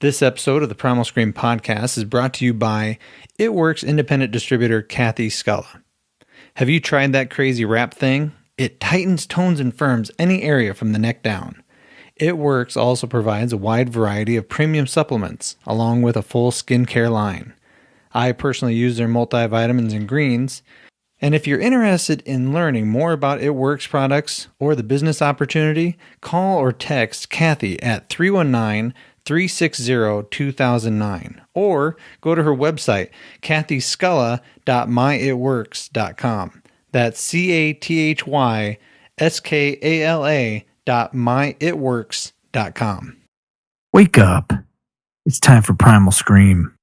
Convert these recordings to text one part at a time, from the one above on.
This episode of the Primal Scream podcast is brought to you by It Works independent distributor Kathy Sculla. Have you tried that crazy wrap thing? It tightens, tones, and firms any area from the neck down. It Works also provides a wide variety of premium supplements, along with a full skincare line. I personally use their multivitamins and greens, and if you're interested in learning more about It Works products or the business opportunity, call or text Kathy at 319-360-2009 or go to her website, kathysculla.myitworks.com. That's CATHYSKALA.myitworks.com. Wake up. It's time for Primal Scream.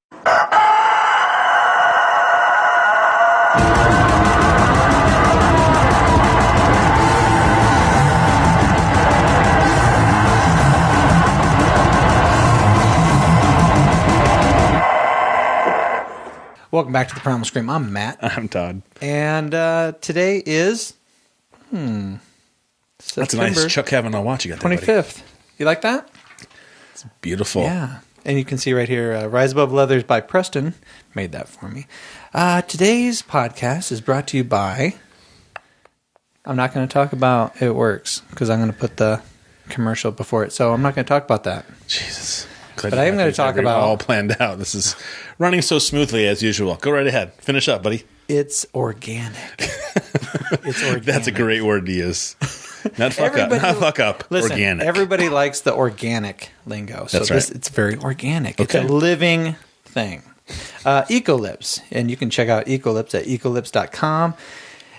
Welcome back to the Primal Scream. I'm Matt. I'm Todd. And today is That's a nice Chuck Kavanaugh watch you got there, 25th. buddy. You like that? It's beautiful. Yeah. And you can see right here, Rise Above Leathers by Preston made that for me. Today's podcast is brought to you by... I'm not going to talk about It Works because I'm going to put the commercial before it. So I'm not going to talk about that. Jesus. But I am going to talk about... all planned out. This is running so smoothly as usual. Go right ahead. Finish up, buddy. It's organic. It's organic. That's a great word to use. Not fuck up. Not fuck up. Listen, organic. Everybody likes the organic lingo. So That's right. It's very organic. Okay. It's a living thing. Ecolips. And you can check out Ecolips at ecolips.com.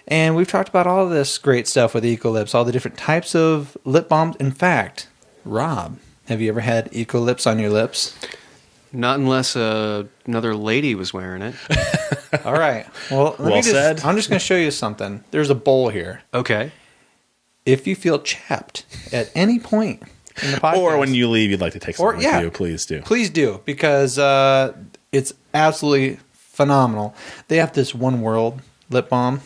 And we've talked about all of this great stuff with Ecolips, all the different types of lip balms. In fact, Rob, have you ever had Ecolips on your lips? Not unless another lady was wearing it. All right. Well, said. I'm just going to show you something. There's a bowl here. Okay. If you feel chapped at any point in the podcast, or when you leave, you'd like to take something with you, please do. Please do, because it's absolutely phenomenal. They have this One World lip balm,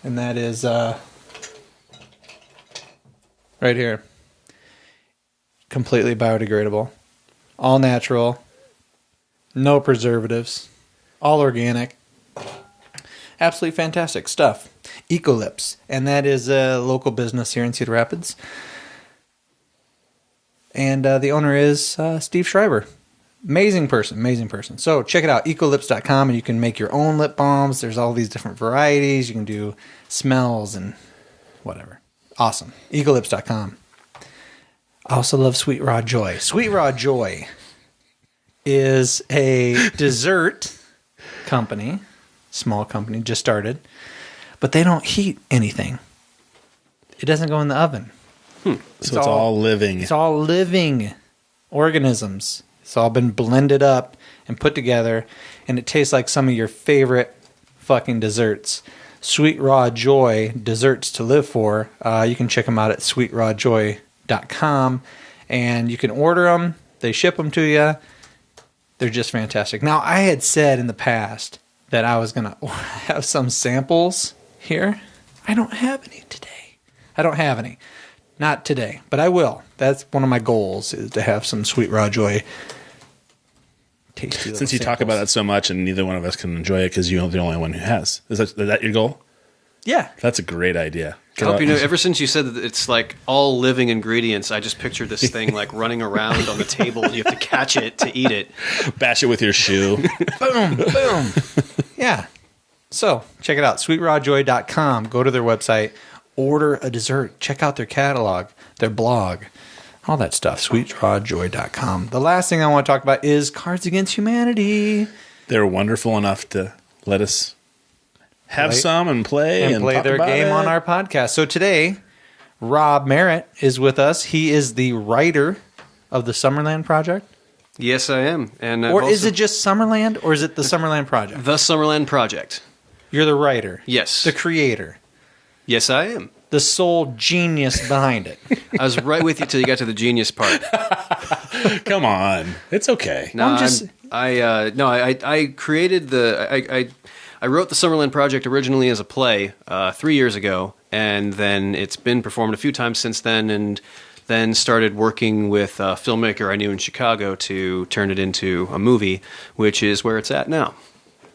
and that is right here. Completely biodegradable, all natural, no preservatives, all organic. Absolutely fantastic stuff. Ecolips, and that is a local business here in Cedar Rapids. And the owner is Steve Schreiber. Amazing person. So check it out, ecolips.com, and you can make your own lip balms. There's all these different varieties. You can do smells and whatever. Awesome. Ecolips.com. I also love Sweet Raw Joy. Sweet Raw Joy is a dessert company, small company, just started, but they don't heat anything. It doesn't go in the oven. So it's all living. It's all living organisms. It's all been blended up and put together, and it tastes like some of your favorite fucking desserts. Sweet Raw Joy, desserts to live for. You can check them out at sweetrawjoy.com, and you can order them. They ship them to you. They're just fantastic. Now, I had said in the past that I was going to have some samples here. I don't have any today. I don't have any. Not today, but I will. That's one of my goals, is to have some Sweet Raw Joy tasty. Since you talk about it so much and neither one of us can enjoy it because you're the only one who has. Is that your goal? Yeah. That's a great idea. I hope you know, ever since you said that it's like all living ingredients, I just pictured this thing like running around on the table and you have to catch it to eat it. Bash it with your shoe. Boom, boom. Yeah. So check it out, sweetrawjoy.com. Go to their website, order a dessert, check out their catalog, their blog, all that stuff, sweetrawjoy.com. The last thing I want to talk about is Cards Against Humanity. They're wonderful enough to let us have some and play their game on our podcast. So today, Rob Merritt is with us. He is the writer of the Summerland Project. Yes, I am. And or is it just Summerland, or is it the Summerland Project? The Summerland Project. You're the writer. Yes. The creator. Yes, I am. The sole genius behind it. I was right with you till you got to the genius part. Come on. It's okay. No, I created I wrote the Summerland Project originally as a play 3 years ago, and then it's been performed a few times since then, and then started working with a filmmaker I knew in Chicago to turn it into a movie, which is where it's at now.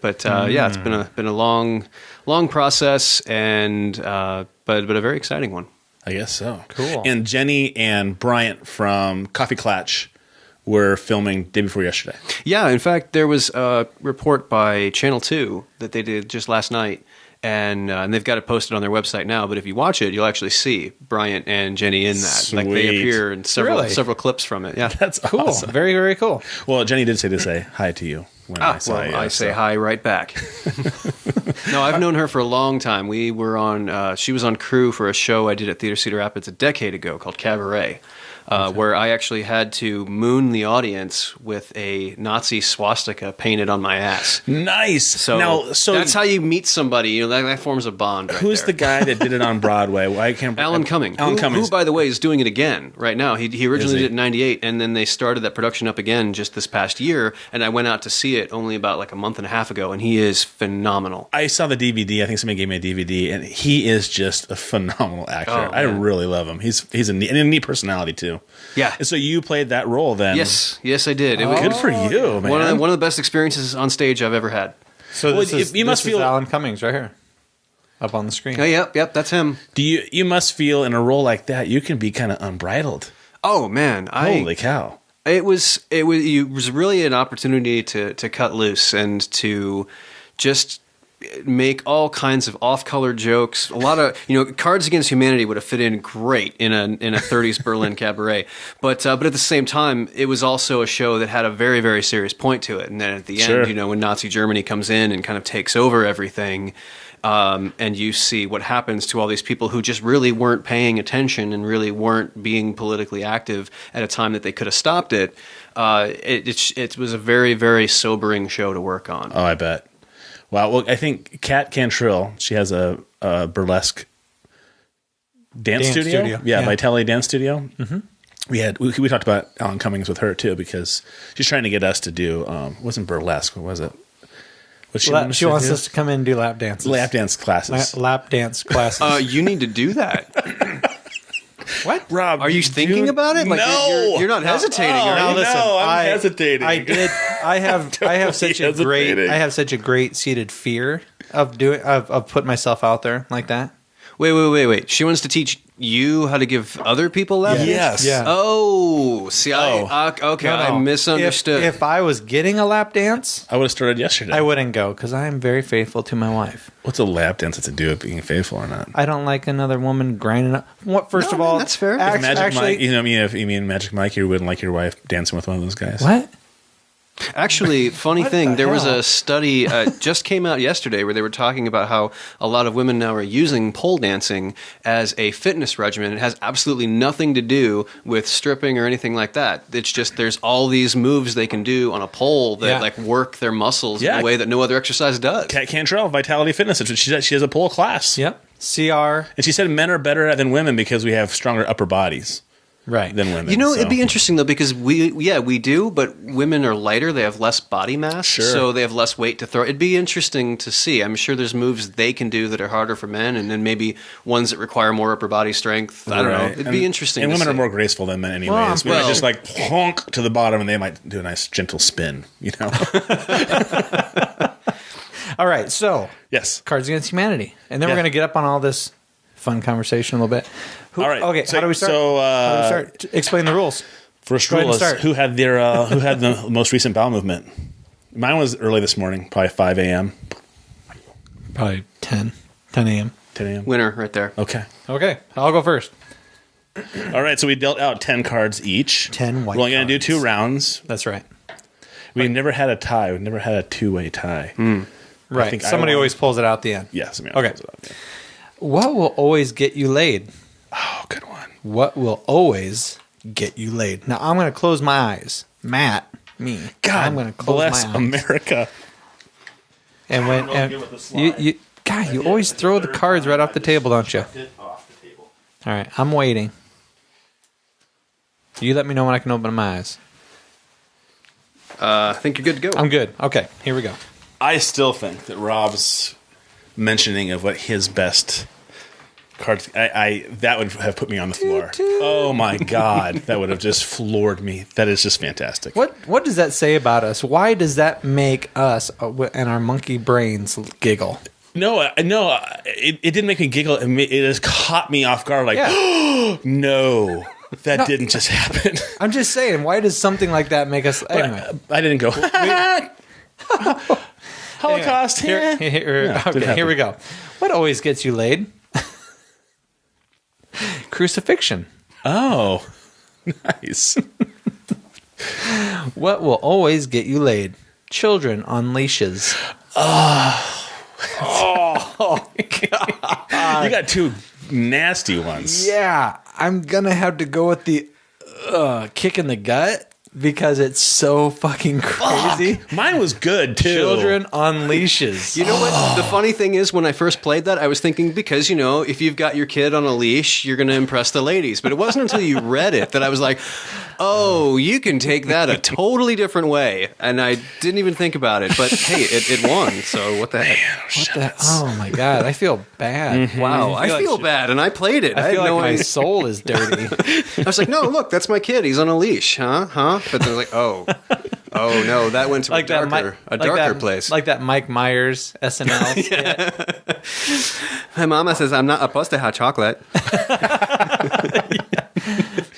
But yeah, it's been a long process, and but a very exciting one. I guess so. Cool. And Jenny and Bryant from Coffee Clatch were filming day before yesterday. Yeah, in fact, there was a report by Channel 2 that they did just last night, and they've got it posted on their website now. But if you watch it, you'll actually see Bryant and Jenny in that. Sweet. Like they appear in Really? several clips from it. Yeah, That's Cool. awesome. Very, very cool. Well, Jenny did say to say hi to you when I saw you. I say so. hi right back. No, I've known her for a long time. We were on. She was on crew for a show I did at Theater Cedar Rapids a decade ago called Cabaret. Where I actually had to moon the audience with a Nazi swastika painted on my ass. Nice. So, so that's how you meet somebody. You know, that forms a bond. Right who's there. the guy that did it on Broadway? Well, I can't. Alan Cumming. Alan Cummings. Who, by the way, is doing it again right now. He originally Is he? did it in '98, and then they started that production up again just this past year. And I went out to see it only about like a month and a half ago, and he is phenomenal. I saw the DVD. I think somebody gave me a DVD, and he is just a phenomenal actor. Oh, I man. really love him. He's a neat personality too. Yeah. And so you played that role then? Yes, I did. It was Good for you, man. one of the best experiences on stage I've ever had. So Well, this you must is feel- Alan Cummings right here, up on the screen. Oh, yep, that's him. Do you must feel in a role like that you can be kind of unbridled. Oh man, Holy cow! It was really an opportunity to cut loose and to just make all kinds of off-color jokes. A lot of Cards Against Humanity would have fit in great in a 30s Berlin cabaret, but at the same time, it was also a show that had a very, very serious point to it. And then at the Sure. end, when Nazi Germany comes in and kind of takes over everything. And you see what happens to all these people who just really weren't paying attention and really weren't being politically active at a time that they could have stopped it. It was a very, very sobering show to work on. Oh, I bet. Wow. Well, I think Kat Cantrill, she has a burlesque dance studio. Yeah, Vitality Dance Studio. Mm-hmm. We talked about Alan Cummings with her too because she's trying to get us to do wasn't burlesque. What was it? She wants us to come in and do lap dances. Lap dance classes. Lap dance classes. You need to do that. What? Rob, Are you thinking about it? Like, no, you're not hesitating. Oh, are you? Now listen, no, I'm hesitating. I did. I have such a great. hesitating. I have such a great seated fear of putting myself out there like that. Wait. She wants to teach you how to give other people lap dances? Yes. Yeah. Oh, see, No, I misunderstood. If I was getting a lap dance, I would have started yesterday. I wouldn't go because I am very faithful to my wife. What's a lap dance have to do with being faithful or not? I don't like another woman grinding up. What? First No, of all, man, that's fair. If Magic actually, Mike, if you mean Magic Mike, you wouldn't like your wife dancing with one of those guys. what? Actually, funny What thing, the there was hell? a study just came out yesterday where they were talking about how a lot of women now are using pole dancing as a fitness regimen. It has absolutely nothing to do with stripping or anything like that. It's just there's all these moves they can do on a pole that Yeah. work their muscles Yeah. in a way that no other exercise does. Kat Cantrell, Vitality Fitness. That's what she does. She has a pole class. Yep. CR. And she said men are better than women because we have stronger upper bodies Right. than women. It'd be interesting though because we do, but women are lighter. They have less body mass, Sure. so they have less weight to throw. It'd be interesting to see. I'm sure there's moves they can do that are harder for men, and then maybe ones that require more upper body strength. I don't know. It'd be interesting. And to women see. are more graceful than men, anyways. Well, Women well- are just honk to the bottom, and they might do a nice gentle spin. All right. So, Yes. Cards Against Humanity, and then Yeah. we're going to get up on all this fun conversation a little bit. All right. Okay. So- how do we start? so, how do we start? Explain the rules. First Go ahead rule and is start. who had the most recent bowel movement. Mine was early this morning, probably 5 a.m. Probably 10 a.m. 10 a.m. Winner right there. Okay. Okay. I'll go first. All right. So we dealt out 10 cards each. 10 white We're only going to do cards. 2 rounds. That's right. We never had a tie. We've never had a 2-way tie. Right. think I Somebody won. always pulls it out at the end. Yes. I mean, Okay. What will always get you laid? Oh, good one. What will always get you laid? Now, I'm going to close my eyes. Matt, me. God I'm going to close bless my eyes. America. And when you always throw the cards right off the table, don't you? All right, I'm waiting. You let me know when I can open my eyes. I think you're good to go. I'm good. Okay, here we go. I still think that Rob's mentioning of what his best Cards. That would have put me on the floor. Oh my God, that would have just floored me. That is just fantastic. What does that say about us? Why does that make us and our monkey brains giggle? No, it didn't make me giggle. It just caught me off guard. Like, no, that didn't just happen. I'm just saying, why does something like that make us? Anyway, I didn't go. Holocaust. Anyway, here we go. What always gets you laid? Crucifixion. Oh, nice. What will always get you laid? Children on leashes. Oh, God. You got two nasty ones. Yeah, I'm gonna have to go with the kick in the gut because it's so fucking crazy. Fuck. Mine was good too. Children on leashes. You know what? The funny thing is, when I first played that, I was thinking, because, you know, if you've got your kid on a leash, you're going to impress the ladies. But it wasn't until you read it that I was like, oh, you can take that a totally different way. And I didn't even think about it. But hey, it won. So what the heck? Oh my God, I feel bad. Mm-hmm. Wow, I feel bad, and I played it. I feel had like my soul is dirty. I was like, no, look, that's my kid. He's on a leash, huh? But they're like, oh no, that went to like a darker place. Like that Mike Myers SNL skit. My mama says I'm not supposed to have chocolate.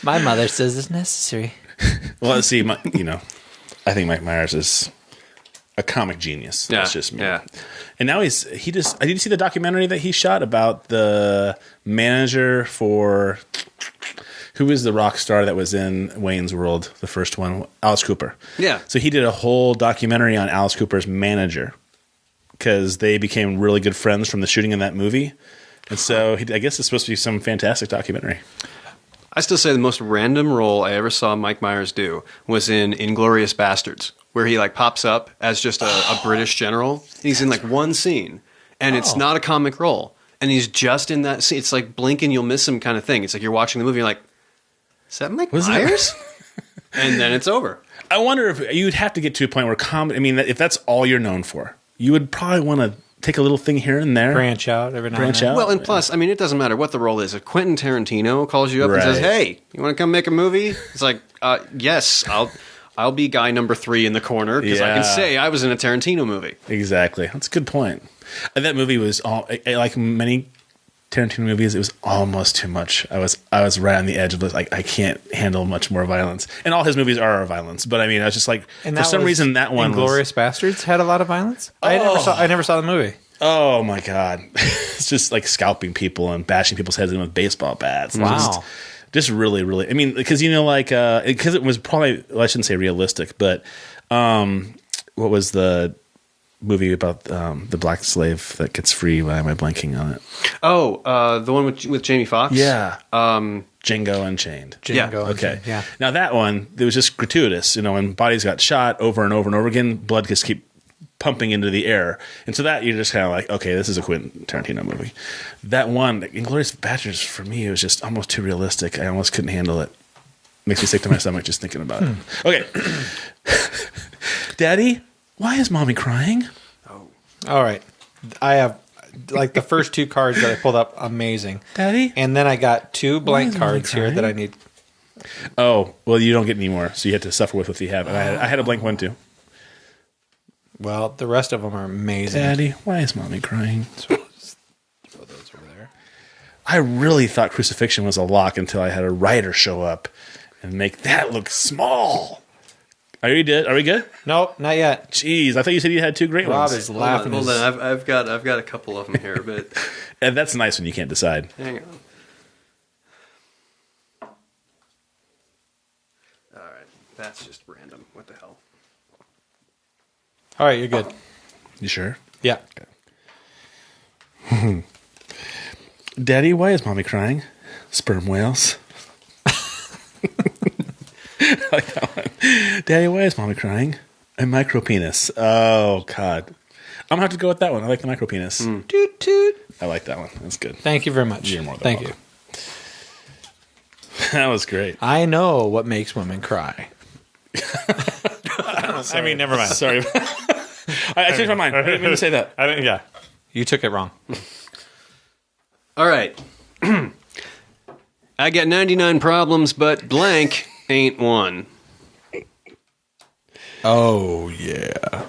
My mother says it's necessary. Well, see, I think Mike Myers is a comic genius. Yeah, That's just me. yeah. And now did you see the documentary that he shot about the manager for, who is the rock star that was in Wayne's World, the first one, Alice Cooper. Yeah. So he did a whole documentary on Alice Cooper's manager because they became really good friends from the shooting of that movie. And so I guess it's supposed to be some fantastic documentary. I still say the most random role I ever saw Mike Myers do was in Inglourious Bastards, where he like pops up as just a British general. He's in like one scene, and it's not a comic role, and he's just in that scene. It's like blink and you'll miss him kind of thing. It's like you're watching the movie, you're like, is that Mike Myers? And then it's over. I wonder if you'd have to get to a point where comedy, I mean, if that's all you're known for, you would probably want to take a little thing here and there. Branch out every now and then. Well, and plus, I mean, it doesn't matter what the role is. If Quentin Tarantino calls you up and says, hey, you want to come make a movie? It's like, yes, I'll be guy number 3 in the corner because I can say I was in a Tarantino movie. Exactly. That's a good point. And that movie was, like many Tarantino movies, it was almost too much. I was right on the edge of this. Like, I can't handle much more violence. And all his movies are violence. But I mean, I was just like, for some reason, that one Inglourious Bastards had a lot of violence? I never saw the movie. Oh my God. It's just like scalping people and bashing people's heads in with baseball bats. Wow. Just really, really, I mean, because, because it was probably, well, I shouldn't say realistic, but what was the movie about the black slave that gets free? Why am I blanking on it? Oh, the one with Jamie Foxx? Yeah. Django Unchained. Django Okay. Unchained, yeah. Now that one, it was just gratuitous. When bodies got shot over and over and over again, blood just keep pumping into the air. And so that you're just kind of like, okay, this is a Quentin Tarantino movie. That one, Inglourious Basterds, for me, it was just almost too realistic. I almost couldn't handle it. Makes me sick to my stomach just thinking about it. Okay. Daddy, why is mommy crying? Oh. All right. I have like the first 2 cards that I pulled up, amazing. Daddy? And then I got 2 blank cards here that I need. Oh, well, you don't get any more, so you have to suffer with what you have. And I had a blank one too. Well, the rest of them are amazing. Daddy, why is mommy crying? Throw those over there. I really thought crucifixion was a lock until I had a writer show up and make that look small. Are we good? Nope, not yet. Jeez, I thought you said you had 2 great Rob ones. is laughing. Hold on. I've got a couple of them here, but And that's nice when you can't decide. hang on. All right, that's just random. What the hell? All right, you're good. You sure? Yeah. Okay. Daddy, why is mommy crying? Sperm whales. I like that one. Daddy, why is mommy crying? A micro penis. Oh, God. I'm going to have to go with that one. I like the micro penis. Toot toot. I like that one. That's good. Thank you very much. You're more than Thank welcome. That was great. I know what makes women cry. I mean, never mind. Sorry. I changed my mind. I didn't mean to say that. Yeah. You took it wrong. All right. I got 99 problems, but blank ain't one. Oh, yeah.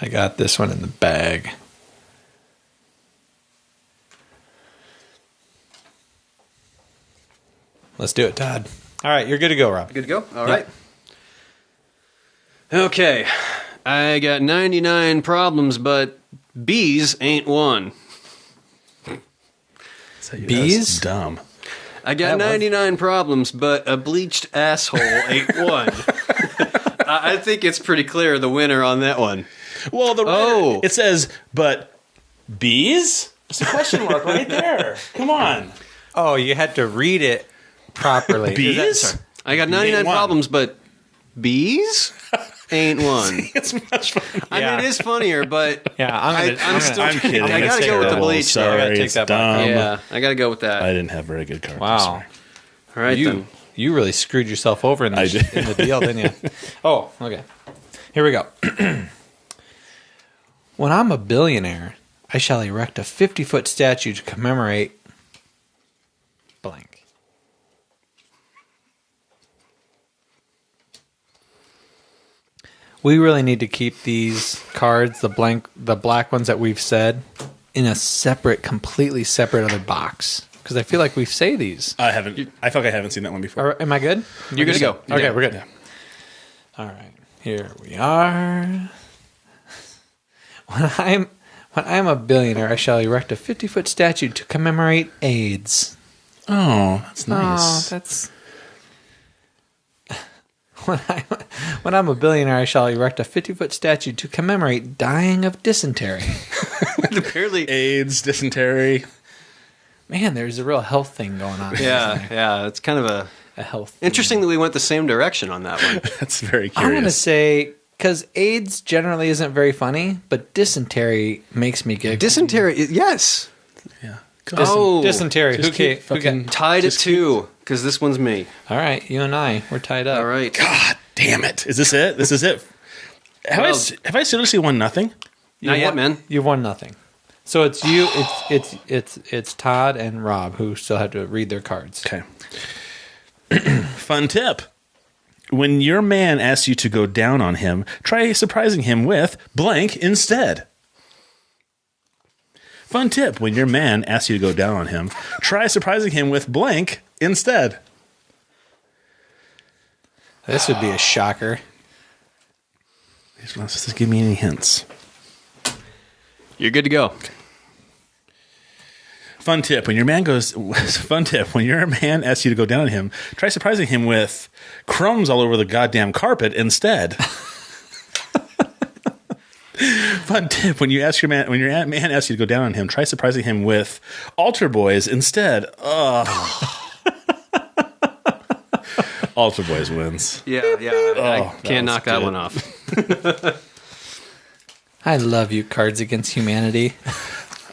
I got this one in the bag. Let's do it, Todd. All right, you're good to go, Rob. Good to go? All right. Okay. I got 99 problems, but bees ain't one. Bees? That's dumb. I got 99 problems, but a bleached asshole ain't one. I think it's pretty clear the winner on that one. Well, it says, but bees? It's a question mark right there. Come on. Oh, you had to read it properly. Bees? I got 99 problems, but bees ain't one. It's much funnier. I mean, it is funnier, but Yeah, I'm kidding. I gotta It's go with the terrible. bleach. Sorry, I gotta take it's that back. dumb. Yeah, I gotta go with that. I didn't have very good cards. Wow. All right, then. You really screwed yourself over in I did. in the deal, didn't you? Oh, okay. Here we go. When I'm a billionaire, I shall erect a 50-foot statue to commemorate blank. We really need to keep these cards, the black ones that we've said, in a separate, completely separate other box. Because I feel like we say these. I haven't. I feel like I haven't seen that one before. Am I good? You're good to go. Okay, Yeah. we're good. All right, here we are. When I'm a billionaire, I shall erect a 50-foot statue to commemorate AIDS. Oh, that's nice. Oh, that's. When I'm a billionaire, I shall erect a 50-foot statue to commemorate dying of dysentery. Apparently, AIDS, dysentery. Man, there's a real health thing going on. yeah, it's kind of a health. interesting that we went the same direction on that one. That's very I'm going to curious. say, because AIDS generally isn't very funny, but dysentery makes me giggle. Dysentery, yes. Yeah. Dysentery. Just keep fucking- Tied at 2, because this one's me. All right, you and I, we're tied up. All right. God damn it! Is this it? This is it. Have I seriously won nothing? Not yet, man. You won nothing. So it's you. It's Todd and Rob who still have to read their cards. Okay. Fun tip. When your man asks you to go down on him, try surprising him with blank instead. Fun tip. When your man asks you to go down on him, try surprising him with blank instead. This would be a shocker. He's not supposed to give me any hints. You're good to go. Fun tip. When your man asks you to go down on him, try surprising him with crumbs all over the goddamn carpet instead. Fun tip. When your man asks you to go down on him, try surprising him with altar boys instead. Ugh. Altar boys wins. Yeah. I can't knock that good. one off. I love you, Cards Against Humanity.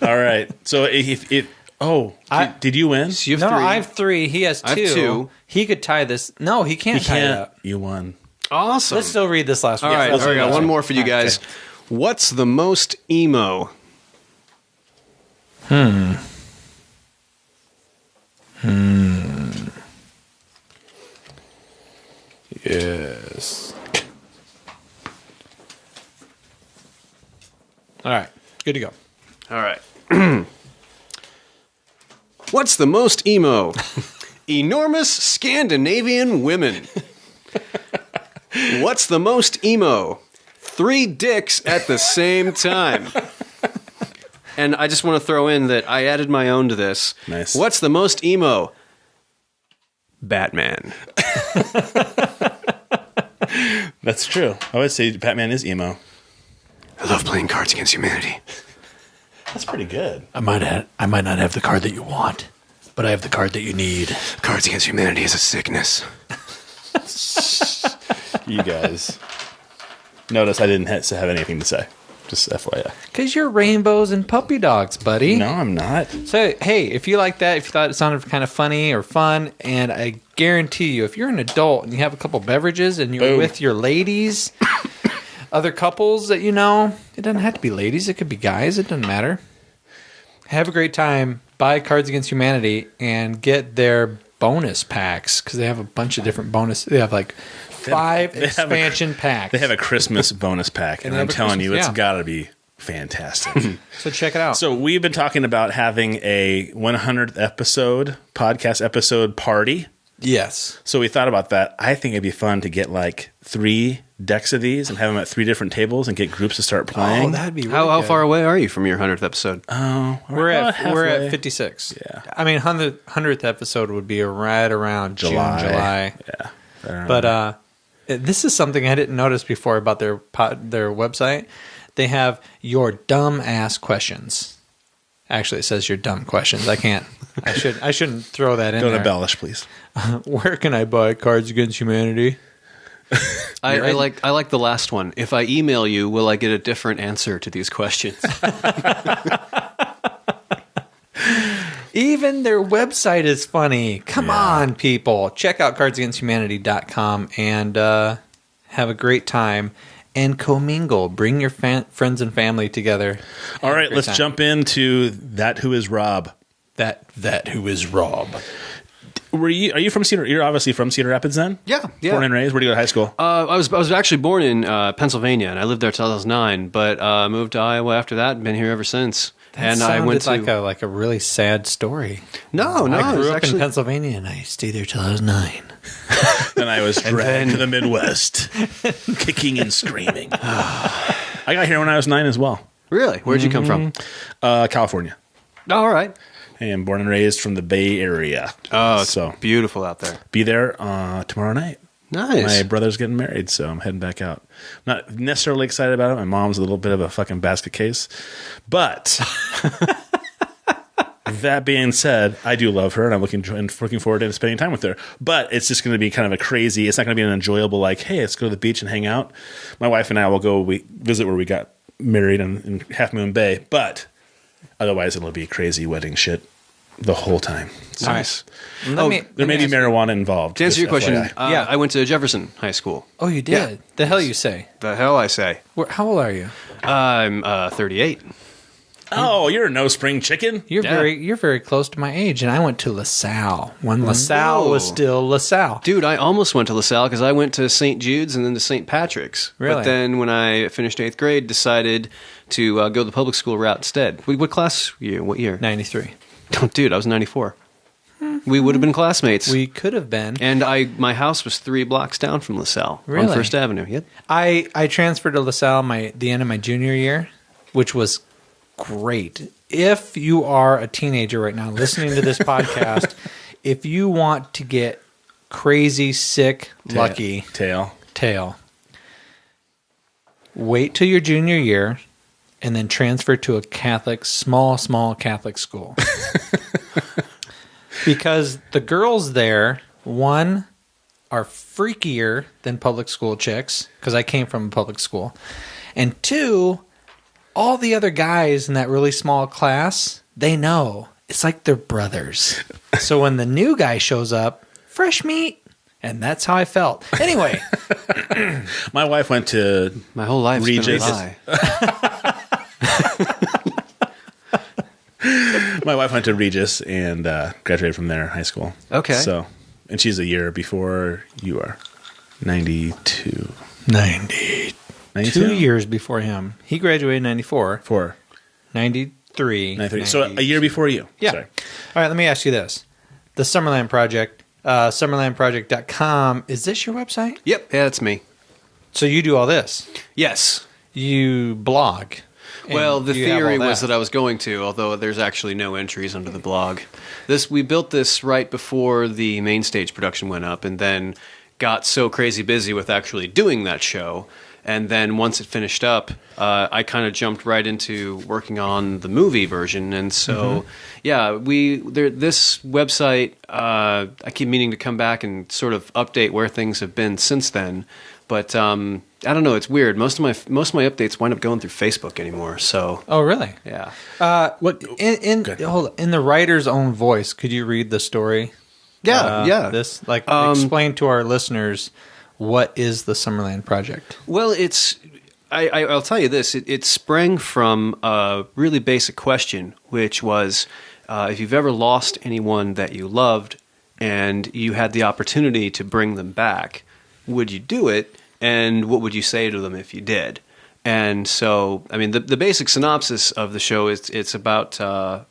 All right. So did you win? So you No, have 3. I have 3. He has 2. I have 2. He could tie this. No, he can't tie it up. You won. Awesome. Let's still read this last one. All right, I got one more for you guys. Okay. What's the most emo? Yes. All right. Good to go. All right. What's the most emo? Enormous Scandinavian women. What's the most emo? 3 dicks at the same time. And I just want to throw in that I added my own to this. Nice. What's the most emo? Batman. That's true. I would say Batman is emo. I love playing Cards Against Humanity. That's pretty good. I might not have the card that you want, but I have the card that you need. Cards Against Humanity is a sickness. You guys. Notice I didn't have anything to say. Just FYI. Because you're rainbows and puppy dogs, buddy. No, I'm not. So, hey, if you like that, if you thought it sounded kind of funny or fun, and I guarantee you, if you're an adult and you have a couple beverages and you're Boom. with your ladies, other couples that you know, it doesn't have to be ladies, it could be guys, it doesn't matter. have a great time. Buy Cards Against Humanity and get their bonus packs because they have a bunch of different bonus. They have like 5 expansion packs. They have a Christmas bonus pack, and I'm telling you, it's got to be fantastic. So check it out. So we've been talking about having a 100th podcast episode party. Yes. So we thought about that. I think it'd be fun to get like 3 decks of these and have them at 3 different tables and get groups to start playing. Oh, that'd be really How far away are you from your 100th episode? Oh, we're at 56. Yeah. I mean, 100th episode would be right around July. Yeah. But this is something I didn't notice before about their website. They have your dumb ass questions. Actually, it says your dumb questions. I can't. I shouldn't throw that in there. Don't embellish, please. Where can I buy Cards Against Humanity? I like the last one. If I email you, will I get a different answer to these questions? Even their website is funny. Come on, people. Check out cardsagainsthumanity.com and have a great time and commingle. Bring your friends and family together. All right, let's jump into That Who Is Rob. That Who Is Rob. Are you from Cedar? You're obviously from Cedar Rapids then? Yeah. Born and raised? Where do you go to high school? I was actually born in Pennsylvania, and I lived there till I was 9, but moved to Iowa after that and been here ever since. I went to like a really sad story. No, I grew up actually in Pennsylvania and I stayed there till I was 9. Then I was dragged to the Midwest, kicking and screaming. I got here when I was 9 as well. Really? Where'd you come from? California. All right. And born and raised from the Bay Area. Oh, it's beautiful out there. Be there tomorrow night. Nice. My brother's getting married, so I'm heading back out. I'm not necessarily excited about it. My mom's a little bit of a fucking basket case. But that being said, I do love her, and I'm looking forward to spending time with her. But it's just going to be kind of it's not going to be an enjoyable, like, hey, let's go to the beach and hang out. My wife and I will go visit where we got married in Half Moon Bay. But otherwise, it'll be crazy wedding shit the whole time. So Nice. there may be marijuana involved. To answer your question, FYI. I went to Jefferson High School. Oh, you did? Yeah. The hell you say? The hell I say. How old are you? I'm 38. Oh, you're a no spring chicken? You're very close to my age, and I went to LaSalle when LaSalle was still LaSalle. Dude, I almost went to LaSalle because I went to St. Jude's and then to St. Patrick's. Really? But then when I finished 8th grade, decided to go the public school route instead. What class were you? What year? 93. Oh, dude, I was 94. We would have been classmates. We could have been. And my house was 3 blocks down from LaSalle Really? on First Avenue. Yep. I transferred to LaSalle the end of my junior year, which was great. If you are a teenager right now listening to this podcast, if you want to get crazy, sick, lucky, tail, wait till your junior year and then transfer to a Catholic, small Catholic school. Because the girls there, one, are freakier than public school chicks, because I came from a public school. And 2, all the other guys in that really small class, they know. It's like they're brothers. So when the new guy shows up, fresh meat. And that's how I felt. Anyway. My wife went to my whole life Regis. My wife went to Regis and graduated from there, high school. Okay. So, and she's a year before you are. 92. 92. 2 years before him. He graduated in 94. 93. 93. So a year before you. Yeah. Sorry. All right, let me ask you this. The Summerland Project, summerlandproject.com, is this your website? Yep. Yeah, that's me. So you do all this? Yes. You blog? Well, the theory was that I was going to, although there's actually no entries under the blog. We built this right before the main stage production went up, and then got so crazy busy with actually doing that show. And then once it finished up, I kind of jumped right into working on the movie version. And so, this website, I keep meaning to come back and sort of update where things have been since then. But I don't know. It's weird. Most of my updates wind up going through Facebook anymore. So. Oh, really? Yeah. Hold on. In the writer's own voice, could you read the story? Yeah. This explain to our listeners what is the Summerland Project. Well, it's I'll tell you this. It sprang from a really basic question, which was, if you've ever lost anyone that you loved and you had the opportunity to bring them back, would you do it? And what would you say to them if you did? And so, I mean, the basic synopsis of the show is it's about a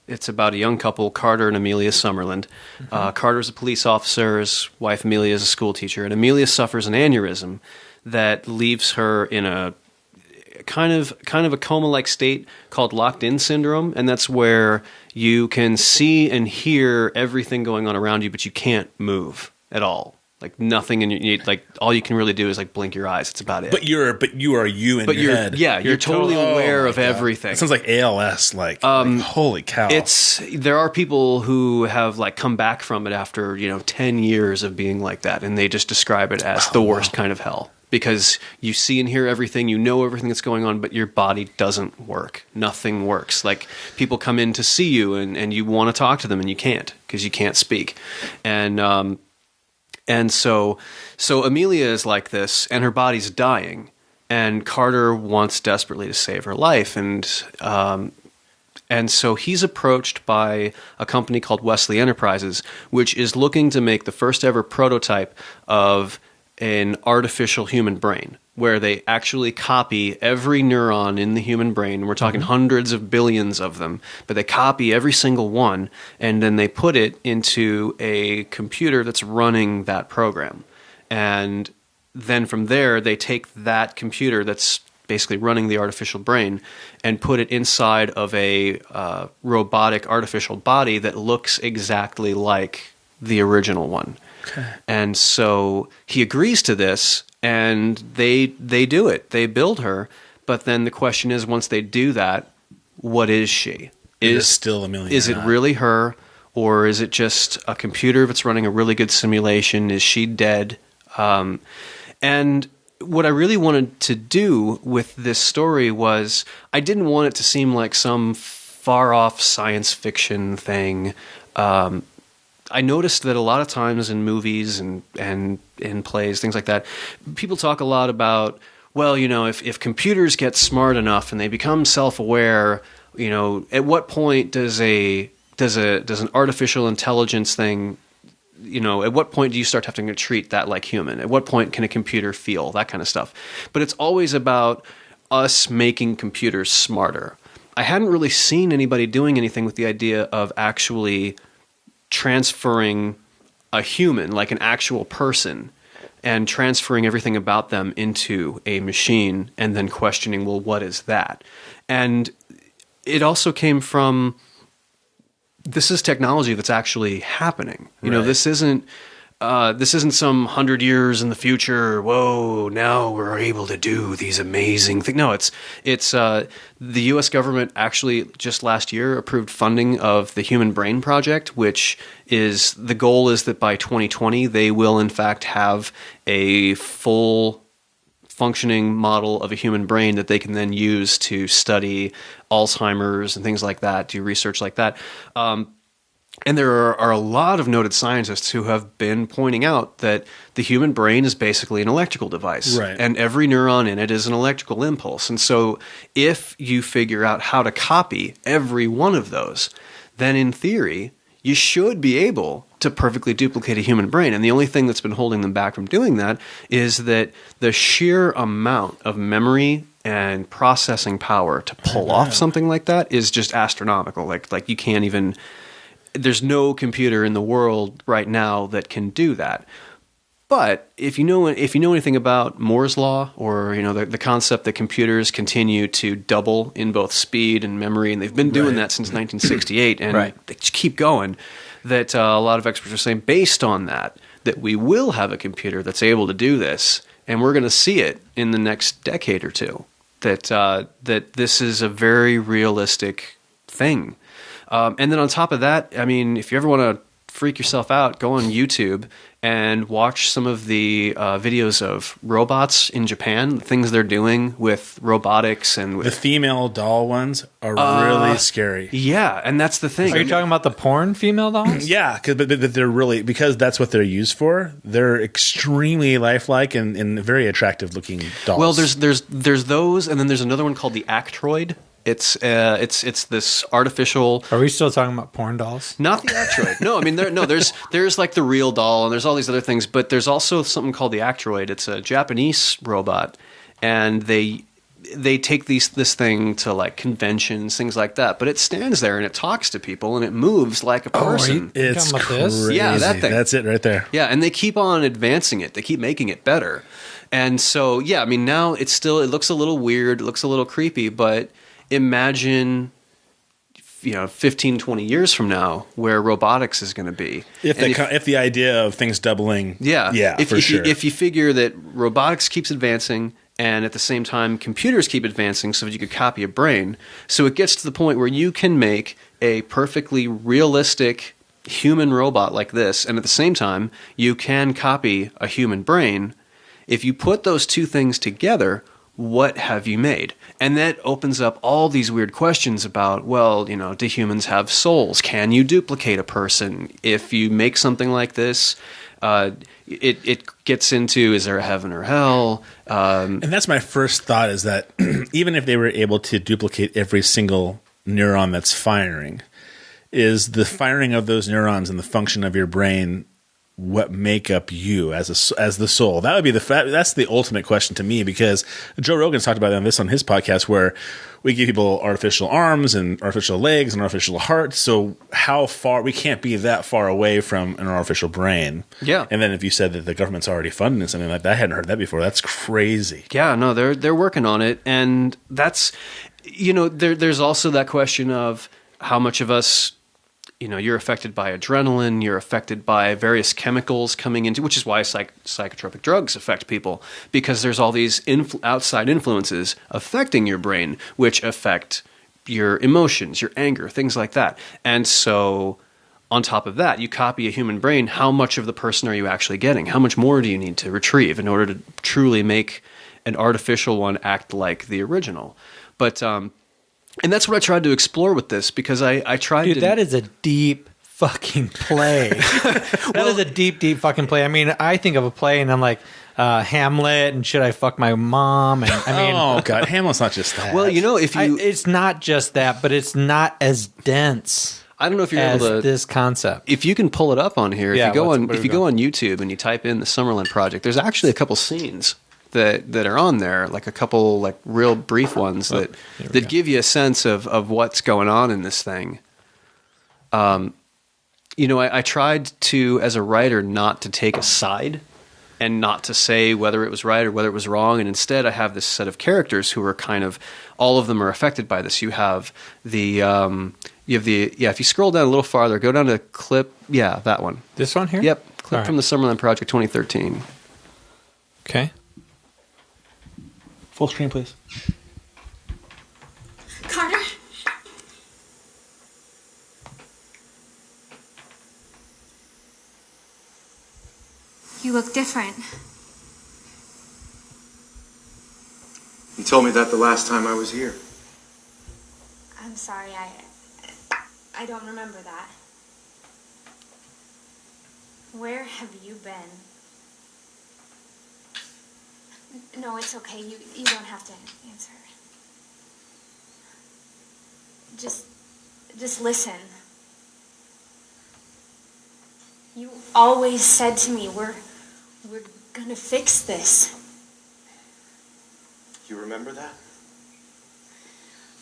young couple, Carter and Amelia Summerland. Carter's a police officer, his wife Amelia is a school teacher, and Amelia suffers an aneurysm that leaves her in a kind of a coma-like state called locked-in syndrome, and that's where you can see and hear everything going on around you, but you can't move at all. Like nothing in your, like all you can really do is like blink your eyes. It's about it. But you are you in your head. Yeah, you're totally aware of everything. It sounds like ALS. Like holy cow! There are people who have like come back from it after 10 years of being like that, and they just describe it as the worst kind of hell because you see and hear everything, you know everything that's going on, but your body doesn't work. Nothing works. Like people come in to see you, and you want to talk to them, and you can't because you can't speak, And so Amelia is like this, and her body's dying, and Carter wants desperately to save her life, and so he's approached by a company called Wesley Enterprises, which is looking to make the first ever prototype of an artificial human brain, where they actually copy every neuron in the human brain. We're talking hundreds of billions of them, but they copy every single one, and then they put it into a computer that's running that program. And then from there, they take that computer that's basically running the artificial brain and put it inside of a robotic artificial body that looks exactly like the original one. Okay. And so he agrees to this, and they do it. They build her, but then the question is, once they do that, what is she? Is still Amelia? Is it really her, or is it just a computer that's running a really good simulation? Is she dead? And what I really wanted to do with this story was I didn't want it to seem like some far-off science fiction thing. I noticed that a lot of times in movies and in plays, things like that, people talk a lot about, well, if computers get smart enough and they become self-aware, at what point does an artificial intelligence thing, at what point do you start having to treat that like human? At what point can a computer feel? That kind of stuff. But it's always about us making computers smarter. I hadn't really seen anybody doing anything with the idea of actually transferring a human, like an actual person, and transferring everything about them into a machine and then questioning, well, what is that? And it also came from, this is technology that's actually happening. This isn't some 100 years in the future. Whoa! Now we're able to do these amazing things. No, it's the U.S. government actually just last year approved funding of the Human Brain Project, which is the goal is that by 2020 they will in fact have a full functioning model of a human brain that they can then use to study Alzheimer's and things like that, do research like that. And there are a lot of noted scientists who have been pointing out that the human brain is basically an electrical device. Right. And every neuron in it is an electrical impulse. And so if you figure out how to copy every one of those, then in theory, you should be able to perfectly duplicate a human brain. And the only thing that's been holding them back from doing that is that the sheer amount of memory and processing power to pull off something like that is just astronomical. Like you can't even... There's no computer in the world right now that can do that. But if you know anything about Moore's law, or the concept that computers continue to double in both speed and memory, and they've been doing that since 1968, and they just keep going. That a lot of experts are saying, based on that we will have a computer that's able to do this, and we're going to see it in the next decade or two. That this is a very realistic thing. And then on top of that, I mean, if you ever want to freak yourself out, go on YouTube and watch some of the videos of robots in Japan, the things they're doing with robotics and with, the female doll ones are really scary. Yeah, and that's the thing. Are you talking about the porn female dolls? Yeah, but they're really, because that's what they're used for. They're extremely lifelike and very attractive looking dolls. Well, there's those, and then there's another one called the Actroid. It's this artificial. Are we still talking about porn dolls? Not the Actroid. No, I mean there's like the real doll, and there's all these other things, but there's also something called the Actroid. It's a Japanese robot, and they take this thing to like conventions, things like that. But it stands there and it talks to people and it moves like a person. It's crazy. Yeah, that thing. That's it right there. Yeah, and they keep on advancing it. They keep making it better. And so, yeah, I mean, now it looks a little weird, it looks a little creepy, but imagine 15, 20 years from now where robotics is going to be. If the idea of things doubling. Sure. If you figure that robotics keeps advancing and at the same time computers keep advancing so that you could copy a brain, so it gets to the point where you can make a perfectly realistic human robot like this, and at the same time you can copy a human brain. If you put those two things together, what have you made? And that opens up all these weird questions about, well, do humans have souls? Can you duplicate a person? If you make something like this, it gets into, is there a heaven or hell? And that's my first thought, is that even if they were able to duplicate every single neuron that's firing, is the firing of those neurons and the function of your brain what make up you as the soul? That would be that's the ultimate question to me, because Joe Rogan's talked about this on his podcast, where we give people artificial arms and artificial legs and artificial hearts. So how far, we can't be that far away from an artificial brain. Yeah. And then if you said that the government's already funding something like that, I hadn't heard that before. That's crazy. Yeah, no, they're working on it. And that's, there's also that question of how much of us, you're affected by adrenaline, you're affected by various chemicals coming into, which is why psychotropic drugs affect people, because there's all these outside influences affecting your brain, which affect your emotions, your anger, things like that. And so on top of that, you copy a human brain, how much of the person are you actually getting? How much more do you need to retrieve in order to truly make an artificial one act like the original? But, and that's what I tried to explore with this, because I tried to... Dude, that is a deep fucking play. That is a deep, deep fucking play. I mean, I think of a play and I'm like, Hamlet and Should I Fuck My Mom? And I mean... Oh, God, Hamlet's not just that. Well, if you... it's not just that, but it's not as dense. I don't know if you're able to... this concept. If you can pull it up on here, Yeah, if you go on YouTube and you type in the Summerland Project, there's actually a couple scenes that are on there, like a couple like real brief ones that give you a sense of what's going on in this thing. I tried to, as a writer, not to take a side and not to say whether it was right or whether it was wrong, and instead I have this set of characters who are kind of, all of them are affected by this. You have if you scroll down a little farther, go down to clip, that one. This one here? Yep, clip from the Summerland Project 2013. Okay. Full screen, please. Carter? You look different. You told me that the last time I was here. I'm sorry, I don't remember that. Where have you been? No, it's okay. You don't have to answer. Just listen. You always said to me, we're gonna fix this. You remember that?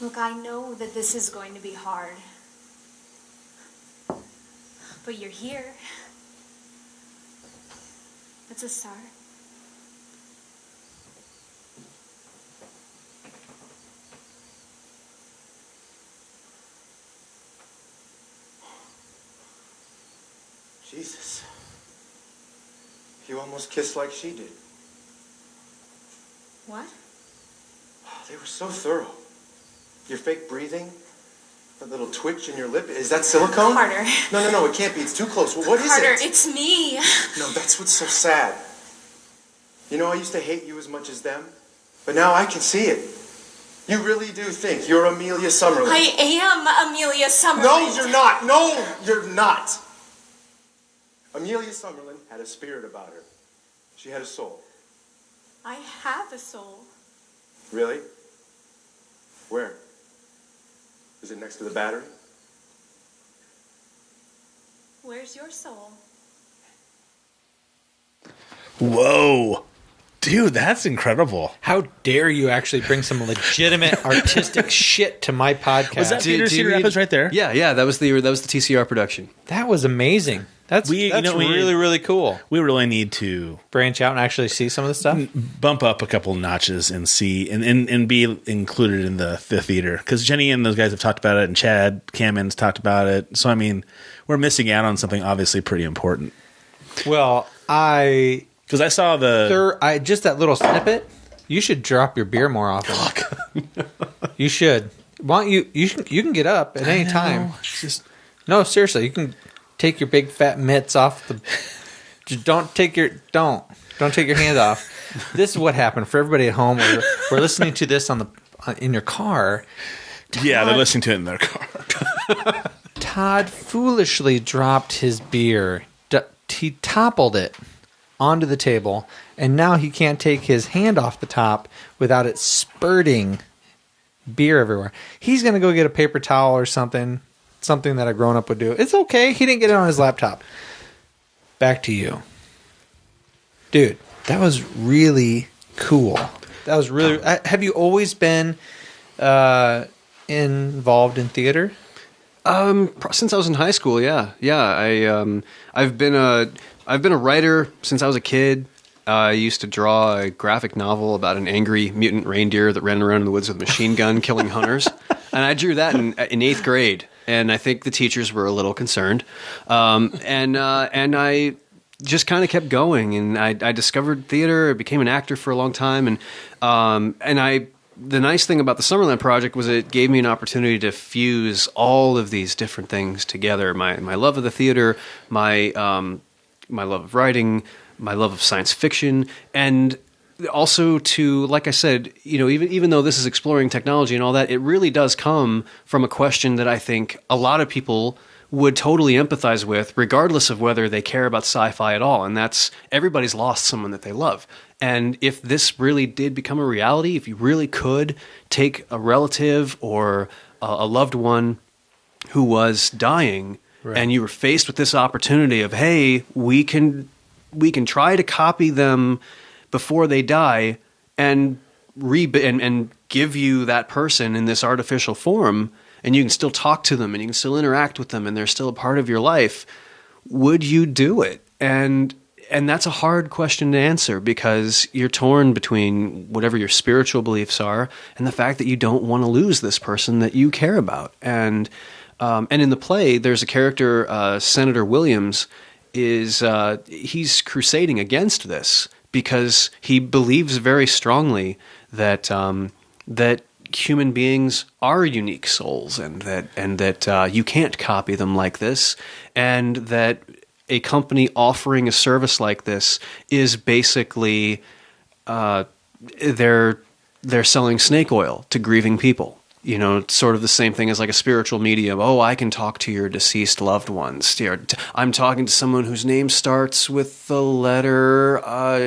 Look, I know that this is going to be hard. But you're here. It's a start. Jesus. You almost kissed like she did. What? They were so thorough. Your fake breathing, The little twitch in your lip, is that silicone? Carter. No, it can't be. It's too close. Well, what is Carter, it? it's me. No, that's what's so sad. You know, I used to hate you as much as them, but now I can see it. You really do think you're Amelia Summerland. I am Amelia Summerland. No, you're not. No, you're not. Amelia Summerland had a spirit about her. She had a soul. I have a soul. Really? Where? Is it next to the battery? Where's your soul? Whoa. Dude, that's incredible. How dare you actually bring some legitimate artistic shit to my podcast? Was that Theater Cedar Rapids right there? Yeah. That was the TCR production. That was amazing. That's really, really cool. We really need to branch out and actually see some of the stuff. Bump up a couple notches and see and be included in the theater. Because Jenny and those guys have talked about it, and Chad Kammen's talked about it. So, I mean, we're missing out on something obviously pretty important. Well, because I saw just that little snippet. You should drop your beer more often. You should. Why don't you can get up at any time. No, seriously, you can take your big fat mitts off the. Just don't take your hands off. This is what happened for everybody at home. We're listening to this in your car. Yeah, they're listening to it in their car. Todd foolishly dropped his beer. He toppled it onto the table, and now he can't take his hand off the top without it spurting beer everywhere. He's going to go get a paper towel or something that a grown-up would do. It's okay. He didn't get it on his laptop. Back to you. Dude, that was really cool. That was really... have you always been involved in theater? Since I was in high school, yeah. I've been a writer since I was a kid. I used to draw a graphic novel about an angry mutant reindeer that ran around in the woods with a machine gun killing hunters, and I drew that in 8th grade. And I think the teachers were a little concerned, and I just kind of kept going. And I discovered theater. I became an actor for a long time, and the nice thing about the Summerland Project was it gave me an opportunity to fuse all of these different things together. My love of the theater, my love of writing, my love of science fiction, and also to, like I said, even though this is exploring technology and all that, it really does come from a question that I think a lot of people would totally empathize with, regardless of whether they care about sci-fi at all. And that's, everybody's lost someone that they love. And if this really did become a reality, if you really could take a relative or a loved one who was dying, right, and you were faced with this opportunity of, hey, we can try to copy them before they die and give you that person in this artificial form, and you can still talk to them and you can still interact with them and they're still a part of your life, would you do it? And that's a hard question to answer, because you're torn between whatever your spiritual beliefs are and the fact that you don't want to lose this person that you care about. And in the play, there's a character, Senator Williams, he's crusading against this because he believes very strongly that that human beings are unique souls, and that you can't copy them like this, and that a company offering a service like this is basically they're selling snake oil to grieving people. Sort of the same thing as like a spiritual medium. Oh, I can talk to your deceased loved ones. I'm talking to someone whose name starts with the letter, like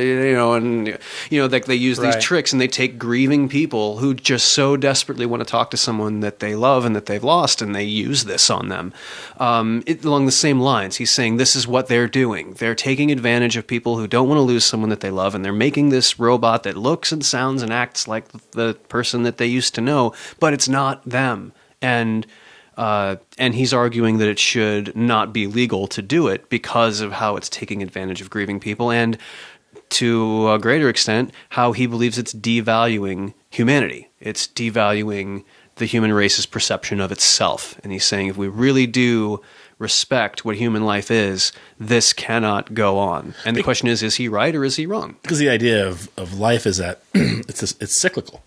they use these tricks, and they take grieving people who just so desperately want to talk to someone that they love and that they've lost, and they use this on them. Along the same lines, he's saying this is what they're doing. They're taking advantage of people who don't want to lose someone that they love, and they're making this robot that looks and sounds and acts like the person that they used to know, but it's not them. And he's arguing that it should not be legal to do it because of how it's taking advantage of grieving people, and to a greater extent, how he believes it's devaluing humanity. It's devaluing the human race's perception of itself. And he's saying if we really do respect what human life is, this cannot go on. And the question is he right or is he wrong? Because the idea of life is that it's cyclical.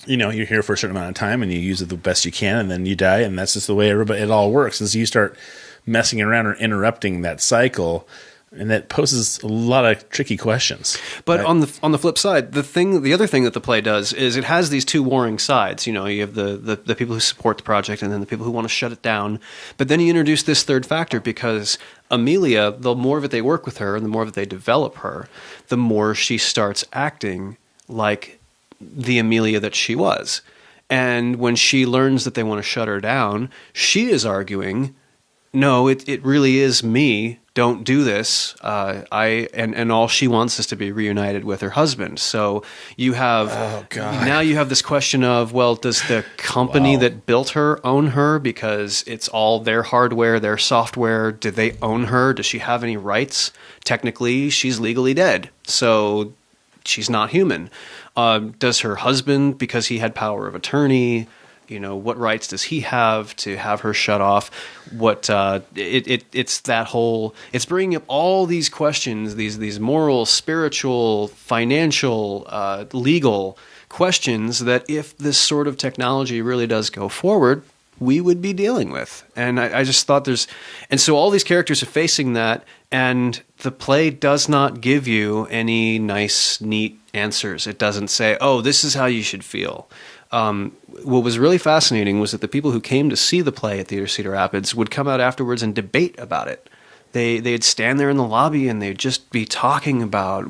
you're here for a certain amount of time and you use it the best you can, and then you die, and that's just the way it all works. As you start messing around or interrupting that cycle, and that poses a lot of tricky questions. But on the flip side, the other thing that the play does is it has these two warring sides. You have the people who support the project, and then the people who want to shut it down. But then you introduce this third factor, because Amelia, the more that they work with her and the more that they develop her, the more she starts acting like the Amelia that she was. And when she learns that they want to shut her down, she is arguing, no, it really is me. Don't do this. And all she wants is to be reunited with her husband. So you have now you have this question of, well, does the company that built her own her, because it's all their hardware, their software? Do they own her? Does she have any rights? Technically, she's legally dead, so she's not human. Does her husband, because he had power of attorney, what rights does he have to have her shut off? It's that whole, it's bringing up all these questions, these moral, spiritual, financial, legal questions that if this sort of technology really does go forward, we would be dealing with. And I just thought and so all these characters are facing that, and the play does not give you any nice, neat answers. It doesn't say, oh, this is how you should feel. What was really fascinating was that the people who came to see the play at Theater Cedar Rapids would come out afterwards and debate about it. They'd stand there in the lobby and they'd just be talking about,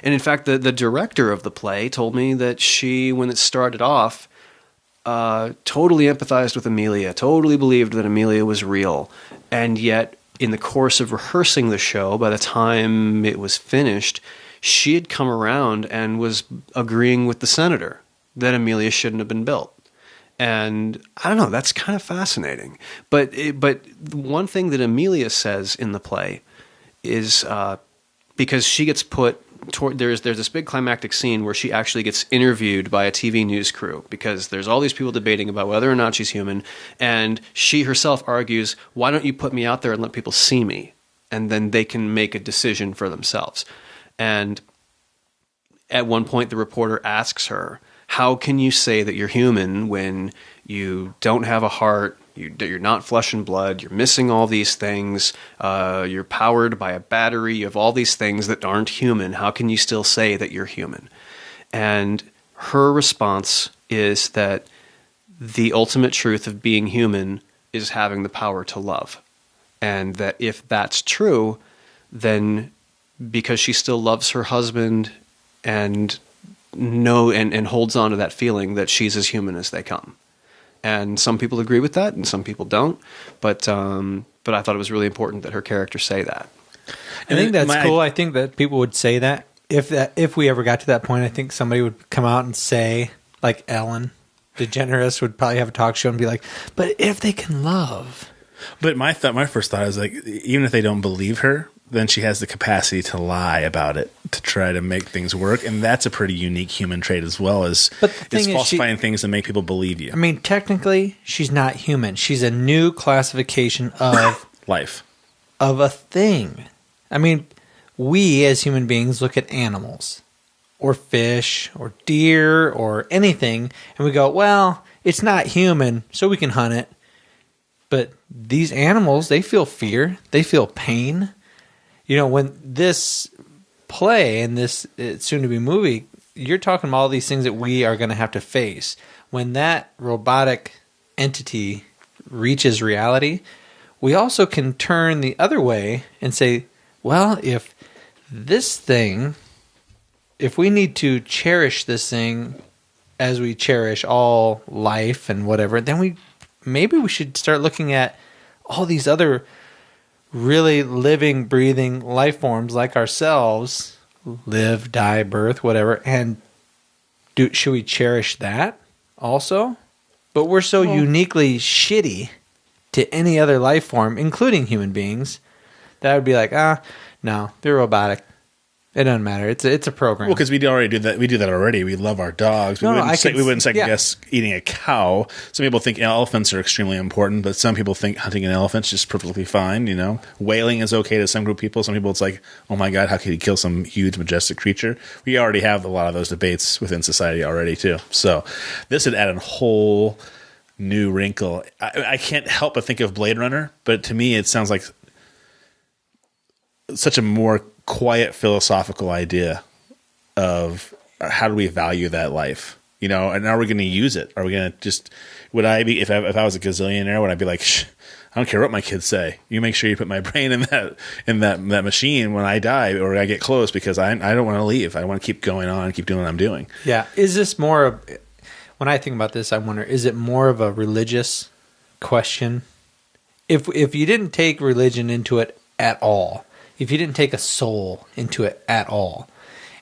and in fact, the director of the play told me that she, when it started off, totally empathized with Amelia, totally believed that Amelia was real. And yet, in the course of rehearsing the show, by the time it was finished, she had come around and was agreeing with the senator that Amelia shouldn't have been built. And I don't know, that's kind of fascinating. But one thing that Amelia says in the play is, because she gets put toward, there's this big climactic scene where she actually gets interviewed by a TV news crew, because there's all these people debating about whether or not she's human, and she herself argues, why don't you put me out there and let people see me, and then they can make a decision for themselves. And at one point the reporter asks her, how can you say that you're human when you don't have a heart, you're not flesh and blood, you're missing all these things, you're powered by a battery, you have all these things that aren't human. How can you still say that you're human? And her response is that the ultimate truth of being human is having the power to love. And that if that's true, then because she still loves her husband and holds on to that feeling, that she's as human as they come. And some people agree with that, and some people don't. But I thought it was really important that her character say that. I think that's cool. I think that people would say that. If we ever got to that point, I think somebody would come out and say, like Ellen DeGeneres would probably have a talk show and be like, but if they can love. But my first thought is, like, even if they don't believe her, then she has the capacity to lie about it, to try to make things work. And that's a pretty unique human trait as well, as falsifying things to make people believe you. I mean, technically, she's not human. She's a new classification of life, of a thing. I mean, we as human beings look at animals or fish or deer or anything, and we go, well, it's not human, so we can hunt it. But these animals, they feel fear. They feel pain. When this play and this soon-to-be movie, you're talking about all these things that we are going to have to face. When that robotic entity reaches reality, we also can turn the other way and say, well, if we need to cherish this thing as we cherish all life and whatever, then maybe we should start looking at all these other really living, breathing life forms like ourselves, live, die, birth, whatever, and should we cherish that also? But we're so uniquely shitty to any other life form, including human beings, that I would be like, no, they're robotic. It doesn't matter. It's a program. Well, because we already do that. We do that already. We love our dogs. We wouldn't second guess eating a cow. Some people think elephants are extremely important, but some people think hunting an elephant's just perfectly fine. You know, whaling is okay to some group of people. Some people, it's like, oh my god, how could he kill some huge, majestic creature? We already have a lot of those debates within society already too. So this would add a whole new wrinkle. I can't help but think of Blade Runner, but to me, it sounds like such a more quiet philosophical idea of how do we value that life, you know, and are we going to use it? Are we going to just, would I be, if I was a gazillionaire, would I be like, I don't care what my kids say. You make sure you put my brain in that machine when I die or I get close, because I don't want to leave. I want to keep going on and keep doing what I'm doing. Yeah. Is this more of, when I think about this, I wonder, is it more of a religious question? If you didn't take religion into it at all, if you didn't take a soul into it at all,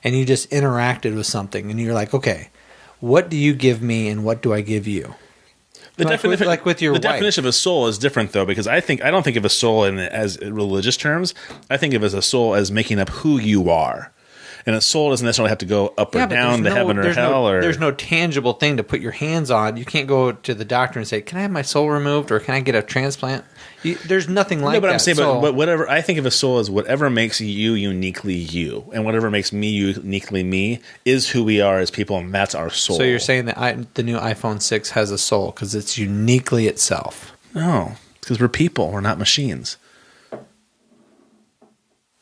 and you just interacted with something, and you're like, okay, what do you give me, and what do I give you? The definition of a soul is different, though, because I don't think of a soul as religious terms. I think of it as a soul as making up who you are. And a soul doesn't necessarily have to go up or down to heaven or hell. There's no tangible thing to put your hands on. You can't go to the doctor and say, can I have my soul removed, or can I get a transplant? There's nothing like that. No, but I'm saying, but whatever, I think of a soul as whatever makes you uniquely you, and whatever makes me uniquely me is who we are as people, and that's our soul. So you're saying that the new iPhone 6 has a soul because it's uniquely itself? No, because we're people. We're not machines.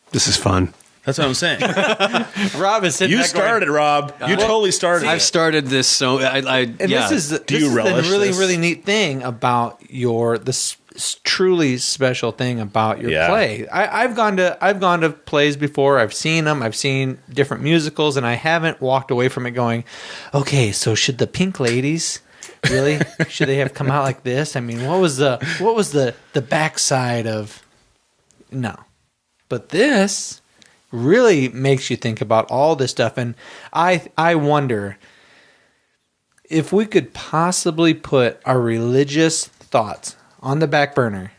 This is fun. That's what I'm saying. Rob is sitting. You started, Rob. You totally started. I've started this, so this is the really neat thing about this truly special thing about your play. I've gone to plays before. I've seen them. I've seen different musicals, and I haven't walked away from it going, okay, so should the Pink Ladies really should they have come out like this? I mean, what was the backside of no? But this really makes you think about all this stuff, and I wonder if we could possibly put our religious thoughts on the back burner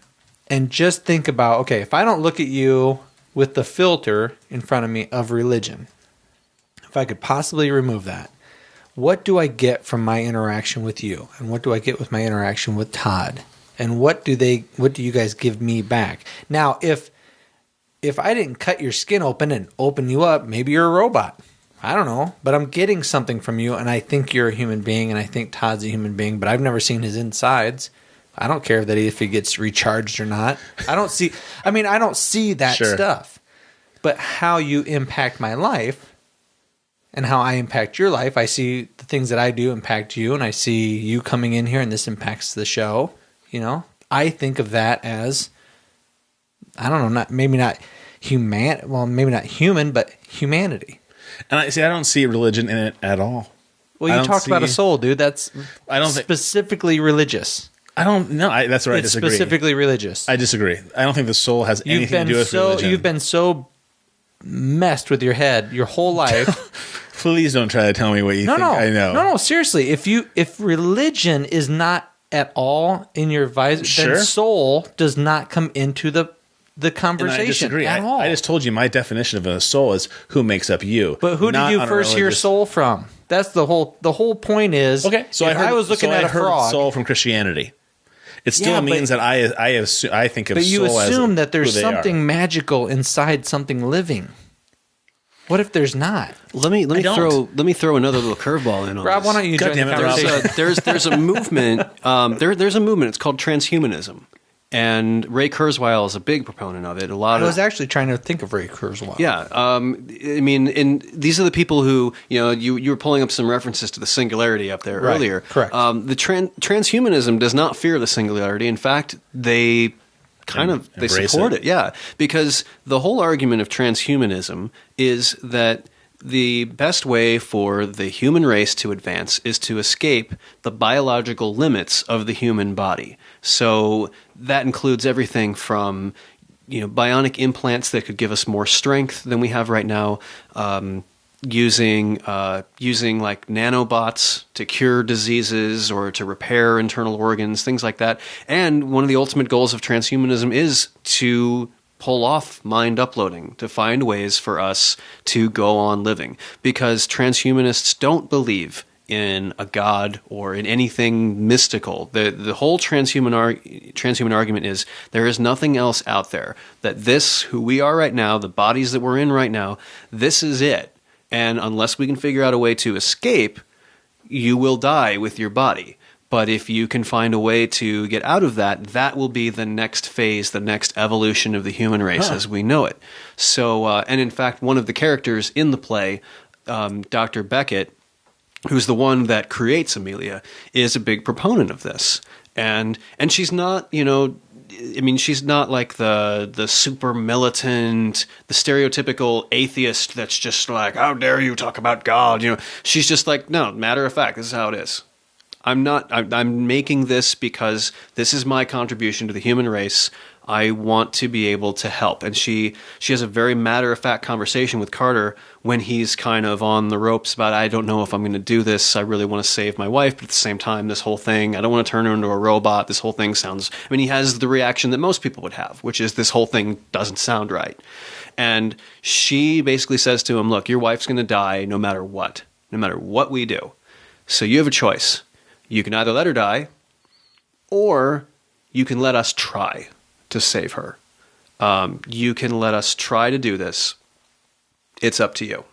and just think about, okay, if I don't look at you with the filter in front of me of religion, if I could possibly remove that, what do I get from my interaction with you, and what do I get with my interaction with Todd, and what do you guys give me back? Now, if I didn't cut your skin open and open you up, maybe you're a robot. I don't know. But I'm getting something from you, and I think you're a human being, and I think Todd's a human being, but I've never seen his insides. I don't care if he gets recharged or not. I don't see that stuff. But how you impact my life and how I impact your life, I see the things that I do impact you, and I see you coming in here, and this impacts the show. You know, I think of that as, I don't know, maybe not human, but humanity. And I don't see religion in it at all. Well, you talked about a soul, dude. That's specifically religious. I don't know. That's where I disagree. It's specifically religious. I disagree. I don't think the soul has anything to do with religion. You've been so messed with your head your whole life. Please don't try to tell me what you think I know. No, seriously. If religion is not at all in your visor, then soul does not come into the conversation. And I disagree. At all. I just told you my definition of a soul is who makes up you. But who did you first hear soul from? That's the whole point is. Okay, so I was looking at a frog. Soul from Christianity. It still means that I think of soul as. But you assume that there's something magical inside something living. What if there's not? Let me throw another little curveball in on Rob, this. why don't you join the conversation? There's a movement. There's a movement. It's called transhumanism. And Ray Kurzweil is a big proponent of it. I was actually trying to think of Ray Kurzweil. Yeah. I mean, these are the people who, you were pulling up some references to the singularity up there earlier. Correct. The transhumanism does not fear the singularity. In fact, they support it. Yeah. Because the whole argument of transhumanism is that the best way for the human race to advance is to escape the biological limits of the human body. So that includes everything from, bionic implants that could give us more strength than we have right now, using like nanobots to cure diseases or to repair internal organs, things like that. And one of the ultimate goals of transhumanism is to pull off mind uploading, to find ways for us to go on living. Because transhumanists don't believe in a god or in anything mystical. The whole transhuman argument is there is nothing else out there. That this, who we are right now, the bodies that we're in right now, this is it. And unless we can figure out a way to escape, you will die with your body. But if you can find a way to get out of that, that will be the next phase, the next evolution of the human race as we know it. So, and in fact, one of the characters in the play, Dr. Beckett, who's the one that creates Amelia, is a big proponent of this. And she's not, she's not like the super militant, the stereotypical atheist that's just like, how dare you talk about God? She's just like, no, matter of fact, this is how it is. I'm making this because this is my contribution to the human race. I want to be able to help. And she has a very matter-of-fact conversation with Carter when he's kind of on the ropes about, I don't know if I'm going to do this. I really want to save my wife, but at the same time, this whole thing, I don't want to turn her into a robot. This whole thing sounds... he has the reaction that most people would have, which is this whole thing doesn't sound right. And she basically says to him, look, your wife's going to die no matter what we do. So you have a choice. You can either let her die, or you can let us try to save her. You can let us try to do this. It's up to you.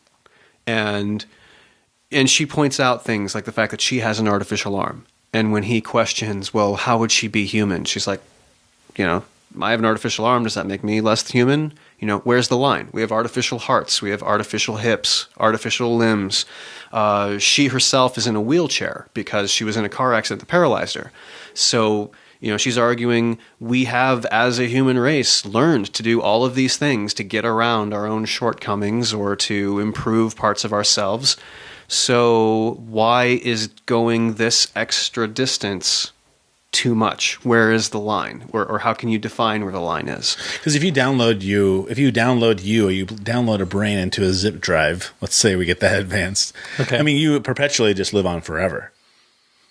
And she points out things like the fact that she has an artificial arm. And when he questions, well, how would she be human? She's like, I have an artificial arm. Does that make me less human? Where's the line? We have artificial hearts. We have artificial hips, artificial limbs. She herself is in a wheelchair because she was in a car accident that paralyzed her. So, she's arguing we have, as a human race, learned to do all of these things to get around our own shortcomings or to improve parts of ourselves. So why is going this extra distance too much? Where is the line? Or how can you define where the line is? Because if you download you or you download a brain into a zip drive, let's say we get that advanced. Okay. You perpetually just live on forever.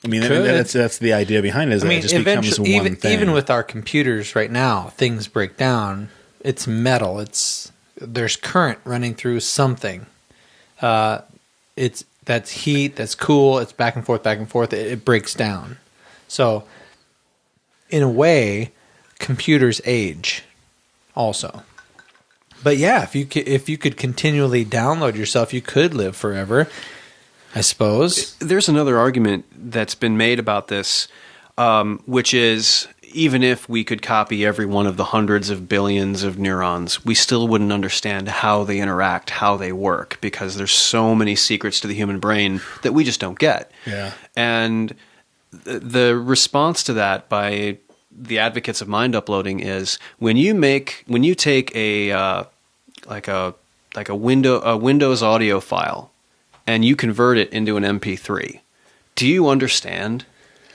That's the idea behind it. Is that it just becomes one thing. Even with our computers right now, things break down. It's metal. There's current running through something. That's heat. That's cool. It's back and forth. It breaks down. So, in a way, computers age also. But yeah, if you could continually download yourself, you could live forever, I suppose. There's another argument that's been made about this, which is even if we could copy every one of the hundreds of billions of neurons, we still wouldn't understand how they interact, how they work, because there's so many secrets to the human brain that we just don't get. Yeah. And the response to that by the advocates of mind uploading is when you take a Windows audio file and you convert it into an MP3, do you understand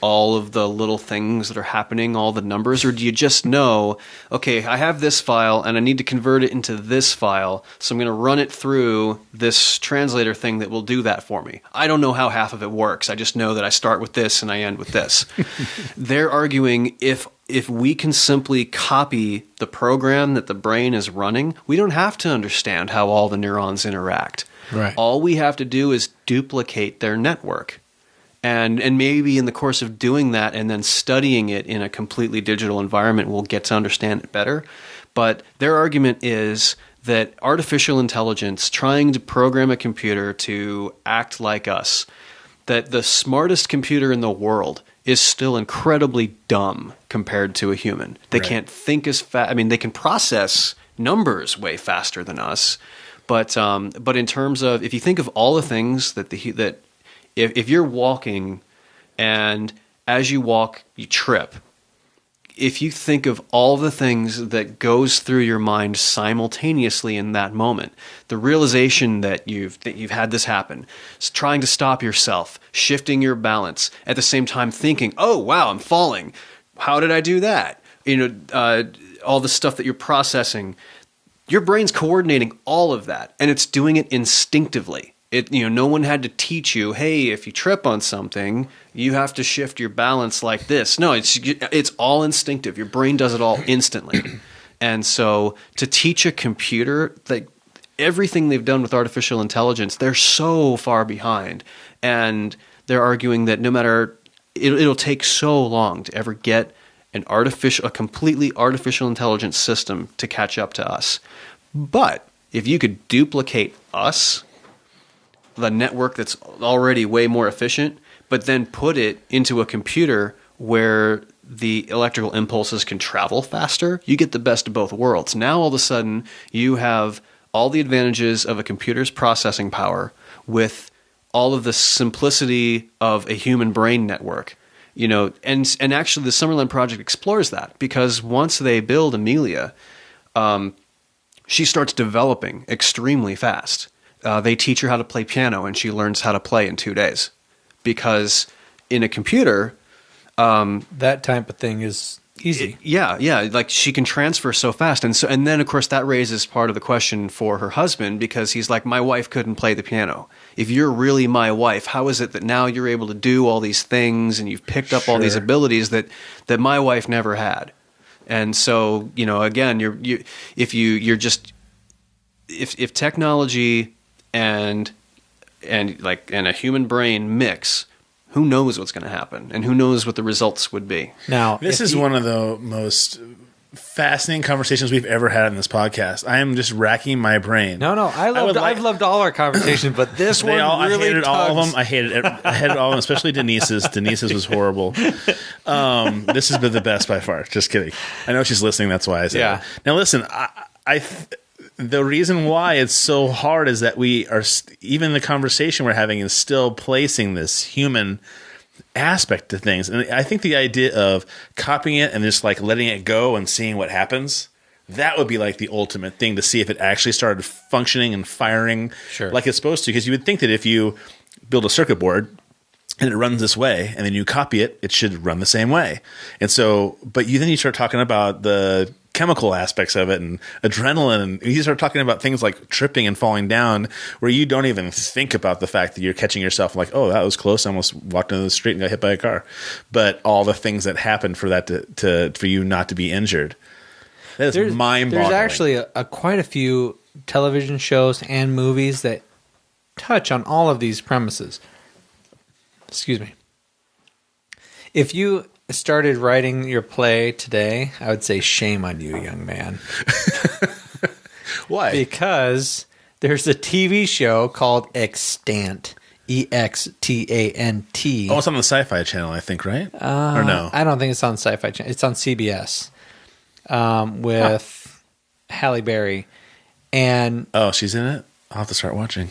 all of the little things that are happening, all the numbers, or do you just know, okay, I have this file and I need to convert it into this file, so I'm going to run it through this translator thing that will do that for me. I don't know how half of it works. I just know that I start with this and I end with this. They're arguing if we can simply copy the program that the brain is running, we don't have to understand how all the neurons interact. Right. All we have to do is duplicate their network. And maybe in the course of doing that and then studying it in a completely digital environment, we'll get to understand it better. But their argument is that artificial intelligence, trying to program a computer to act like us, that the smartest computer in the world is still incredibly dumb compared to a human. They can't think as fast. They can process numbers way faster than us. But in terms of, if you think of all the things that if you're walking and as you walk, you trip, if you think of all the things that goes through your mind simultaneously in that moment, the realization that you've had this happen, trying to stop yourself, shifting your balance, at the same time thinking, oh, wow, I'm falling. How did I do that? All the stuff that you're processing, your brain's coordinating all of that, and it's doing it instinctively. No one had to teach you, hey, if you trip on something, you have to shift your balance like this. No, it's all instinctive. Your brain does it all instantly. And so to teach a computer, like everything they've done with artificial intelligence, they're so far behind. And they're arguing that no matter, it'll take so long to ever get a completely artificial intelligence system to catch up to us. But if you could duplicate us, the network that's already way more efficient, but then put it into a computer where the electrical impulses can travel faster, you get the best of both worlds. Now all of a sudden you have all the advantages of a computer's processing power with all of the simplicity of a human brain network. You know, and actually the Summerland Project explores that, because once they build Amelia, she starts developing extremely fast. They teach her how to play piano, and she learns how to play in 2 days. Because in a computer, that type of thing is easy. Yeah. Like she can transfer so fast. And then, of course, that raises part of the question for her husband, because he's like, my wife couldn't play the piano. If you're really my wife, how is it that now you're able to do all these things and you've picked up all these abilities that my wife never had? And so, you know, again, if technology and a human brain mix, who knows what's going to happen, and who knows what the results would be. Now, this is one of the most fascinating conversations we've ever had in this podcast. I am just racking my brain. No, I've loved all our conversations, but this one really I hated tugs. all of them. I hated all of them, especially Denise's. Denise's was horrible. This has been the best by far. Just kidding. I know she's listening. That's why I said it. Now, listen, the reason why it's so hard is that we are even the conversation we're having is still placing this human aspect to things. And I think the idea of copying it and just like letting it go and seeing what happens, that would be like the ultimate thing to see if it actually started functioning and firing like it's supposed to. Because you would think that if you build a circuit board and it runs this way and then you copy it, it should run the same way. And so, but then you start talking about the chemical aspects of it and adrenaline, and you start talking about things like tripping and falling down where you don't even think about the fact that you're catching yourself like, oh, that was close. I almost walked into the street and got hit by a car. But all the things that happened for that for you not to be injured. That is mind-boggling. There's actually quite a few television shows and movies that touch on all of these premises. Excuse me. If you started writing your play today, I would say shame on you, young man. Why? Because there's a TV show called Extant. Extant. Oh, it's on the Sci-Fi Channel, I think, right? Or no? I don't think it's on Sci-Fi Channel. It's on CBS with Halle Berry. And she's in it? I'll have to start watching.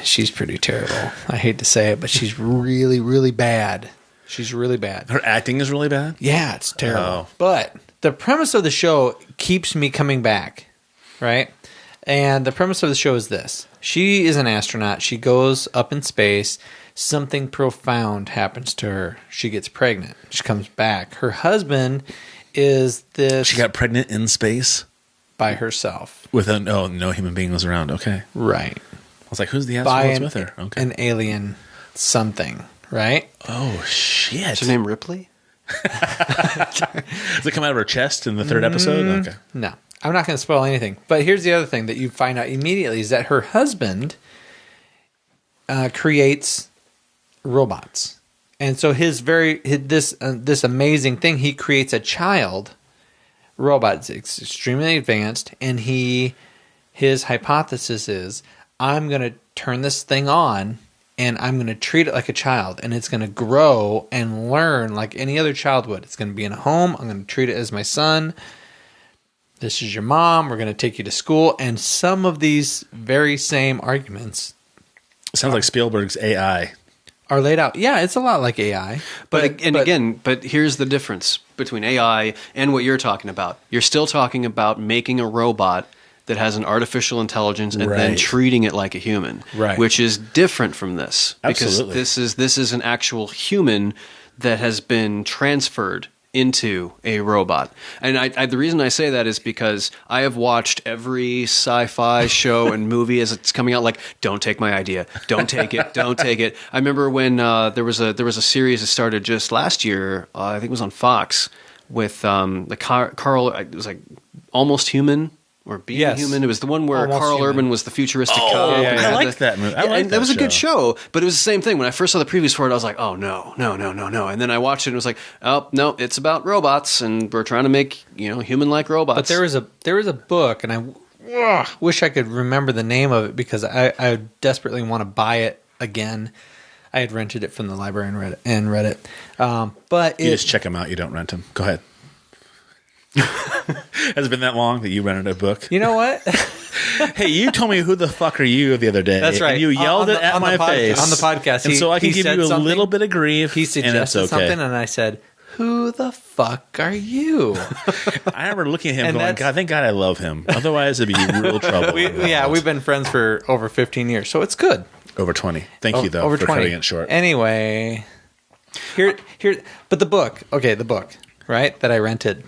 She's pretty terrible. I hate to say it, but she's really, really bad. She's really bad. Her acting is really bad? Yeah, it's terrible. But the premise of the show keeps me coming back, right? And the premise of the show is this. She is an astronaut. She goes up in space. Something profound happens to her. She gets pregnant. She comes back. Her husband is this... She got pregnant in space? By herself. With no human being was around. Okay. Right. I was like, who's the astronaut with her? Okay. An alien something. Right? Oh, shit. Is her name Ripley? Does it come out of her chest in the third episode? Okay. No. I'm not going to spoil anything. But here's the other thing that you find out immediately is that her husband creates robots. And so this amazing thing, he creates a child robot. It's extremely advanced. And his hypothesis is, I'm going to turn this thing on and I'm going to treat it like a child, and it's going to grow and learn like any other child would. It's going to be in a home. I'm going to treat it as my son. This is your mom. We're going to take you to school. And some of these very same arguments. Sounds like Spielberg's AI. Are laid out. Yeah, it's a lot like AI. But here's the difference between AI and what you're talking about. You're still talking about making a robot that has an artificial intelligence and then treating it like a human, which is different from this. Absolutely. Because this is an actual human that has been transferred into a robot. And the reason I say that is because I have watched every sci-fi show and movie as it's coming out, like, don't take my idea, don't take it, don't take it. I remember when there was a series that started just last year, I think it was on Fox, the Carl. It was like Almost Human. Or Being Human. It was the one where Almost Carl Human. Urban was the futuristic cop. I liked that movie. That was a good show, but it was the same thing. When I first saw the previews for it, I was like, oh, no. And then I watched it and it was like, oh, no, it's about robots and we're trying to make, human-like robots. But there was a book, and I wish I could remember the name of it because I desperately want to buy it again. I had rented it from the library and read it. But you just check them out. You don't rent them. Go ahead. Has it been that long that you rented a book? You know what? Hey, you told me who the fuck are you the other day. That's right. And you yelled it at my face. On the podcast. And so I can give you a little bit of grief. He suggested something, and I said, who the fuck are you? I remember looking at him going, God, thank God I love him. Otherwise, it'd be real trouble. We've been friends for over 15 years, so it's good. Over 20. Thank you, though, over for 20. cutting it short. Anyway, but the book, right, that I rented.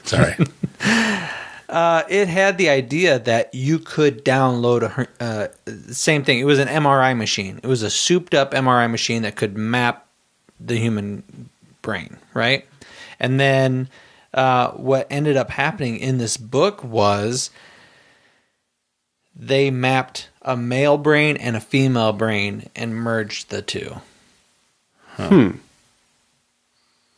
Sorry. It had the idea that you could download same thing. It was an MRI machine. It was a souped up MRI machine that could map the human brain, right? And then what ended up happening in this book was they mapped a male brain and a female brain and merged the two.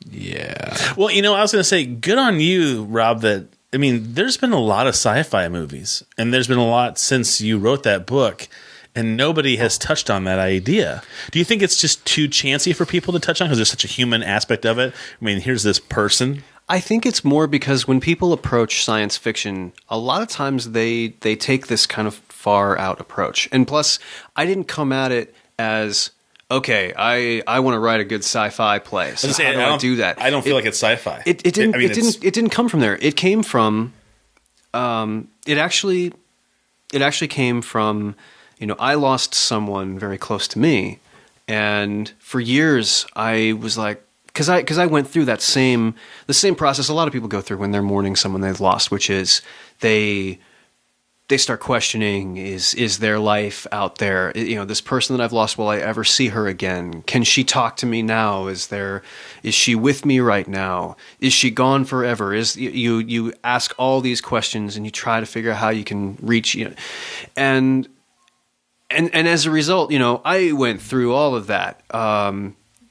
Yeah. Well, I was going to say, good on you, Rob, there's been a lot of sci-fi movies, and there's been a lot since you wrote that book, and nobody has touched on that idea. Do you think it's just too chancy for people to touch on because there's such a human aspect of it? I mean, here's this person. I think it's more because when people approach science fiction, a lot of times they take this kind of far out approach. And plus, I didn't come at it as, okay, I want to write a good sci-fi play. So how do I do that? I don't feel like it's sci-fi. It didn't come from there. It came from it actually came from, I lost someone very close to me, and for years I was like, because I went through the same process a lot of people go through when they're mourning someone they've lost, which is they start questioning, is their life out there? This person that I've lost, will I ever see her again? Can she talk to me now? Is she with me right now? Is she gone forever? You ask all these questions and you try to figure out how you can reach, and as a result, I went through all of that.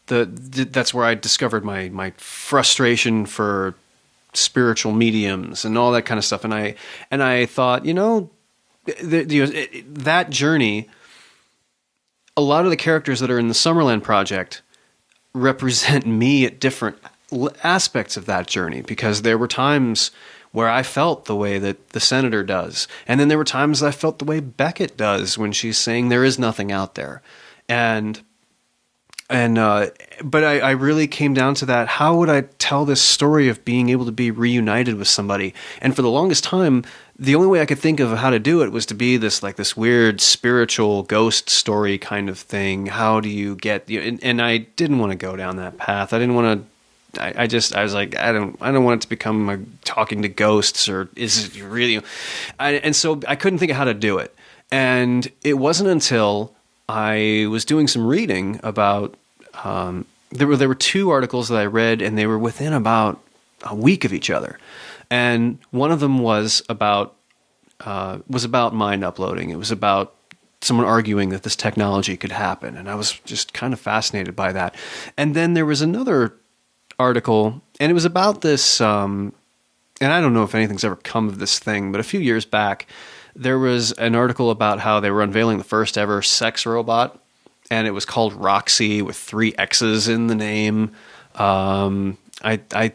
That's where I discovered my frustration for spiritual mediums and all that kind of stuff, and I thought, that journey, a lot of the characters that are in the Summerland Project represent me at different aspects of that journey, because there were times where I felt the way that the senator does, and then there were times I felt the way Beckett does when she's saying there is nothing out there, but I really came down to that. How would I tell this story of being able to be reunited with somebody? And for the longest time, the only way I could think of how to do it was to be this weird spiritual ghost story kind of thing. How do you get? And I didn't want to go down that path. I didn't want to. I was like, I don't want it to become talking to ghosts, or is it really? And so I couldn't think of how to do it. And it wasn't until I was doing some reading about there were two articles that I read, and they were within about a week of each other, and one of them was about mind uploading. It was about someone arguing that this technology could happen, and I was just kind of fascinated by that. And then there was another article, and it was about this, and I don't know if anything's ever come of this thing, but a few years back, there was an article about how they were unveiling the first ever sex robot, and it was called Roxy with 3 X's in the name. I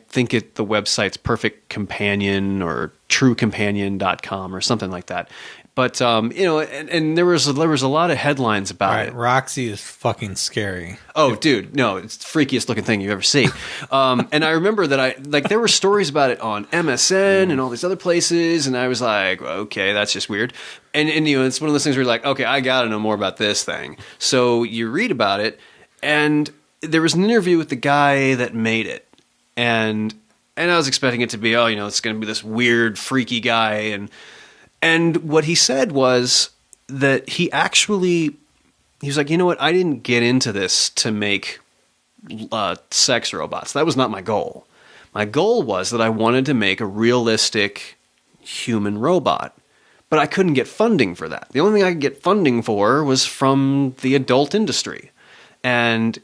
think the website's Perfect Companion or TrueCompanion.com or something like that. But and there was a lot of headlines about it. Roxy is fucking scary. Oh, dude, no, it's the freakiest looking thing you ever see. And I remember that there were stories about it on MSN and all these other places, and I was like, okay, that's just weird. And it's one of those things where you're like, okay, I got to know more about this thing. So you read about it, and there was an interview with the guy that made it, and I was expecting it to be, it's going to be this weird, freaky guy, and what he said was that he was like, you know what? I didn't get into this to make sex robots. That was not my goal. My goal was that I wanted to make a realistic human robot, but I couldn't get funding for that. The only thing I could get funding for was from the adult industry. And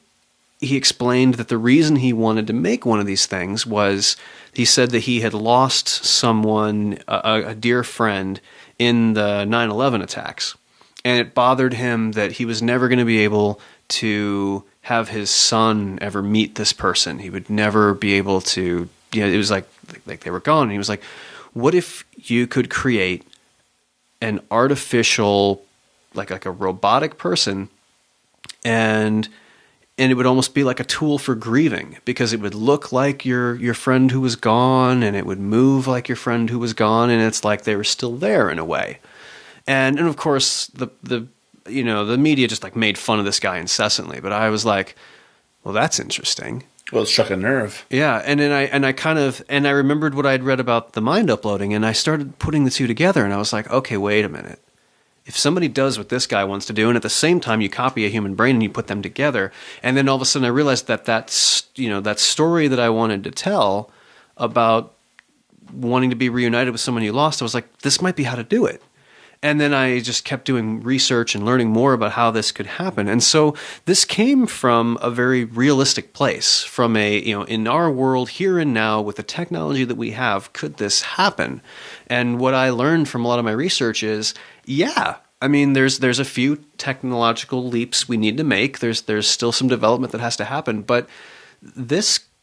he explained that the reason he wanted to make one of these things was, he said that he had lost someone, a dear friend, in the 9/11 attacks. And it bothered him that he was never going to be able to have his son ever meet this person. He would never be able to, it was like they were gone. And he was like, what if you could create an artificial, like a robotic person, and it would almost be like a tool for grieving, because it would look like your friend who was gone, and it would move like your friend who was gone, and it's like they were still there in a way. And of course the media just like made fun of this guy incessantly, but I was like, well, that's interesting. Well, it struck a nerve. Yeah, and then I remembered what I'd read about the mind uploading, and I started putting the two together, and I was like, okay, wait a minute. If somebody does what this guy wants to do, and at the same time you copy a human brain and you put them together, and then all of a sudden I realized that story that I wanted to tell about wanting to be reunited with someone you lost, I was like, this might be how to do it. And then I just kept doing research and learning more about how this could happen. And so this came from a very realistic place, from in our world here and now with the technology that we have, could this happen? And what I learned from a lot of my research is, yeah, I mean, there's a few technological leaps we need to make. There's still some development that has to happen, but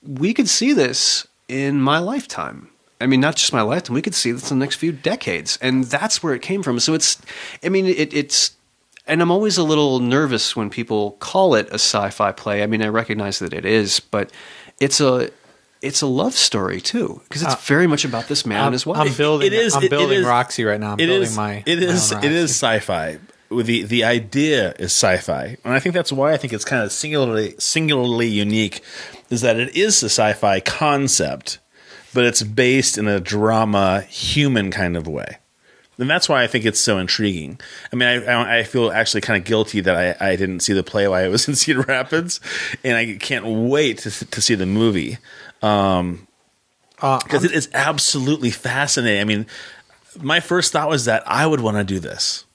we could see this in my lifetime. I mean, not just my lifetime. We could see this in the next few decades, and that's where it came from. So it's, and I'm always a little nervous when people call it a sci-fi play. I mean, I recognize that it is, but it's a love story too, because it's very much about this man and his wife. I'm building Roxy right now. It is sci-fi. The idea is sci-fi, and I think that's why I think it's kind of singularly unique, is that it is a sci-fi concept, but it's based in a drama, human kind of way. And that's why I think it's so intriguing. I mean, I feel actually kind of guilty that I didn't see the play while I was in Cedar Rapids, and I can't wait to see the movie. Because it is absolutely fascinating. I mean, my first thought was that I would want to do this.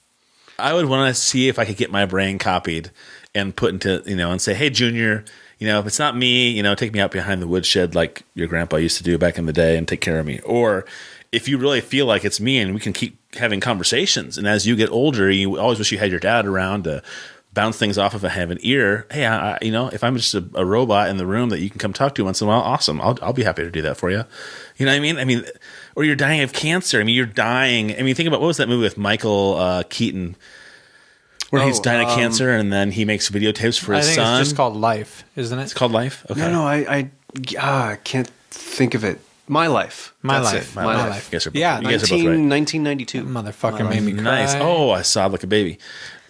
I would want to see if I could get my brain copied and put into, and say, hey, Junior, if it's not me, take me out behind the woodshed like your grandpa used to do back in the day and take care of me. Or if you really feel like it's me and we can keep having conversations, and as you get older, you always wish you had your dad around to bounce things off of have an ear. Hey, if I'm just a robot in the room that you can come talk to once in a while, awesome. I'll be happy to do that for you. You know what I mean? I mean, or you're dying of cancer. I mean, you're dying. I mean, think about, what was that movie with Michael Keaton, where he's dying of cancer, and then he makes videotapes for his son. I think it's just called Life, isn't it? It's called Life? Okay. No, I can't think of it. My Life. My Life. Yeah, 1992. Motherfucker made me cry. Nice. Oh, I sobbed like a baby.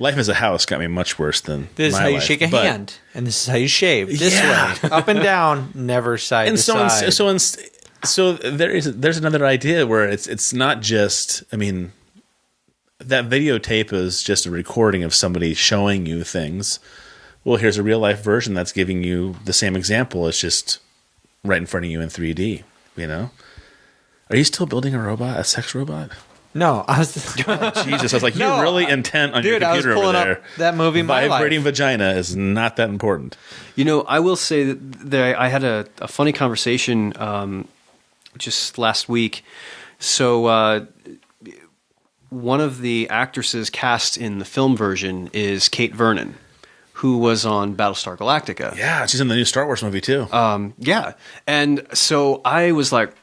Life as a House got me much worse than This is My how you Life. shake a hand, and this is how you shave. This way. Up and down, never side to side. So there's another idea where it's not just, I mean, that videotape is just a recording of somebody showing you things. Well, here's a real life version that's giving you the same example. It's just right in front of you in 3D. Are you still building a robot, a sex robot? No, I was Jesus. I was like, you're really intent on your computer over there. Up that movie, My Life. Vibrating vagina is not that important. I will say that I had a funny conversation just last week. So one of the actresses cast in the film version is Kate Vernon, who was on Battlestar Galactica. Yeah, she's in the new Star Wars movie too. Yeah, and so I was like,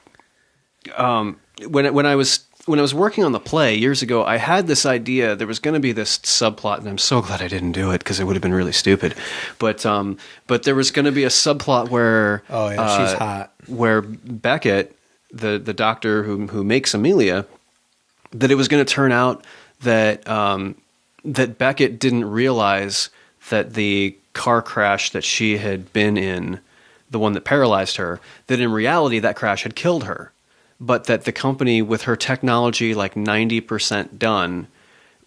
when I was working on the play years ago, I had this idea. There was going to be this subplot, and I'm so glad I didn't do it, because it would have been really stupid. But there was going to be a subplot where she's hot. Where Beckett, the doctor who makes Amelia, that it was going to turn out that that Beckett didn't realize that the car crash that she had been in, the one that paralyzed her, that in reality that crash had killed her. But that the company, with her technology like 90% done,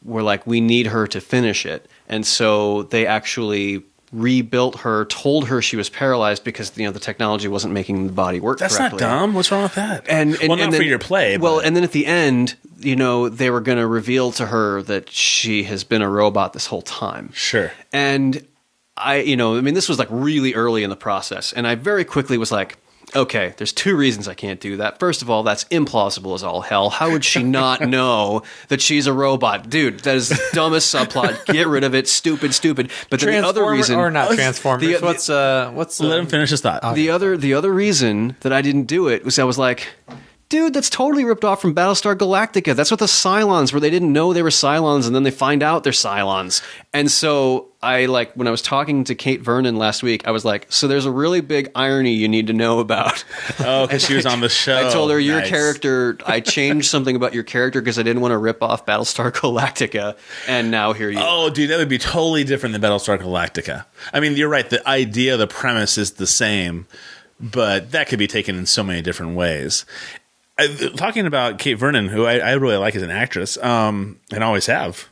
were like, we need her to finish it. And so they actually rebuilt her, told her she was paralyzed because the technology wasn't making the body work correctly. That's not dumb. What's wrong with that? And not then, for your play. Well, and then at the end, they were going to reveal to her that she has been a robot this whole time. Sure. And this was like really early in the process, and I very quickly was like, okay, there's two reasons I can't do that. First of all, that's implausible as all hell. How would she not know that she's a robot? Dude, that is the dumbest subplot. Get rid of it. Stupid. But then the other reason... Or not Transformers. What's let him finish his thought. The other reason that I didn't do it was I was like... Dude, that's totally ripped off from Battlestar Galactica. That's what the Cylons were. They didn't know they were Cylons, and then they find out they're Cylons. And so when I was talking to Kate Vernon last week, I was like, so there's a really big irony you need to know about. Oh, because she was on the show. I told her, your character, I changed something about your character because I didn't want to rip off Battlestar Galactica, and now here you are. Oh, dude, that would be totally different than Battlestar Galactica. I mean, you're right. The idea, the premise is the same, but that could be taken in so many different ways. Talking about Kate Vernon, who I really like as an actress, and always have,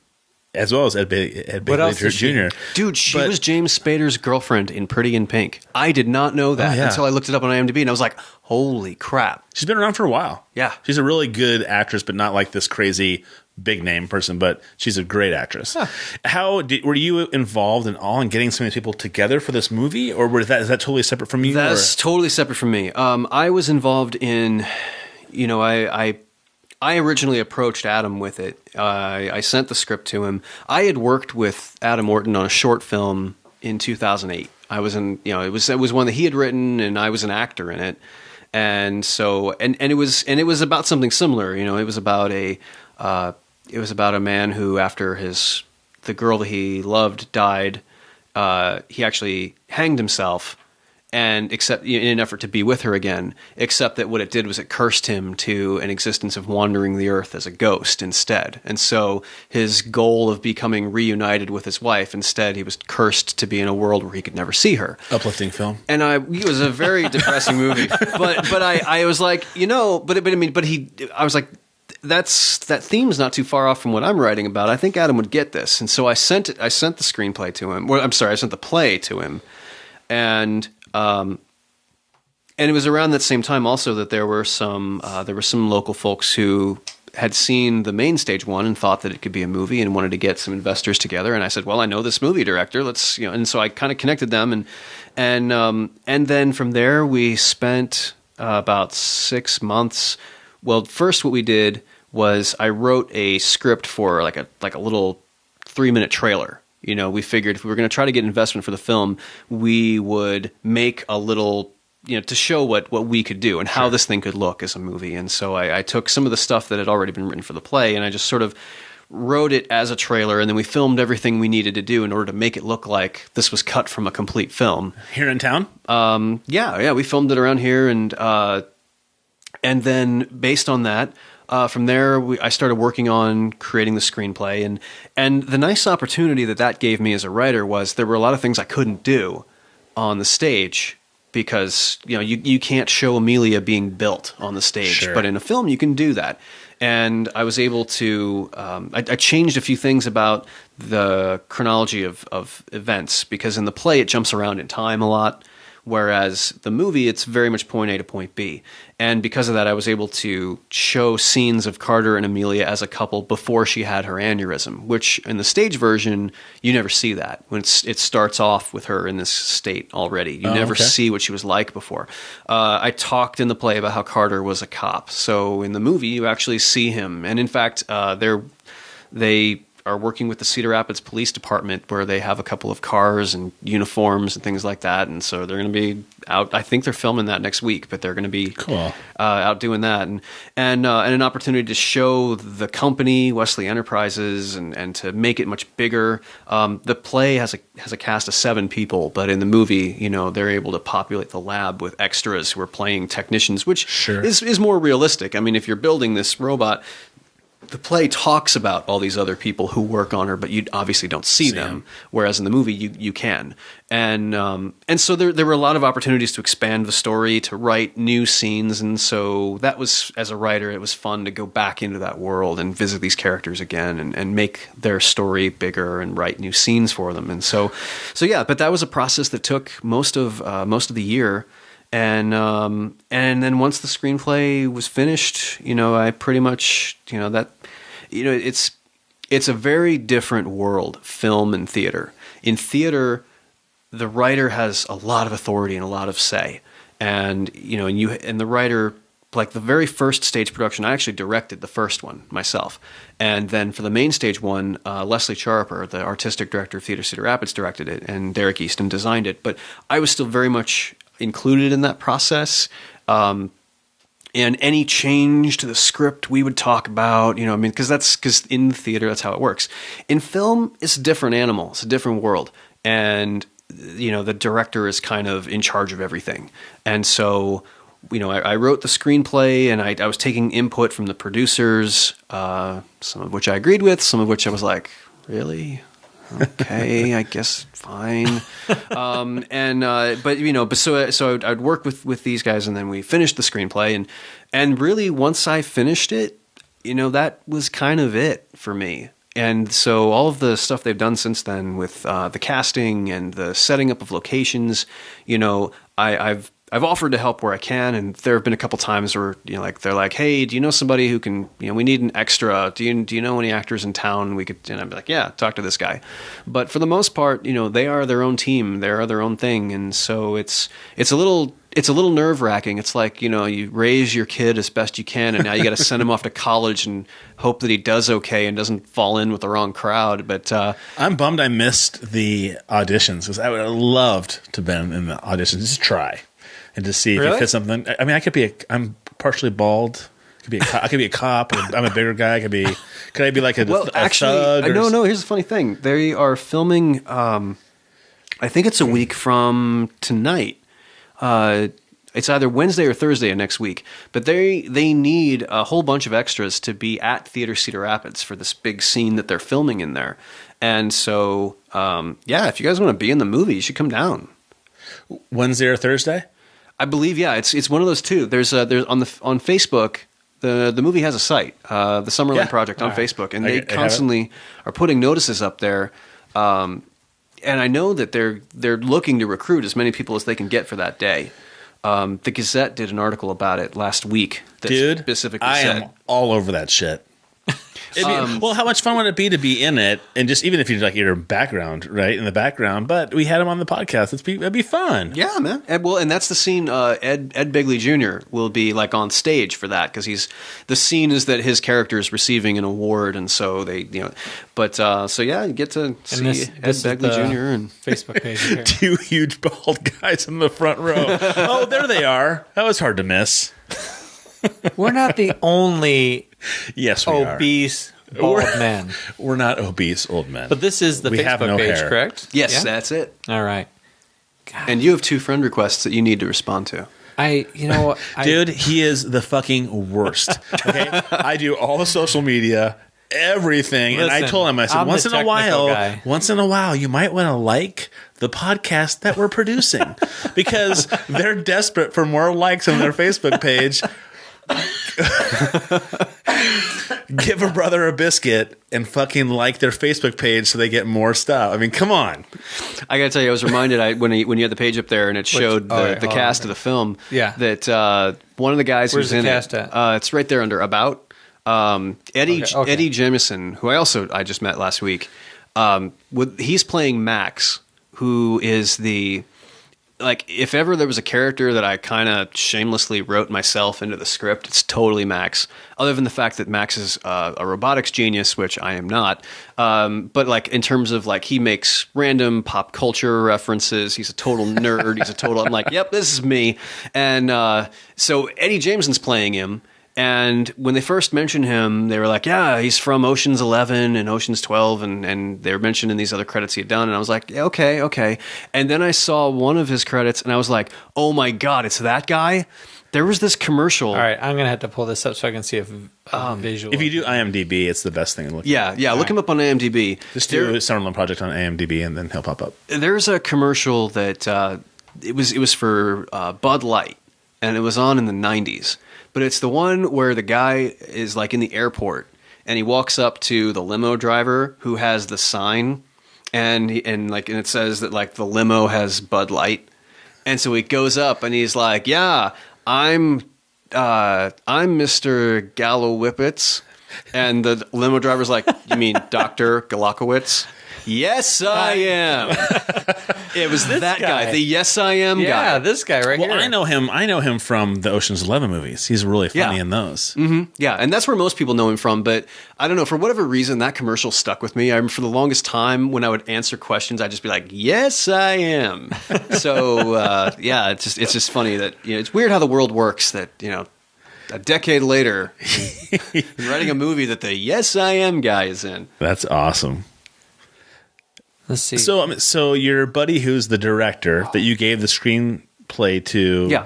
as well as Ed Bailey Jr. Dude, she was James Spader's girlfriend in Pretty in Pink. I did not know that until I looked it up on IMDb, and I was like, holy crap. She's been around for a while. Yeah. She's a really good actress, but not like this crazy big name person, but she's a great actress. Huh. Were you involved in getting so many people together for this movie, or is that totally separate from you? That's totally separate from me. I was involved in... I originally approached Adam with it. I sent the script to him. I had worked with Adam Orton on a short film in 2008. I was in, it was one that he had written, and I was an actor in it. And so, and it was about something similar. It was about a man who, after the girl that he loved died, he actually hanged himself. And except in an effort to be with her again, except that what it did was it cursed him to an existence of wandering the earth as a ghost instead. And so his goal of becoming reunited with his wife, instead he was cursed to be in a world where he could never see her. Uplifting film. And it was a very depressing movie. But I was like, I was like, that theme's not too far off from what I'm writing about. I think Adam would get this. And so I sent the screenplay to him. Well, I'm sorry, I sent the play to him. And it was around that same time also that there were some local folks who had seen the main stage one and thought that it could be a movie and wanted to get some investors together. And I said, well, I know this movie director. Let's, and so I kind of connected them. And then from there we spent about 6 months. Well, first what we did was I wrote a script for like a little 3-minute trailer. We figured if we were going to try to get investment for the film, we would make a little, to show what we could do and how this thing could look as a movie. And so I took some of the stuff that had already been written for the play, and I just sort of wrote it as a trailer, and then we filmed everything we needed to do in order to make it look like this was cut from a complete film. Here in town? Yeah, we filmed it around here, and then based on that, from there, I started working on creating the screenplay, and the nice opportunity that gave me as a writer was there were a lot of things I couldn't do on the stage because you can't show Amelia being built on the stage, sure. But in a film you can do that. And I was able to I changed a few things about the chronology of events because in the play it jumps around in time a lot. Whereas the movie, it's very much point A to point B. And because of that, I was able to show scenes of Carter and Amelia as a couple before she had her aneurysm, which in the stage version, you never see that. When it starts off with her in this state already. You never see what she was like before. I talked in the play about how Carter was a cop. So in the movie, you actually see him. And in fact, they are working with the Cedar Rapids Police Department where they have a couple of cars and uniforms and things like that. And so they're going to be out. I think they're filming that next week, but they're going to be out doing that. And an opportunity to show the company, Wesley Enterprises, and to make it much bigger. The play has a cast of 7 people, but in the movie, they're able to populate the lab with extras who are playing technicians, which is more realistic. I mean, if you're building this robot, the play talks about all these other people who work on her, but you obviously don't see them. Whereas in the movie, you can. And so there were a lot of opportunities to expand the story, to write new scenes. And so that was, as a writer, it was fun to go back into that world and visit these characters again and make their story bigger and write new scenes for them. And so yeah, but that was a process that took most of the year. And then once the screenplay was finished, I pretty much, it's a very different world, film and theater. In theater, the writer has a lot of authority and a lot of say. And, and the writer, like the very first stage production, I actually directed the first one myself. And then for the main stage one, Leslie Charper, the artistic director of Theater Cedar Rapids, directed it, and Derek Easton designed it. But I was still very much included in that process. And any change to the script we would talk about, because in theater, that's how it works. In film, it's a different animal. It's a different world. And, the director is kind of in charge of everything. And so, I wrote the screenplay and I was taking input from the producers, some of which I agreed with, some of which I was like, really? Okay, I guess fine. So I'd work with these guys, and then we finished the screenplay, and really once I finished it, that was kind of it for me. And so all of the stuff they've done since then with the casting and the setting up of locations, I've offered to help where I can, and there have been a couple times where they're like, "Hey, do you know somebody who can? We need an extra. Do you know any actors in town we could?" And I'd be like, "Yeah, talk to this guy." But for the most part, they are their own team, they are their own thing, and so it's a little nerve-wracking. It's like you raise your kid as best you can, and now you got to send him off to college and hope that he does okay and doesn't fall in with the wrong crowd. But I'm bummed I missed the auditions, because I would have loved to have been in the auditions. Just try. And to see if you fit something. I mean, I'm partially bald. I could be a cop. I'm a bigger guy. Could I be like a thug? No. Here's the funny thing. They are filming. I think it's a week from tonight. It's either Wednesday or Thursday of next week. But they need a whole bunch of extras to be at Theater Cedar Rapids for this big scene that they're filming in there. And so, if you guys want to be in the movie, you should come down. Wednesday or Thursday? I believe, yeah, it's one of those two. There's on Facebook, the movie has a site, the Summerland Project on Facebook, and they constantly are putting notices up there. And I know that they're looking to recruit as many people as they can get for that day. The Gazette did an article about it last week. That specifically said, am all over that shit. Well, how much fun would it be to be in it, and just even if you like your background, right, in the background? But we had him on the podcast. It'd be fun. Yeah, man. And that's the scene. Ed Begley Jr. will be like on stage for that, because the scene is that his character is receiving an award, and so they, But so yeah, you get to see Ed Begley Jr. and Facebook page here. Two huge bald guys in the front row. Oh, there they are. That was hard to miss. We're not the only obese bald men. We're not obese old men. But this is the Facebook page, hair. correct? Yes, that's it. All right. God. And you have 2 friend requests that you need to respond to. Dude, he is the fucking worst. Okay, I do all the social media, everything, and I told him, I said, once in a while, you might want to like the podcast that we're producing, because they're desperate for more likes on their Facebook page. Give a brother a biscuit and fucking like their Facebook page so they get more stuff. I mean, come on. I gotta tell you, I was reminded when you had the page up there and it showed the cast of the film. Yeah. That one of the guys who's in it. It's right there under About. Eddie Jameson, who I just met last week. He's playing Max, who is if ever there was a character that I kind of shamelessly wrote myself into the script, it's totally Max. Other than the fact that Max is a robotics genius, which I am not. But in terms of he makes random pop culture references. He's a total nerd. I'm like, yep, this is me. And so Eddie Jameson's playing him. And when they first mentioned him, they were like, yeah, he's from Ocean's 11 and Ocean's 12. And they were mentioned in these other credits he had done. And I was like, yeah, okay. And then I saw one of his credits and I was like, oh my God, it's that guy? There was this commercial. All right, I'm going to have to pull this up so I can see a visual. If you do IMDb, it's the best thing to look at. Yeah, look him up on IMDb. Just do Summerland Project on IMDb and then he'll pop up. There's a commercial that it was for Bud Light, and it was on in the 90s. But it's the one where the guy is like in the airport and he walks up to the limo driver who has the sign and it says that like the limo has Bud Light. And so he goes up and he's like, "Yeah, I'm Mr. Gallowipitz." And the limo driver's like, "You mean Dr. Galakowitz?" "Yes, I am." It was that guy, the "Yes, I am" guy. Yeah, this guy right here. Well, I know him from the Ocean's 11 movies. He's really funny in those. Mm-hmm. Yeah, and that's where most people know him from. But I don't know, for whatever reason, that commercial stuck with me. I remember for the longest time when I would answer questions, I'd just be like, "Yes, I am." So it's just funny that it's weird how the world works. That a decade later, he's writing a movie that the "Yes, I am" guy is in. That's awesome. Let's see. So your buddy who's the director that you gave the screenplay to,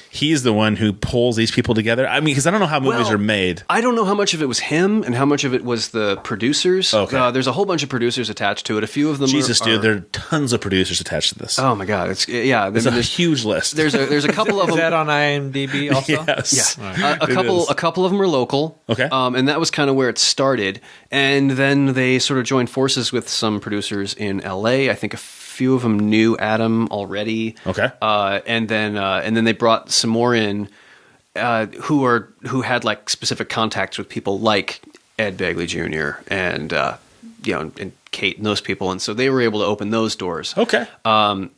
he's the one who pulls these people together? I mean, because I don't know how movies are made. I don't know how much of it was him and how much of it was the producers. Okay. There's a whole bunch of producers attached to it. A few of them dude, there are tons of producers attached to this. Oh my God. It's a huge list. There's a couple of them. Is that on IMDb also? Yes. Yeah. A couple of them are local. Okay. And that was kind of where it started. And then they sort of joined forces with some producers in LA. I think a few of them knew Adam already. Okay. And then they brought some more in who had like specific contacts with people like Ed Begley Jr. and and Kate and those people, and so they were able to open those doors. Okay. And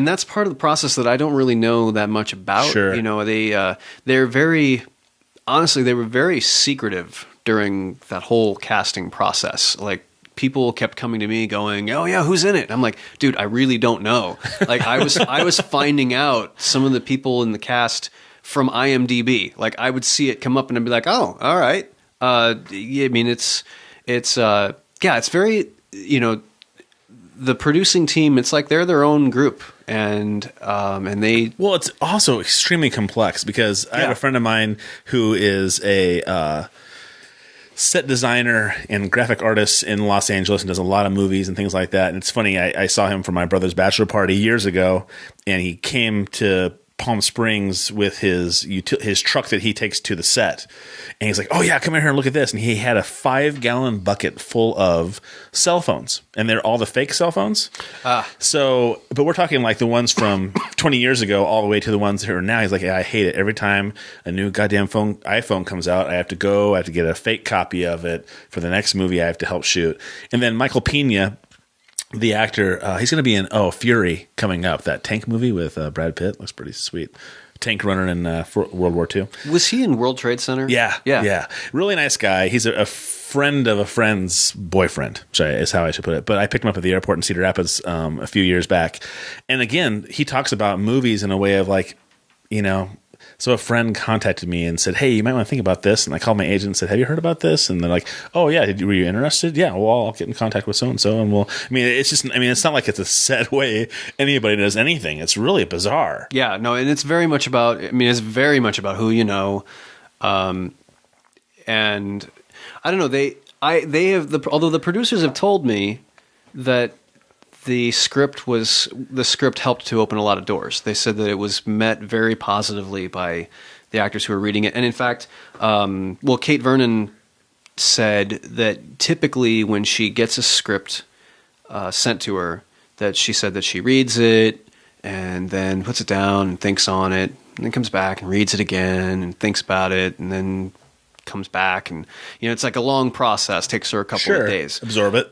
that's part of the process that I don't really know that much about. Sure. They're very honestly, they were very secretive during that whole casting process. Like, people kept coming to me going, "Oh yeah, who's in it?" And I'm like, "Dude, I really don't know." Like, I was finding out some of the people in the cast from IMDb. Like, I would see it come up and I'd be like, "Oh, all right." I mean, it's very, the producing team, it's like they're their own group, and they. Well, it's also extremely complex because I have a friend of mine who is a set designer and graphic artist in Los Angeles and does a lot of movies and things like that. And it's funny, I saw him for my brother's bachelor party years ago, and he came to Palm Springs with his truck that he takes to the set. And he's like, "Oh yeah, come in here and look at this." And he had a 5-gallon bucket full of cell phones, and they're all the fake cell phones. So, but we're talking like the ones from 20 years ago all the way to the ones who are now. He's like, "Yeah, I hate it. Every time a new goddamn iPhone comes out, I have to get a fake copy of it for the next movie I have to help shoot." And then Michael Pena, the actor, he's going to be in Fury coming up, that tank movie with Brad Pitt. Looks pretty sweet. Tank runner in World War II. Was he in World Trade Center? Yeah. Really nice guy. He's a friend of a friend's boyfriend, is how I should put it. But I picked him up at the airport in Cedar Rapids a few years back. And again, he talks about movies in a way of like, so a friend contacted me and said, "Hey, you might want to think about this." And I called my agent and said, "Have you heard about this?" And they're like, "Oh yeah, were you interested?" "Yeah, well, I'll get in contact with so-and-so and it's not like it's a set way anybody does anything. It's really bizarre. Yeah, no, and it's very much about who you know. And I don't know, they have although the producers have told me that the script helped to open a lot of doors. They said that it was met very positively by the actors who were reading it. And in fact, Kate Vernon said that typically when she gets a script sent to her, that she said that she reads it and then puts it down and thinks on it, and then comes back and reads it again and thinks about it, and then comes back, and it's like a long process. Takes her a couple of days. Absorb it.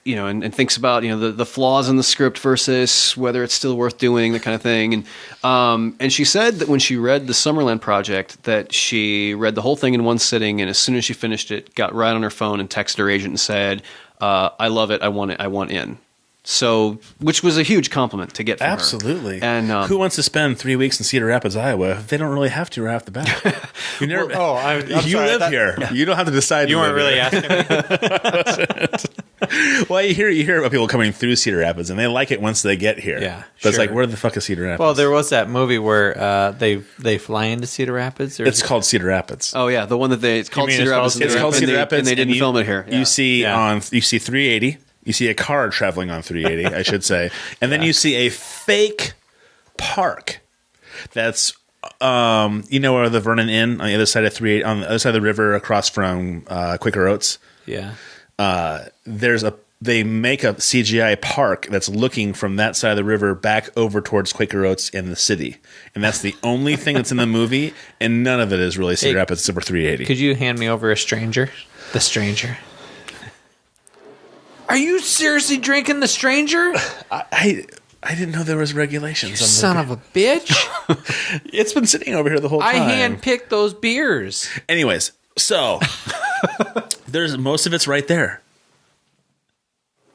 And thinks about the flaws in the script versus whether it's still worth doing, that kind of thing. And she said that when she read the Summerland Project, that she read the whole thing in one sitting, and as soon as she finished it, got right on her phone and texted her agent and said, "I love it. I want in." So, which was a huge compliment to get from Absolutely. her. And who wants to spend 3 weeks in Cedar Rapids, Iowa? If they don't really have to right off the bat. You never. I'm you sorry, live here. You don't have to decide. You to weren't live really here. asking me. Well, you hear about people coming through Cedar Rapids, and they like it once they get here. Yeah, but it's sure. like, where the fuck is Cedar Rapids? Well, there was that movie where they fly into Cedar Rapids. Or It's called Cedar Rapids. oh yeah, the one that it's called mean Cedar it's Rapids. called Cedar Rapids, and they didn't film it here. You see Yeah. you see 380. You see a car traveling on 380, I should say, and then you see a fake park. That's where the Vernon Inn on the other side of 380, on the other side of the river, across from Quaker Oats. Yeah. They make a CGI park that's looking from that side of the river back over towards Quaker Oats in the city, and that's the only thing that's in the movie, and none of it is really Cedar Rapids except for 380. Could you hand me over a stranger? The stranger. Are you seriously drinking the stranger? I didn't know there was regulations. You son of a bitch. It's been sitting over here the whole time. I handpicked those beers. Anyways, so there's most of it's right there.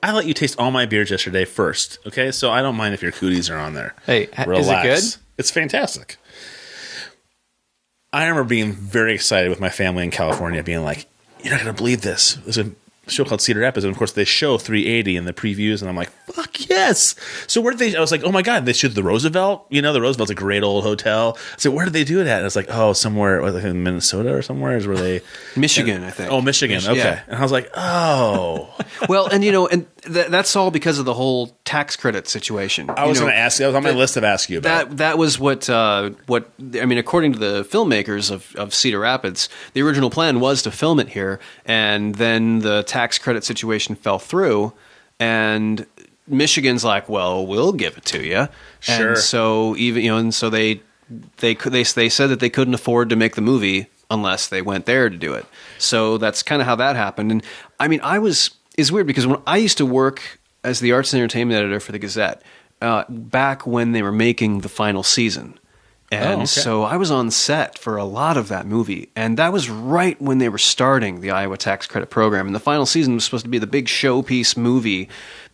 I let you taste all my beers yesterday first, okay? So I don't mind if your cooties are on there. Hey, Relax. is it good? It's fantastic. I remember being very excited with my family in California, being like, you're not going to believe this. There's a show called Cedar Rapids, and of course they show 380 in the previews, and I'm like, fuck yes. So where did they, I was like, oh my God, they shoot the Roosevelt? You know, the Roosevelt's a great old hotel. So where did they do it at? And it's like, oh, somewhere, like in Minnesota or somewhere is where they... Michigan, I think. Oh, Michigan, okay. Yeah. And I was like, oh. Well, and that's all because of the whole tax credit situation. I was going to ask you, that was on my list of ask you about. That was what I mean, according to the filmmakers of Cedar Rapids, the original plan was to film it here, and then the tax credit situation fell through, and Michigan's like, well, we'll give it to you. Sure. And so they said that they couldn't afford to make the movie unless they went there to do it. So that's kind of how that happened. And I mean, it's weird because when I used to work as the arts and entertainment editor for the Gazette, back when they were making the final season. And so I was on set for a lot of that movie, and that was right when they were starting the Iowa tax credit program. And the final season was supposed to be the big showpiece movie,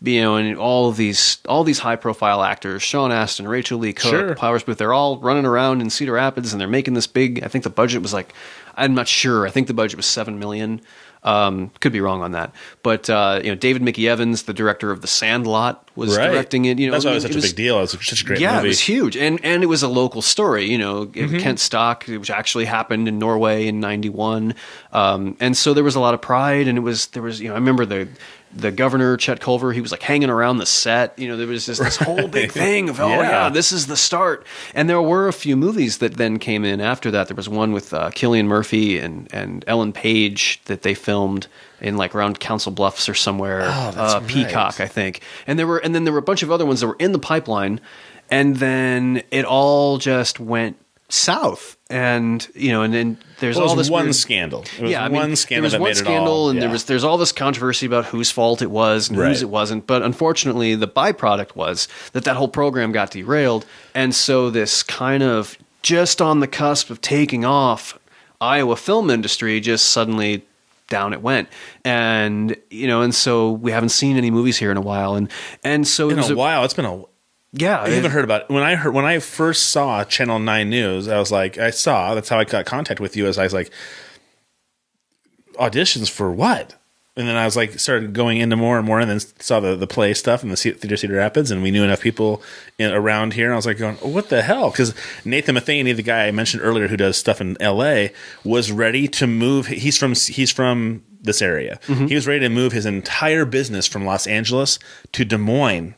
and all these high profile actors, Sean Astin, Rachel Lee Cook, Powers Booth, they're all running around in Cedar Rapids, and they're making this big. I think the budget was like, I'm not sure. I think the budget was $7 million. Could be wrong on that, but David Mickey Evans, the director of The Sandlot, was directing it. That's why it was such a big deal. It was such a great movie. Yeah, it was huge, and it was a local story. Kent Stock, which actually happened in Norway in '91, and so there was a lot of pride. And there was I remember the governor, Chet Culver, he was like hanging around the set. There was this whole big thing of, this is the start. And there were a few movies that then came in after that. There was one with Cillian Murphy and Ellen Page that they filmed in like around Council Bluffs or somewhere. That's Peacock, I think. And then there were a bunch of other ones that were in the pipeline. And then it all just went south. And and then there's all this one weird scandal. There was one scandal, and there's all this controversy about whose fault it was and whose it wasn't. But unfortunately, the byproduct was that whole program got derailed, and so this kind of just on the cusp of taking off Iowa film industry just suddenly down it went, and so we haven't seen any movies here in a while, and so it's been a. Yeah, I haven't heard about it. When I first saw Channel 9 News, I was like, that's how I got contact with you. As I was like, auditions for what? And then I was like, started going into more and more, and then saw the play stuff in the Theater Cedar Rapids, and we knew enough people around here, and I was like, going, what the hell? Because Nathan Matheny, the guy I mentioned earlier who does stuff in L.A., was ready to move. He's from this area. Mm-hmm. He was ready to move his entire business from Los Angeles to Des Moines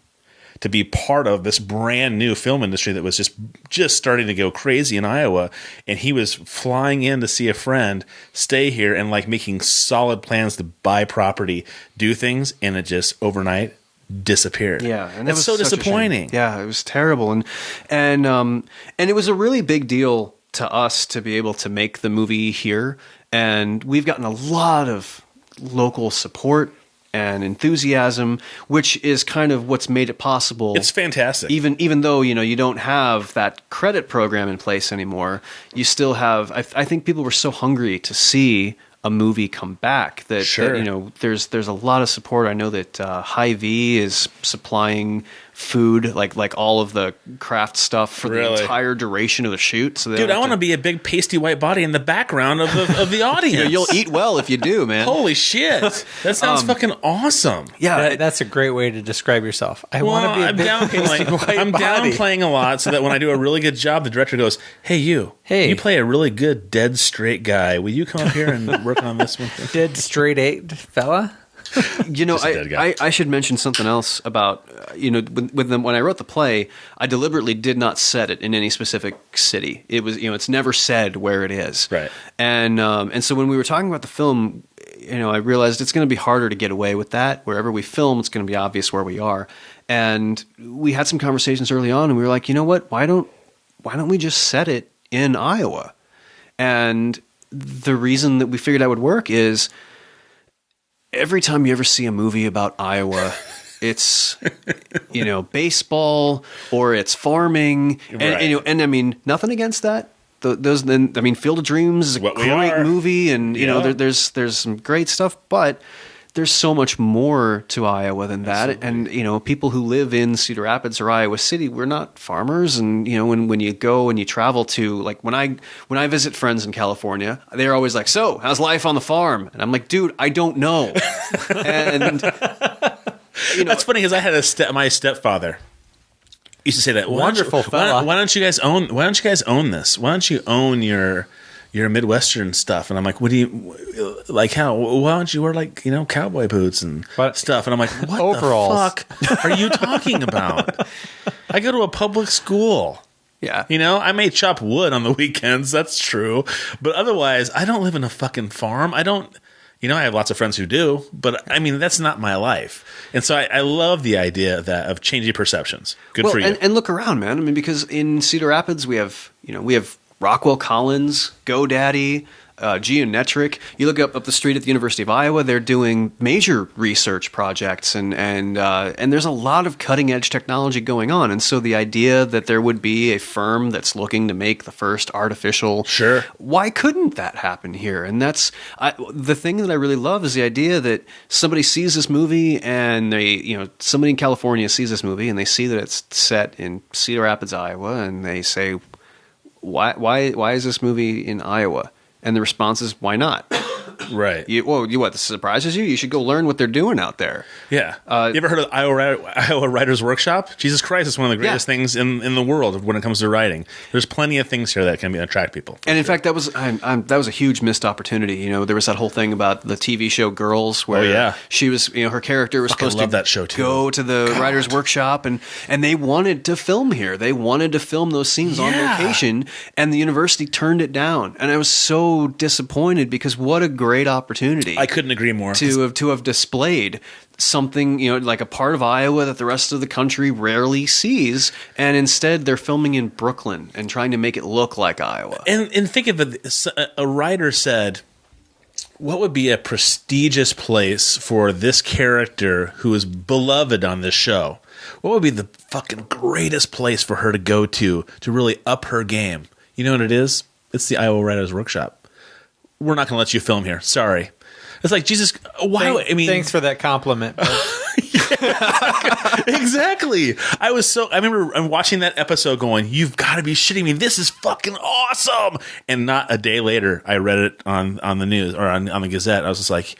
to be part of this brand new film industry that was just starting to go crazy in Iowa. And he was flying in to see a friend, stay here, and like making solid plans to buy property, do things, and it just overnight disappeared. Yeah, and it's so disappointing. Yeah, it was terrible, and it was a really big deal to us to be able to make the movie here, and we've gotten a lot of local support and enthusiasm, which is kind of what's made it possible. It's fantastic. Even though you don't have that credit program in place anymore, you still have. I think people were so hungry to see a movie come back. That, Sure. there's a lot of support. I know that Hy-Vee is supplying food, like all of the craft stuff for the entire duration of the shoot. So dude, I want to be a big pasty white body in the background of the audience. You'll eat well if you do, man. Holy shit, that sounds fucking awesome. Yeah, That's a great way to describe yourself. I want to be a big pasty white I'm body. downplaying a lot so that when I do a really good job, the director goes, "Hey, you play a really good dead straight guy. Will you come up here and work on this one?" Dead straight eight fella. I should mention something else about with them. When I wrote the play, I deliberately did not set it in any specific city. It was it's never said where it is. Right. And so when we were talking about the film, I realized it's going to be harder to get away with that. Wherever we film, it's going to be obvious where we are. And we had some conversations early on, and we were like, you know what? Why don't we just set it in Iowa? And the reason that we figured that would work is, every time you ever see a movie about Iowa, it's baseball or it's farming, and I mean, nothing against that. Field of Dreams is a great movie, and there's some great stuff, but there's so much more to Iowa than that. Absolutely. And people who live in Cedar Rapids or Iowa City, we're not farmers. And when you go and you travel to, like, when I visit friends in California, they're always like, "So, how's life on the farm?" And I'm like, "Dude, I don't know." And that's funny because I had my stepfather used to say that. Wonderful fella. Why don't you guys own this? Why don't you own your Midwestern stuff? And I'm like, what do you like? How? Why don't you wear cowboy boots and stuff? And I'm like, what overalls. the fuck are you talking about? I go to a public school. Yeah. I may chop wood on the weekends. That's true. But otherwise, I don't live in a fucking farm. I don't. I have lots of friends who do, but I mean, that's not my life. And so I love the idea of changing perceptions. Good for you. And look around, man. I mean, because in Cedar Rapids, we have Rockwell Collins, GoDaddy, Geonetric. You look up the street at the University of Iowa, they're doing major research projects, and there's a lot of cutting edge technology going on. And so the idea that there would be a firm that's looking to make the first artificial, sure, why couldn't that happen here? And that's the thing that I really love is the idea that somebody sees this movie, and somebody in California sees this movie, and they see that it's set in Cedar Rapids, Iowa, and they say, why is this movie in Iowa? And the response is, why not? Right. This surprises you? You should go learn what they're doing out there. Yeah. You ever heard of Iowa Writers Workshop? Jesus Christ, it's one of the greatest things in the world when it comes to writing. There's plenty of things here that can attract people. And in fact, that was a huge missed opportunity. There was that whole thing about the TV show Girls, where she was, her character was supposed to that show too. Go to the Writers Workshop, and they wanted to film here. They wanted to film those scenes on location, and the university turned it down. And I was so disappointed because what a great opportunity. I couldn't agree more. To have displayed something, like a part of Iowa that the rest of the country rarely sees, and instead they're filming in Brooklyn and trying to make it look like Iowa. And think of it, a writer said, what would be a prestigious place for this character who is beloved on this show? What would be the fucking greatest place for her to go to really up her game? You know what it is? It's the Iowa Writers Workshop. We're not going to let you film here. Sorry. It's like, Jesus, why? Thanks for that compliment. Exactly. I remember watching that episode going, you've got to be shitting me. This is fucking awesome. And not a day later, I read it on the news or on the Gazette. I was just like,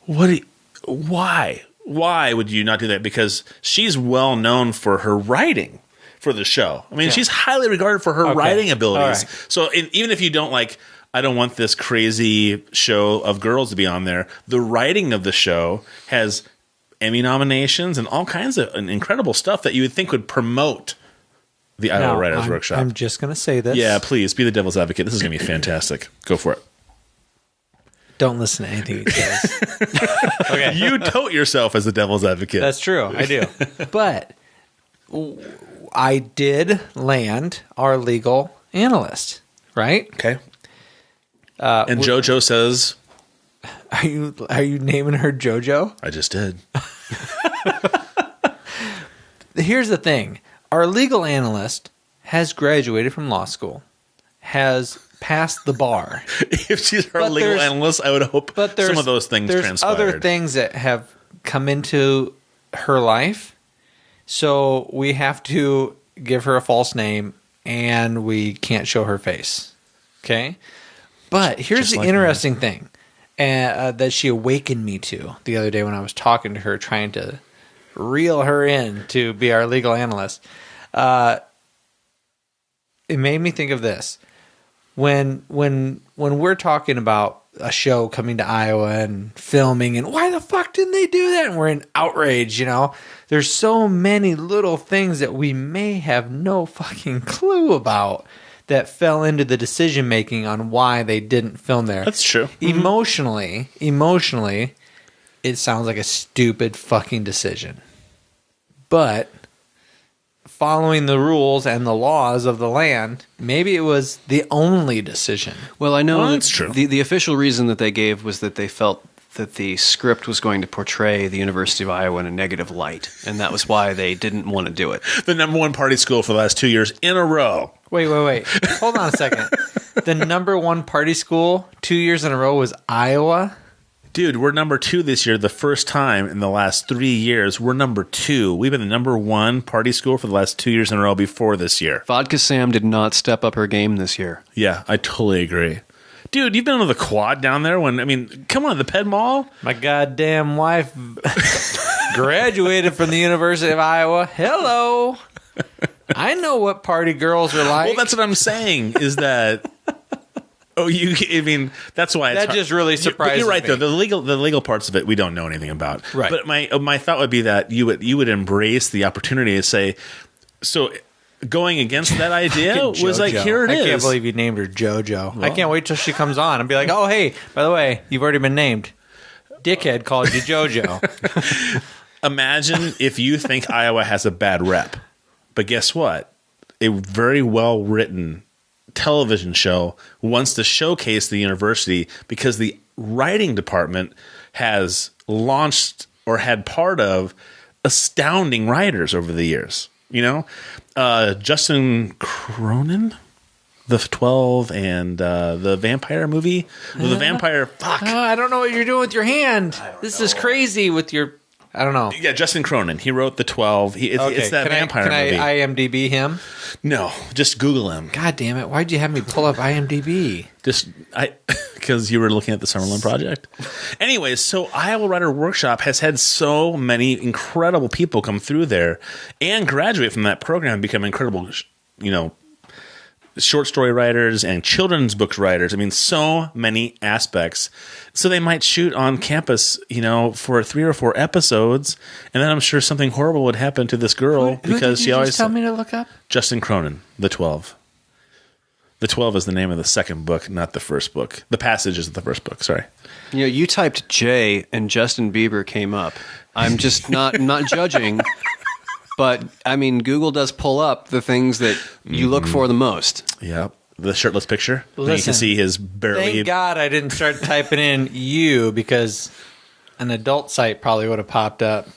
why? Why would you not do that? Because she's well known for her writing for the show. I mean, she's highly regarded for her writing abilities. Right. So even if you don't I don't want this crazy show of girls to be on there, the writing of the show has Emmy nominations and all kinds of incredible stuff that you would think would promote the Iowa Writers Workshop. I'm just going to say this. Yeah, please, be the devil's advocate. This is going to be fantastic. Go for it. Don't listen to anything he says. Okay. You tote yourself as the devil's advocate. That's true. I do. But I did land our legal analyst, right? Okay. And JoJo says, "Are you naming her JoJo?" I just did. Here's the thing: our legal analyst has graduated from law school, has passed the bar. If she's our legal analyst, I would hope some of those things transpired. There's other things that have come into her life, so we have to give her a false name, and we can't show her face. Okay? But here's the interesting thing that she awakened me to the other day when I was talking to her, trying to reel her in to be our legal analyst. It made me think of this. When we're talking about a show coming to Iowa and filming, and why the fuck didn't they do that? And we're in outrage, There's so many little things that we may have no fucking clue about that fell into the decision making on why they didn't film there. That's true. Emotionally, it sounds like a stupid fucking decision. But following the rules and the laws of the land, maybe it was the only decision. Well, I know that's true. The official reason that they gave was that they felt that the script was going to portray the University of Iowa in a negative light, and that was why they didn't want to do it. The #1 party school for the last 2 years in a row. Wait. Hold on a second. The #1 party school 2 years in a row was Iowa? Dude, we're #2 this year. The first time in the last 3 years, we're #2. We've been the #1 party school for the last 2 years in a row before this year. Vodka Sam did not step up her game this year. Yeah, I totally agree. Dude, you've been on the quad down there come on, the Ped Mall? My goddamn wife graduated from the University of Iowa. Hello. I know what party girls are like. Well, that's what I'm saying, is that... that's why it's that just really surprises me. You're right, though. The legal parts of it, we don't know anything about. Right. But my thought would be that you would embrace the opportunity to say, so... Going against that idea was like, here it is. I can't believe you named her JoJo. Well, I can't wait till she comes on and be like, oh, hey, by the way, you've already been named. Dickhead called you JoJo. Imagine if you think Iowa has a bad rep. But guess what? A very well-written television show wants to showcase the university because the writing department has launched or had part of astounding writers over the years. Justin Cronin, the 12 and the vampire movie. The vampire, fuck. I don't know what you're doing with your hand. This is crazy with your, I don't know. Yeah, Justin Cronin. He wrote the 12. It's that vampire movie. Can I IMDb him? No, just Google him. God damn it. Why'd you have me pull up IMDb? Because you were looking at the Summerland Project. Anyways, so Iowa Writer Workshop has had so many incredible people come through there and graduate from that program and become incredible, short story writers and children's books writers. I mean, so many aspects. So they might shoot on campus, for 3 or 4 episodes, and then I'm sure something horrible would happen to this girl because she always tell me to look up. Justin Cronin, the 12. The 12 is the name of the second book, not the first book. The Passage is the first book. Sorry. You typed J and Justin Bieber came up. I'm just not judging. But, I mean, Google does pull up the things that you look for the most. Yeah. The shirtless picture. Listen, you can see his barely... Thank God I didn't start typing in you, because an adult site probably would have popped up.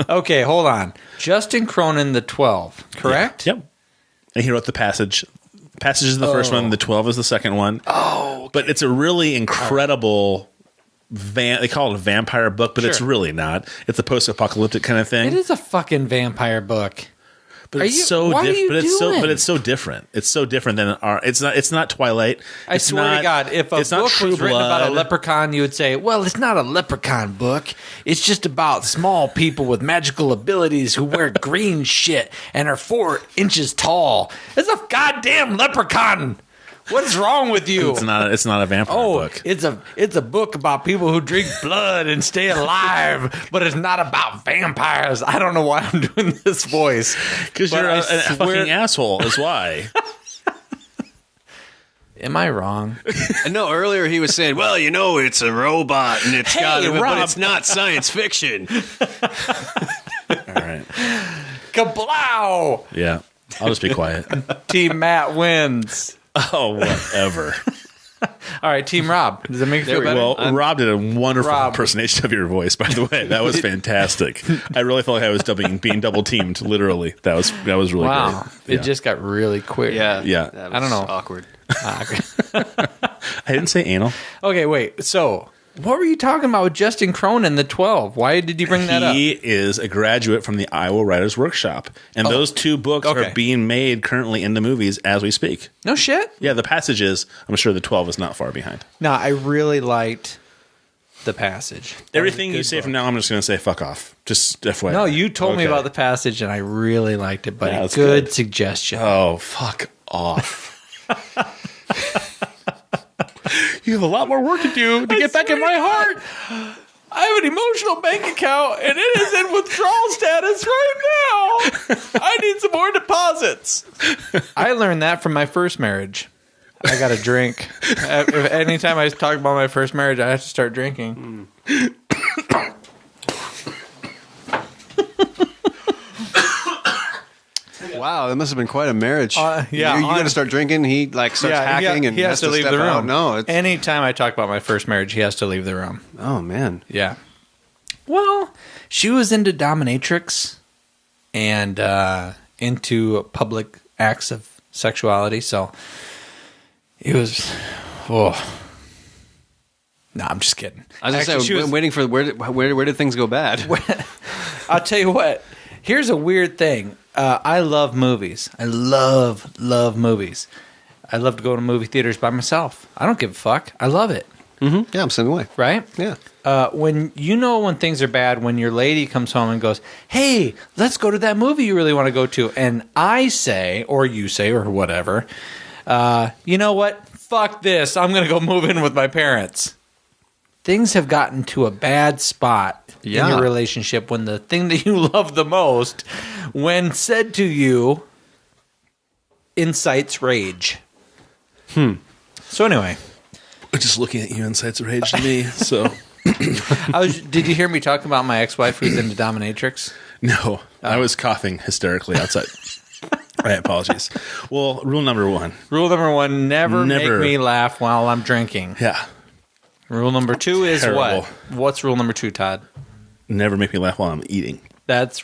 Okay, hold on. Justin Cronin, the 12, correct? Yeah. Yep. And he wrote The Passage. Passage is the first one. The 12 is the second one. Oh, okay. But it's a really incredible... they call it a vampire book, but it's really not. It's a post-apocalyptic kind of thing. It is a fucking vampire book. But it's so different. But it's so different. It's so different than our. It's not Twilight. I swear to God, if a book was written about a leprechaun, you would say, "Well, it's not a leprechaun book. It's just about small people with magical abilities who wear green shit and are 4 inches tall." It's a goddamn leprechaun. What is wrong with you? It's not a vampire book. It's a book about people who drink blood and stay alive, but it's not about vampires. I don't know why I'm doing this voice. Because you're a fucking asshole is why. Am I wrong? No, earlier he was saying, well, it's a robot and it's but it's not science fiction. All right. Kablow! Yeah. I'll just be quiet. Team Matt wins. Oh, whatever. All right, Team Rob. Does that make you feel better? Well, Rob did a wonderful impersonation of your voice, by the way. That was fantastic. I really felt like I was being double teamed, literally. That was really wow. great. It just got really quick. Yeah. That was I don't know. Awkward. I didn't say anal. Okay, wait. So, what were you talking about with Justin Cronin, the 12? Why did you bring that up? He is a graduate from the Iowa Writers Workshop. And those two books are being made currently into movies as we speak. No shit? Yeah, The Passages, I'm sure the 12 is not far behind. No, I really liked The Passage. Everything you say from now, I'm just going to say fuck off. Just FYI. No, you told me about The Passage, and I really liked it, buddy. Yeah, good suggestion. Oh, fuck off. You have a lot more work to do to get back in my heart. I have an emotional bank account, and it is in withdrawal status right now. I need some more deposits. I learned that from my first marriage. I got to drink. Anytime I talk about my first marriage, I have to start drinking. Wow, that must have been quite a marriage. Yeah, you got to start drinking. He starts hacking and he has to leave step the room. out. No, anytime I talk about my first marriage, he has to leave the room. Oh man, yeah. Well, she was into dominatrix and into public acts of sexuality, so it was. Oh, no, I'm just kidding. I was going to say, waiting for where did things go bad? I'll tell you what. Here's a weird thing. I love movies. I love movies. I love to go to movie theaters by myself. I don't give a fuck. I love it. Mm-hmm. Yeah, I'm the same way. Right? Yeah. When things are bad, when your lady comes home and goes, hey, let's go to that movie you really want to go to. And I say, or you say, or whatever, you know what? Fuck this. I'm going to go move in with my parents. Things have gotten to a bad spot in your relationship when the thing that you love the most, when said to you, incites rage. So anyway. Just looking at you incites rage to me, so... Did you hear me talking about my ex-wife who's into dominatrix? No. I was coughing hysterically outside. All right, apologies. Well, rule number one. Never make me laugh while I'm drinking. Yeah. Rule number 2 is terrible. What? What's rule number 2, Todd? Never make me laugh while I'm eating. That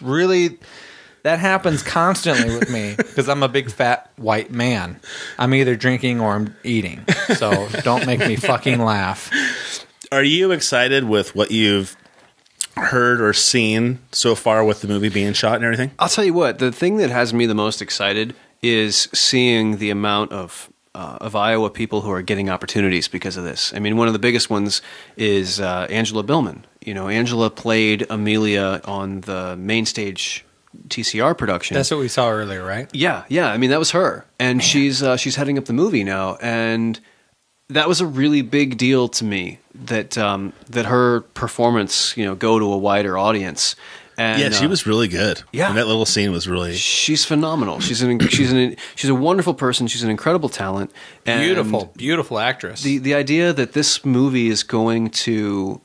happens constantly with me because I'm a big fat white man. I'm either drinking or I'm eating. So don't make me fucking laugh. Are you excited with what you've heard or seen so far with the movie being shot and everything? I'll tell you what, the thing that has me the most excited is seeing the amount of Iowa people who are getting opportunities because of this. I mean, one of the biggest ones is Angela Billman. You know, Angela played Amelia on the main stage TCR production. That's what we saw earlier, right? Yeah. I mean, that was her, and she's heading up the movie now, and that was a really big deal to me that her performance, go to a wider audience. And, yeah, she was really good. Yeah, and that little scene was really. She's phenomenal. She's a wonderful person. She's an incredible talent. And beautiful actress. The idea that this movie is going to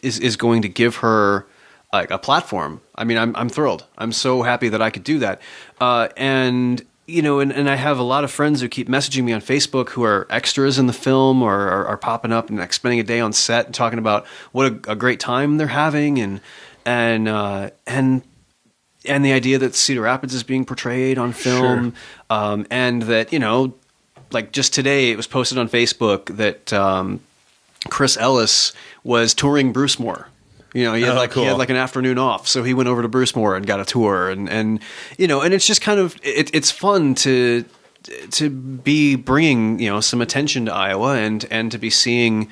is going to give her like a platform. I mean, I'm thrilled. I'm so happy that I could do that. And I have a lot of friends who keep messaging me on Facebook who are extras in the film or are popping up and like spending a day on set and talking about what a great time they're having and the idea that Cedar Rapids is being portrayed on film, sure. And that, like just today it was posted on Facebook that Chris Ellis was touring Brucemore. He had like an afternoon off, so he went over to Brucemore and got a tour, and it's just kind of it's fun to be bringing some attention to Iowa and to be seeing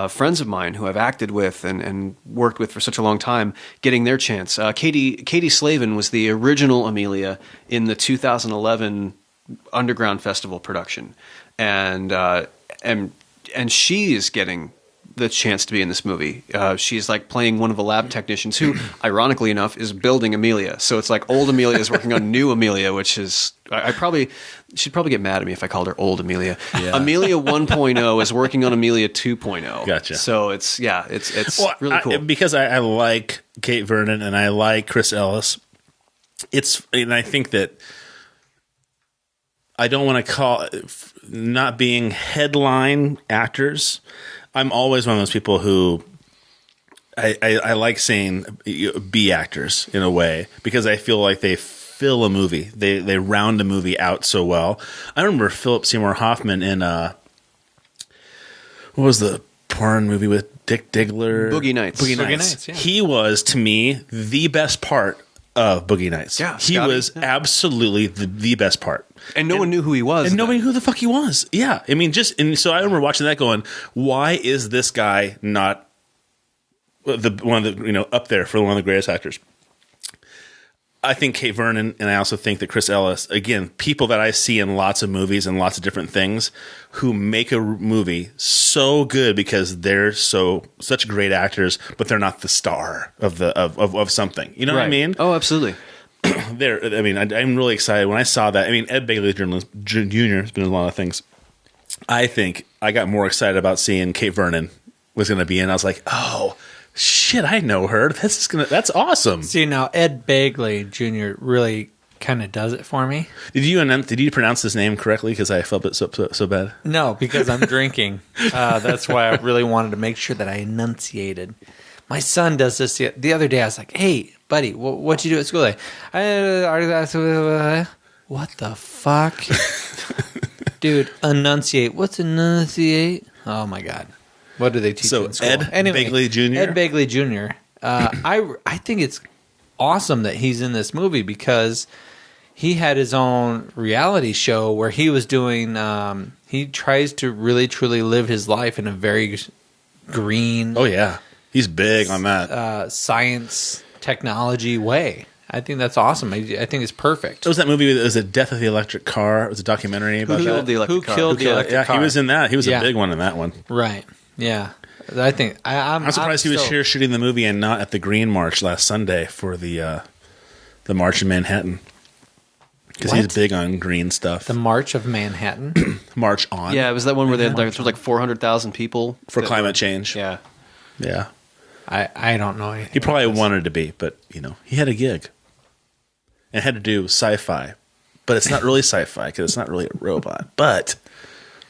friends of mine who I've acted with and worked with for such a long time getting their chance. Katie Slavin was the original Amelia in the 2011 Underground Festival production, and she is getting the chance to be in this movie. She's like playing one of the lab technicians who, ironically enough, is building Amelia. So it's like old Amelia is working on new Amelia, which is she'd probably get mad at me if I called her old Amelia. Yeah. Amelia 1.0 is working on Amelia 2.0. Gotcha. So it's really cool. Because I like Kate Vernon and I like Chris Ellis. And I think that I don't want to call not being headline actors. I'm always one of those people who I like saying B actors in a way, because I feel like they fill a movie. They round a movie out so well. I remember Philip Seymour Hoffman in what was the porn movie with Dick Diggler? Boogie Nights. Boogie Nights. Yeah. He was, to me, the best part of Boogie Nights. Yeah, he was absolutely the best part. And no one knew who he was. And nobody knew who the fuck he was. Yeah. I mean, so I remember watching that going, why is this guy not one of the, up there for one of the greatest actors? I think Kate Vernon, and I also think that Chris Ellis, again, people that I see in lots of movies and lots of different things, who make a movie so good because they're such great actors, but they're not the star of something. You know what I mean? Oh, absolutely. I'm really excited when I saw that. I mean, Ed Begley Jr. has been in a lot of things. I think I got more excited about seeing Kate Vernon was going to be in. I was like, oh, shit, I know her. That's awesome. See, now Ed Begley Jr. really kind of does it for me. Did you pronounce his name correctly? Because I felt it so bad. No, because I'm drinking. That's why I really wanted to make sure that I enunciated. My son does this the other day. I was like, "Hey, buddy, what'd you do at school today?" What the fuck, dude? Enunciate. What's enunciate? Oh my god. What do they teach in school? Ed Begley Jr.? Ed Begley Jr. I think it's awesome that he's in this movie because he had his own reality show where he was doing he tries to really truly live his life in a very green, oh yeah, he's big on that science technology way. I think that's awesome. I think it's perfect. What was that movie? It was a Death of the Electric Car. It was a documentary about Who killed the electric car? He was in that. He was a big one in that one. Right. Yeah. I think I'm surprised he was here shooting the movie and not at the Green March last Sunday for the March in Manhattan, because he's big on green stuff. The March of Manhattan. March on. Yeah, it was that one where there was like 400,000 people for climate change. Yeah. Yeah. I don't know anything. He probably wanted to be, but he had a gig. It had to do sci-fi, but it's not really sci-fi because it's not really a robot. But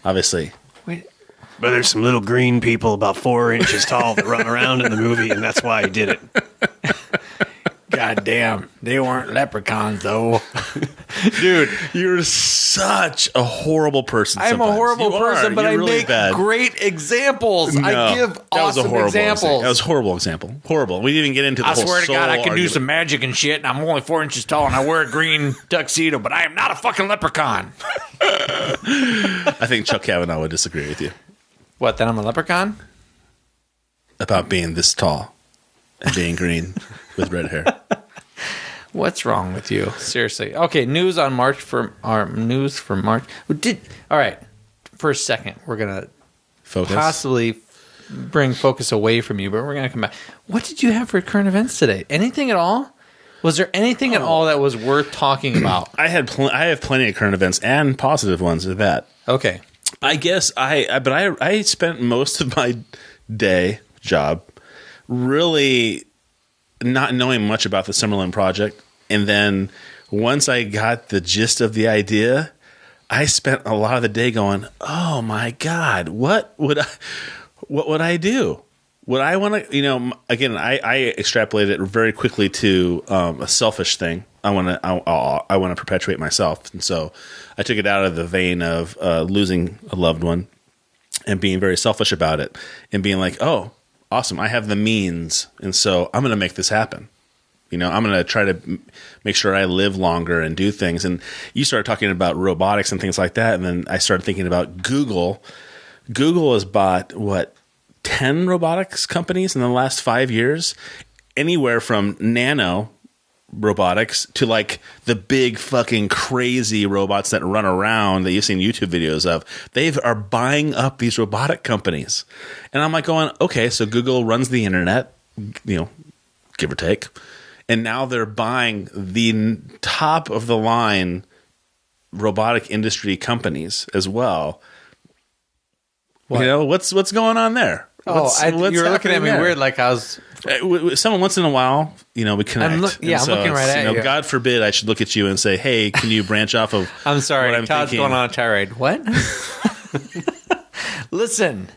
obviously, but there's some little green people about 4 inches tall that run around in the movie, and that's why he did it. God damn, they weren't leprechauns though. Dude, you're such a horrible person. I'm a horrible person, but I really make great examples. No, I give awesome examples. That was a horrible example. Horrible. We didn't even get into the whole swear to God, I can argument. do some magic and shit, and I'm only 4 inches tall, and I wear a green tuxedo, but I am not a fucking leprechaun. I think Chuck Kavanaugh would disagree with you. What, that I'm a leprechaun? About being this tall and being green with red hair. What's wrong with you? Seriously. Okay, news on March for March. All right. For a second, we're gonna possibly bring focus away from you, but we're gonna come back. What did you have for current events today? Anything at all? Was there anything at all that was worth talking about? I have plenty of current events and positive ones of that. Okay. I guess I spent most of my job really not knowing much about the Summerland Project, and then once I got the gist of the idea, I spent a lot of the day going, "Oh my God, what would I do? Would I want to? Again, I extrapolated it very quickly to a selfish thing. I want to perpetuate myself, and so I took it out of the vein of losing a loved one and being very selfish about it, and being like, oh, awesome, I have the means, and so I'm going to make this happen. I'm going to try to make sure I live longer and do things. And you started talking about robotics and things like that, and then I started thinking about Google. Google has bought, 10 robotics companies in the last 5 years, anywhere from nano robotics to like the big fucking crazy robots that run around that you've seen YouTube videos of. They are buying up these robotic companies. And I'm like going, okay, so Google runs the internet, give or take. And now they're buying the top of the line robotic industry companies as well. What? What's going on there? You were looking at me weird, like I was. Someone once in a while, we connect. I'm looking right at you. God forbid I should look at you and say, "Hey, can you branch off of?" I'm sorry, what Todd's going on a tirade. What? Listen,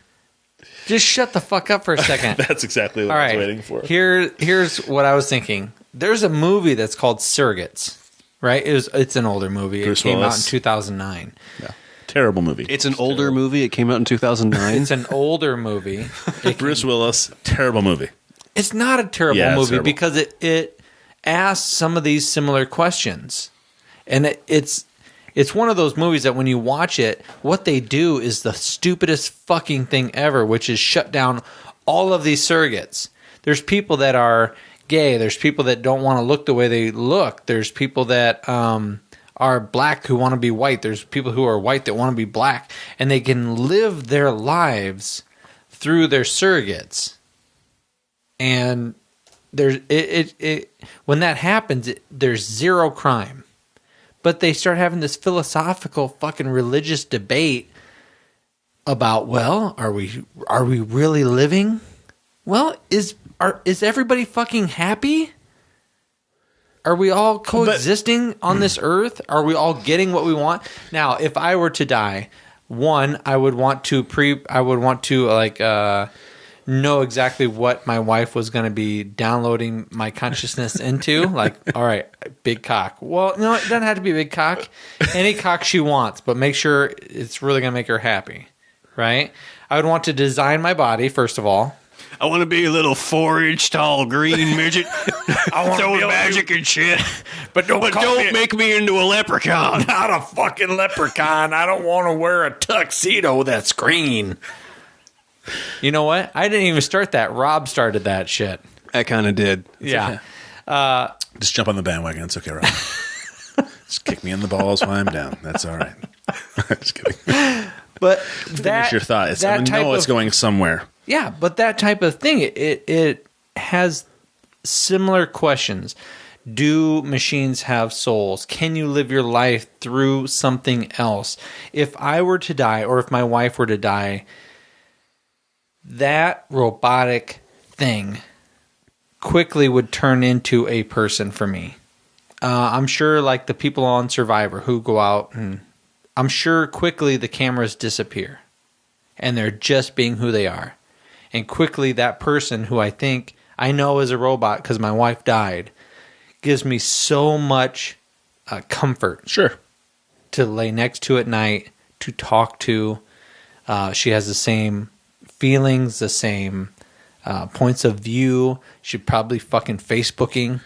just shut the fuck up for a second. That's exactly what I was waiting for. Here's what I was thinking. There's a movie that's called Surrogates, right? It's an older movie. It came out in 2009. Yeah. Terrible movie. It's an older movie. It came out in 2009. It's an older movie. Bruce Willis, terrible movie. It's not a terrible movie because it asks some of these similar questions. And it's one of those movies that when you watch it, what they do is the stupidest fucking thing ever, which is shut down all of these surrogates. There's people that are gay. There's people that don't want to look the way they look. There's people that are black who want to be white. There's people who are white that want to be black. And they can live their lives through their surrogates. And there's when that happens, there's zero crime. But they start having this philosophical fucking religious debate about, well, are we really living? Well, is everybody fucking happy? Are we all coexisting on this earth? Are we all getting what we want? Now, if I were to die, one, I would want to know exactly what my wife was going to be downloading my consciousness into. Like, all right, big cock. Well, no, it doesn't have to be a big cock. Any cock she wants, but make sure it's really going to make her happy, right? I would want to design my body, first of all. I want to be a little 4-inch tall green midget. I want to magic and shit. But don't make me into a leprechaun. Not a fucking leprechaun. I don't want to wear a tuxedo that's green. You know what? I didn't even start that. Rob started that shit. I kind of did. Yeah. Okay. Just jump on the bandwagon. It's okay, Rob. Just kick me in the balls while I'm down. That's all right. Just kidding. But finish your thought. It's going somewhere. Yeah, but that type of thing, it has similar questions. Do machines have souls? Can you live your life through something else? If I were to die, or if my wife were to die, that robotic thing quickly would turn into a person for me. I'm sure like the people on Survivor who go out, and I'm sure quickly the cameras disappear and they're just being who they are. And quickly that person who I think I know is a robot because my wife died gives me so much comfort. Sure. To lay next to at night, to talk to. She has the same feelings, the same points of view. She'd probably fucking Facebooking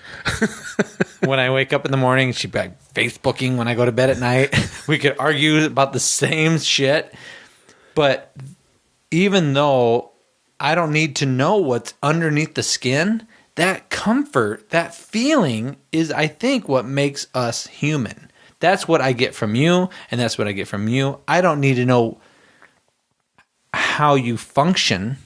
when I wake up in the morning. She'd be like Facebooking when I go to bed at night. We could argue about the same shit. But even though I don't need to know what's underneath the skin, that comfort, that feeling is, I think, what makes us human. That's what I get from you, and that's what I get from you. I don't need to know how you function.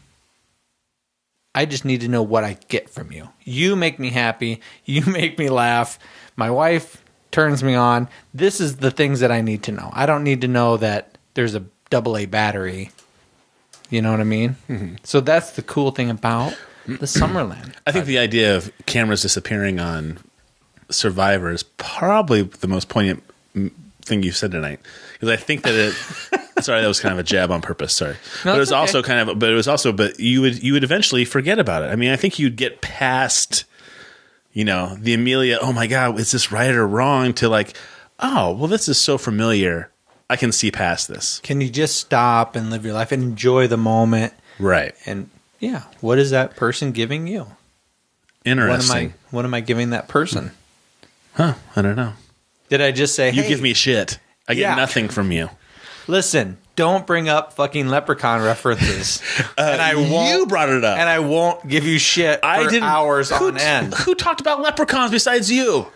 I just need to know what I get from you. You make me happy. You make me laugh. My wife turns me on. This is the things that I need to know. I don't need to know that there's a AA battery. You know what I mean? Mm-hmm. So that's the cool thing about the Summerland. I think the idea of cameras disappearing on Survivor is probably the most poignant thing you've said tonight. Because I think that it... Sorry, that was kind of a jab on purpose. Sorry, no, but it was okay. But you would eventually forget about it. I mean, I think you'd get past, the Amelia. Oh my God, is this right or wrong? To like, oh well, this is so familiar. I can see past this. Can you just stop and live your life and enjoy the moment? Right. And yeah, what is that person giving you? Interesting. What am I giving that person? Huh? I don't know. Did I just say, you give me shit? I get nothing from you. Listen, don't bring up fucking Leprechaun references. And I won't. You brought it up. And I won't give you shit for hours on end. Who talked about leprechauns besides you?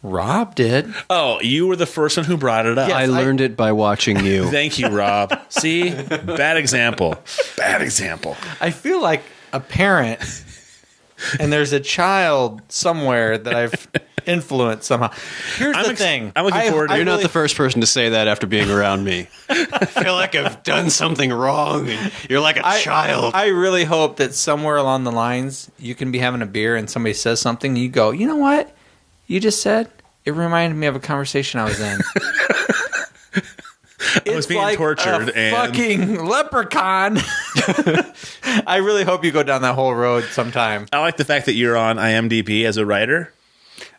Rob did. Oh, you were the first one who brought it up. Yes, I learned it by watching you. Thank you, Rob. See? Bad example. Bad example. I feel like a parent, and there's a child somewhere that I've influence somehow. Here's the thing. I'm looking forward to You're not the first person to say that after being around me. I feel like I've done something wrong, and you're like a child. I really hope that somewhere along the lines, you can be having a beer and somebody says something, and you go, you know what you just said? It reminded me of a conversation I was in. I was being tortured and fucking leprechaun. I really hope you go down that whole road sometime. I like the fact that you're on IMDb as a writer.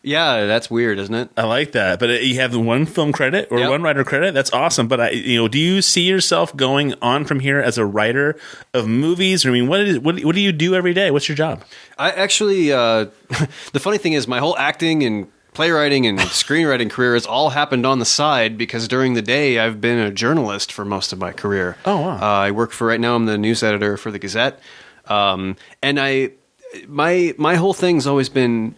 Yeah, that's weird, isn't it? I like that. But you have one film credit or one writer credit. That's awesome. But do you see yourself going on from here as a writer of movies? I mean, what do you do every day? What's your job? I actually, the funny thing is, my whole acting and playwriting and screenwriting career has all happened on the side because during the day I've been a journalist for most of my career. Oh, wow. I work for, right now I'm the news editor for the Gazette. And my whole thing's always been,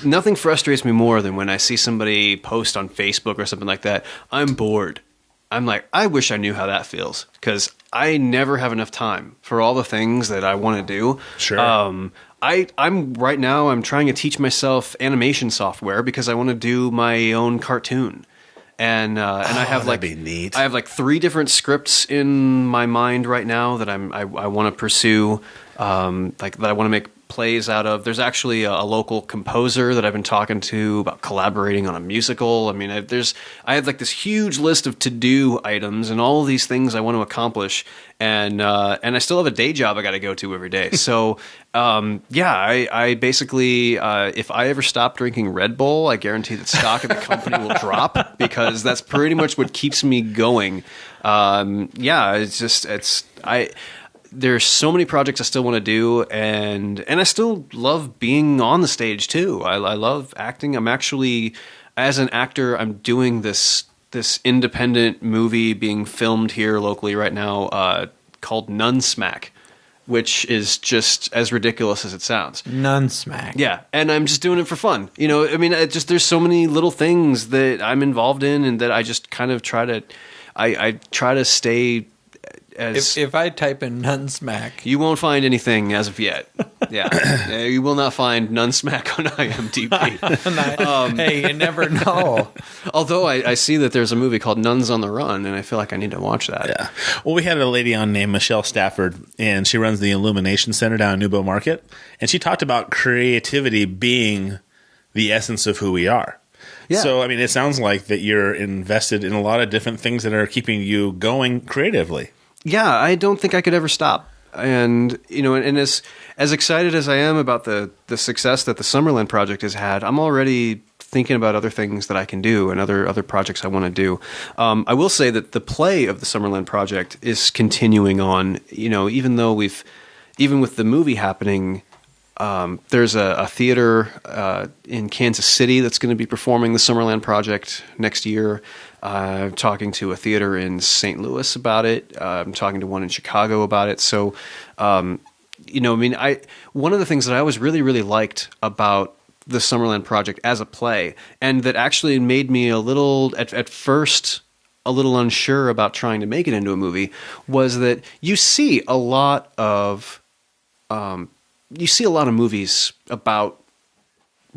nothing frustrates me more than when I see somebody post on Facebook or something like that. I'm bored. I'm like, I wish I knew how that feels because I never have enough time for all the things that I want to do. Sure. I'm right now, I'm trying to teach myself animation software because I want to do my own cartoon. And I have like, neat. I have like 3 different scripts in my mind right now that I want to pursue, like that I want to make plays out of. There's actually a local composer that I've been talking to about collaborating on a musical. I mean, I have like this huge list of to-do items and all of these things I want to accomplish, and I still have a day job I got to go to every day. So, I basically, if I ever stop drinking Red Bull, I guarantee that stock in the company will drop because that's pretty much what keeps me going. There's so many projects I still want to do, and I still love being on the stage too. I love acting. I'm actually, as an actor, I'm doing this independent movie being filmed here locally right now called Nunsmack, which is just as ridiculous as it sounds. Nunsmack. Yeah, and I'm just doing it for fun. You know, I mean, there's so many little things that I'm involved in, and that I just kind of try to, I try to stay. If I type in Nunsmack, you won't find anything as of yet. Yeah, you will not find Nunsmack on IMDb. Hey, you never know. Although I see that there's a movie called Nuns on the Run, and I feel like I need to watch that. Yeah. Well, we had a lady on named Michelle Stafford, and she runs the Illumination Center down in Newbo Market, and she talked about creativity being the essence of who we are. Yeah. So, I mean, it sounds like that you're invested in a lot of different things that are keeping you going creatively. Yeah, I don't think I could ever stop. And, you know, and as excited as I am about the success that the Summerland Project has had, I'm already thinking about other things that I can do and other projects I want to do. I will say that the play of the Summerland Project is continuing on, you know, even with the movie happening, there's a theater in Kansas City that's going to be performing the Summerland Project next year. I'm talking to a theater in St. Louis about it. I'm talking to one in Chicago about it. So, you know, I mean, one of the things that I always really, really liked about the Summerland Project as a play, and that actually made me a little, at first, a little unsure about trying to make it into a movie, was that you see a lot of movies about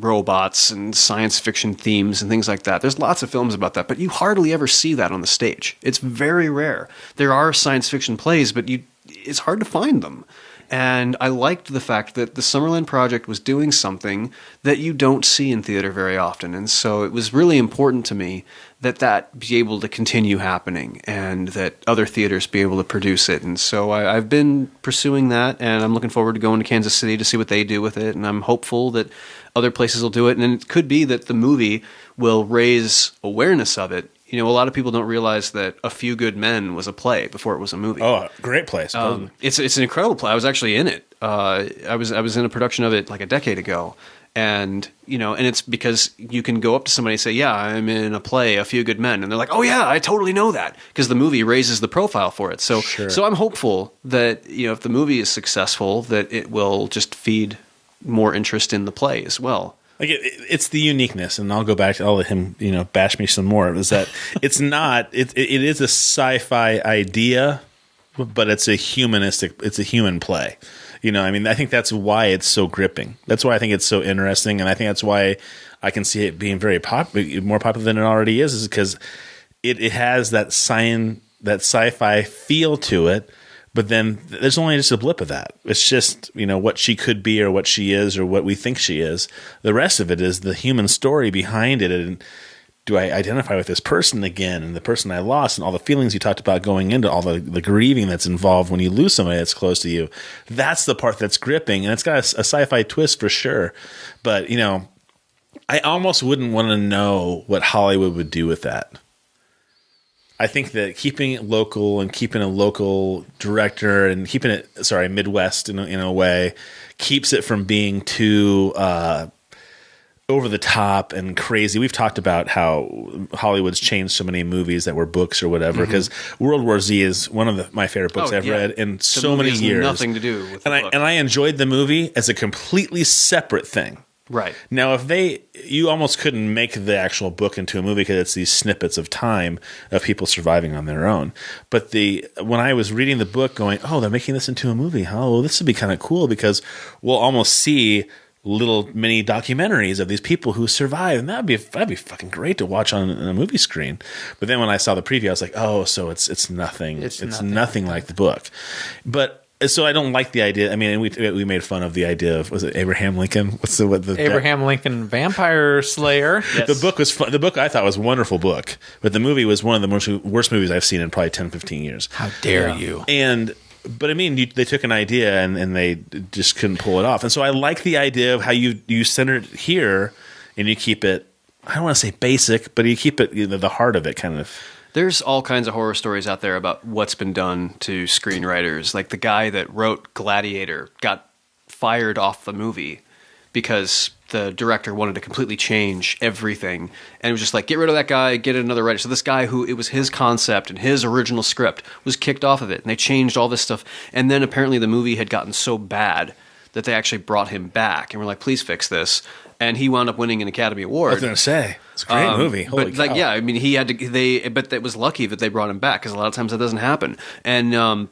robots and science fiction themes and things like that. There's lots of films about that, but you hardly ever see that on the stage. It's very rare. There are science fiction plays, but it's hard to find them. And I liked the fact that the Summerland Project was doing something that you don't see in theater very often. And so it was really important to me that be able to continue happening and that other theaters be able to produce it. And so I've been pursuing that, and I'm looking forward to going to Kansas City to see what they do with it. And I'm hopeful that other places will do it. And it could be that the movie will raise awareness of it. You know, a lot of people don't realize that A Few Good Men was a play before it was a movie. Oh, great play. It's an incredible play. I was actually in it. I was in a production of it like a decade ago. And, you know, and it's because you can go up to somebody and say, yeah, I'm in a play, A Few Good Men. And they're like, oh, yeah, I totally know that. Because the movie raises the profile for it. So, sure. So I'm hopeful that, you know, if the movie is successful, that it will just feed more interest in the play as well. Like it's the uniqueness, and I'll let him, you know, bash me some more. Is that it's not? It is a sci-fi idea, but it's a human play. You know, I mean, I think that's why it's so gripping. That's why I think it's so interesting, and I think that's why I can see it being very popular, more popular than it already is because it has that sci-fi feel to it. But then there's only just a blip of that. It's just, what she could be or what she is or what we think she is. The rest of it is the human story behind it. And do I identify with this person again and the person I lost and all the feelings you talked about going into all the grieving that's involved when you lose somebody that's close to you? That's the part that's gripping. And it's got a sci-fi twist for sure. But, I almost wouldn't want to know what Hollywood would do with that. I think that keeping it local and keeping a local director and keeping it, Midwest in a way, keeps it from being too over the top and crazy. We've talked about how Hollywood's changed so many movies that were books or whatever, because World War Z is one of my favorite books I've read in so many years. Nothing to do with the book. And I enjoyed the movie as a completely separate thing. Right. Now, you almost couldn't make the actual book into a movie because it's these snippets of time of people surviving on their own. But when I was reading the book going, oh, they're making this into a movie, huh? Well, this would be kind of cool because we'll almost see little mini documentaries of these people who survive. And that'd be fucking great to watch on a movie screen. But then when I saw the preview, I was like, oh, so it's nothing. It's nothing like the book. But so I don't like the idea. I mean, we made fun of the idea of, was it Abraham Lincoln? What's the Abraham Lincoln Vampire Slayer? Yes. The book was fun. The book I thought was a wonderful book, but the movie was one of the worst movies I've seen in probably 10, 15 years. How dare you? But I mean, they took an idea and they just couldn't pull it off. And so I like the idea of how you center it here and you keep it, I don't want to say basic, but you keep it, the heart of it kind of. There's all kinds of horror stories out there about what's been done to screenwriters. Like the guy that wrote Gladiator got fired off the movie because the director wanted to completely change everything. And it was just like, get rid of that guy, get another writer. So this guy who it was his concept and his original script was kicked off of it. And they changed all this stuff. And then apparently the movie had gotten so bad that they actually brought him back and were like, please fix this. And he wound up winning an Academy Award. I was going to say, it's a great movie. Holy cow. Yeah, I mean, he had to. But it was lucky that they brought him back because a lot of times that doesn't happen. And I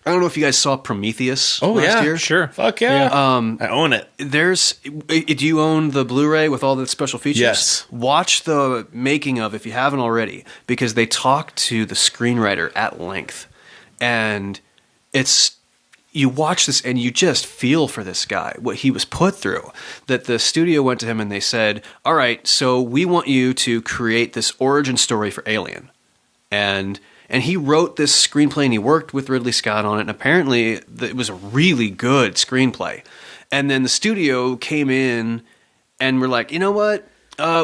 don't know if you guys saw Prometheus last year. Sure. Fuck yeah. I own it. Do you own the Blu-ray with all the special features? Yes. Watch the making of if you haven't already, because they talk to the screenwriter at length, and you watch this and you just feel for this guy, what he was put through. That the studio went to him and they said, all right, so we want you to create this origin story for Alien. And he wrote this screenplay and he worked with Ridley Scott on it. And apparently it was a really good screenplay. And then the studio came in and were like, you know what?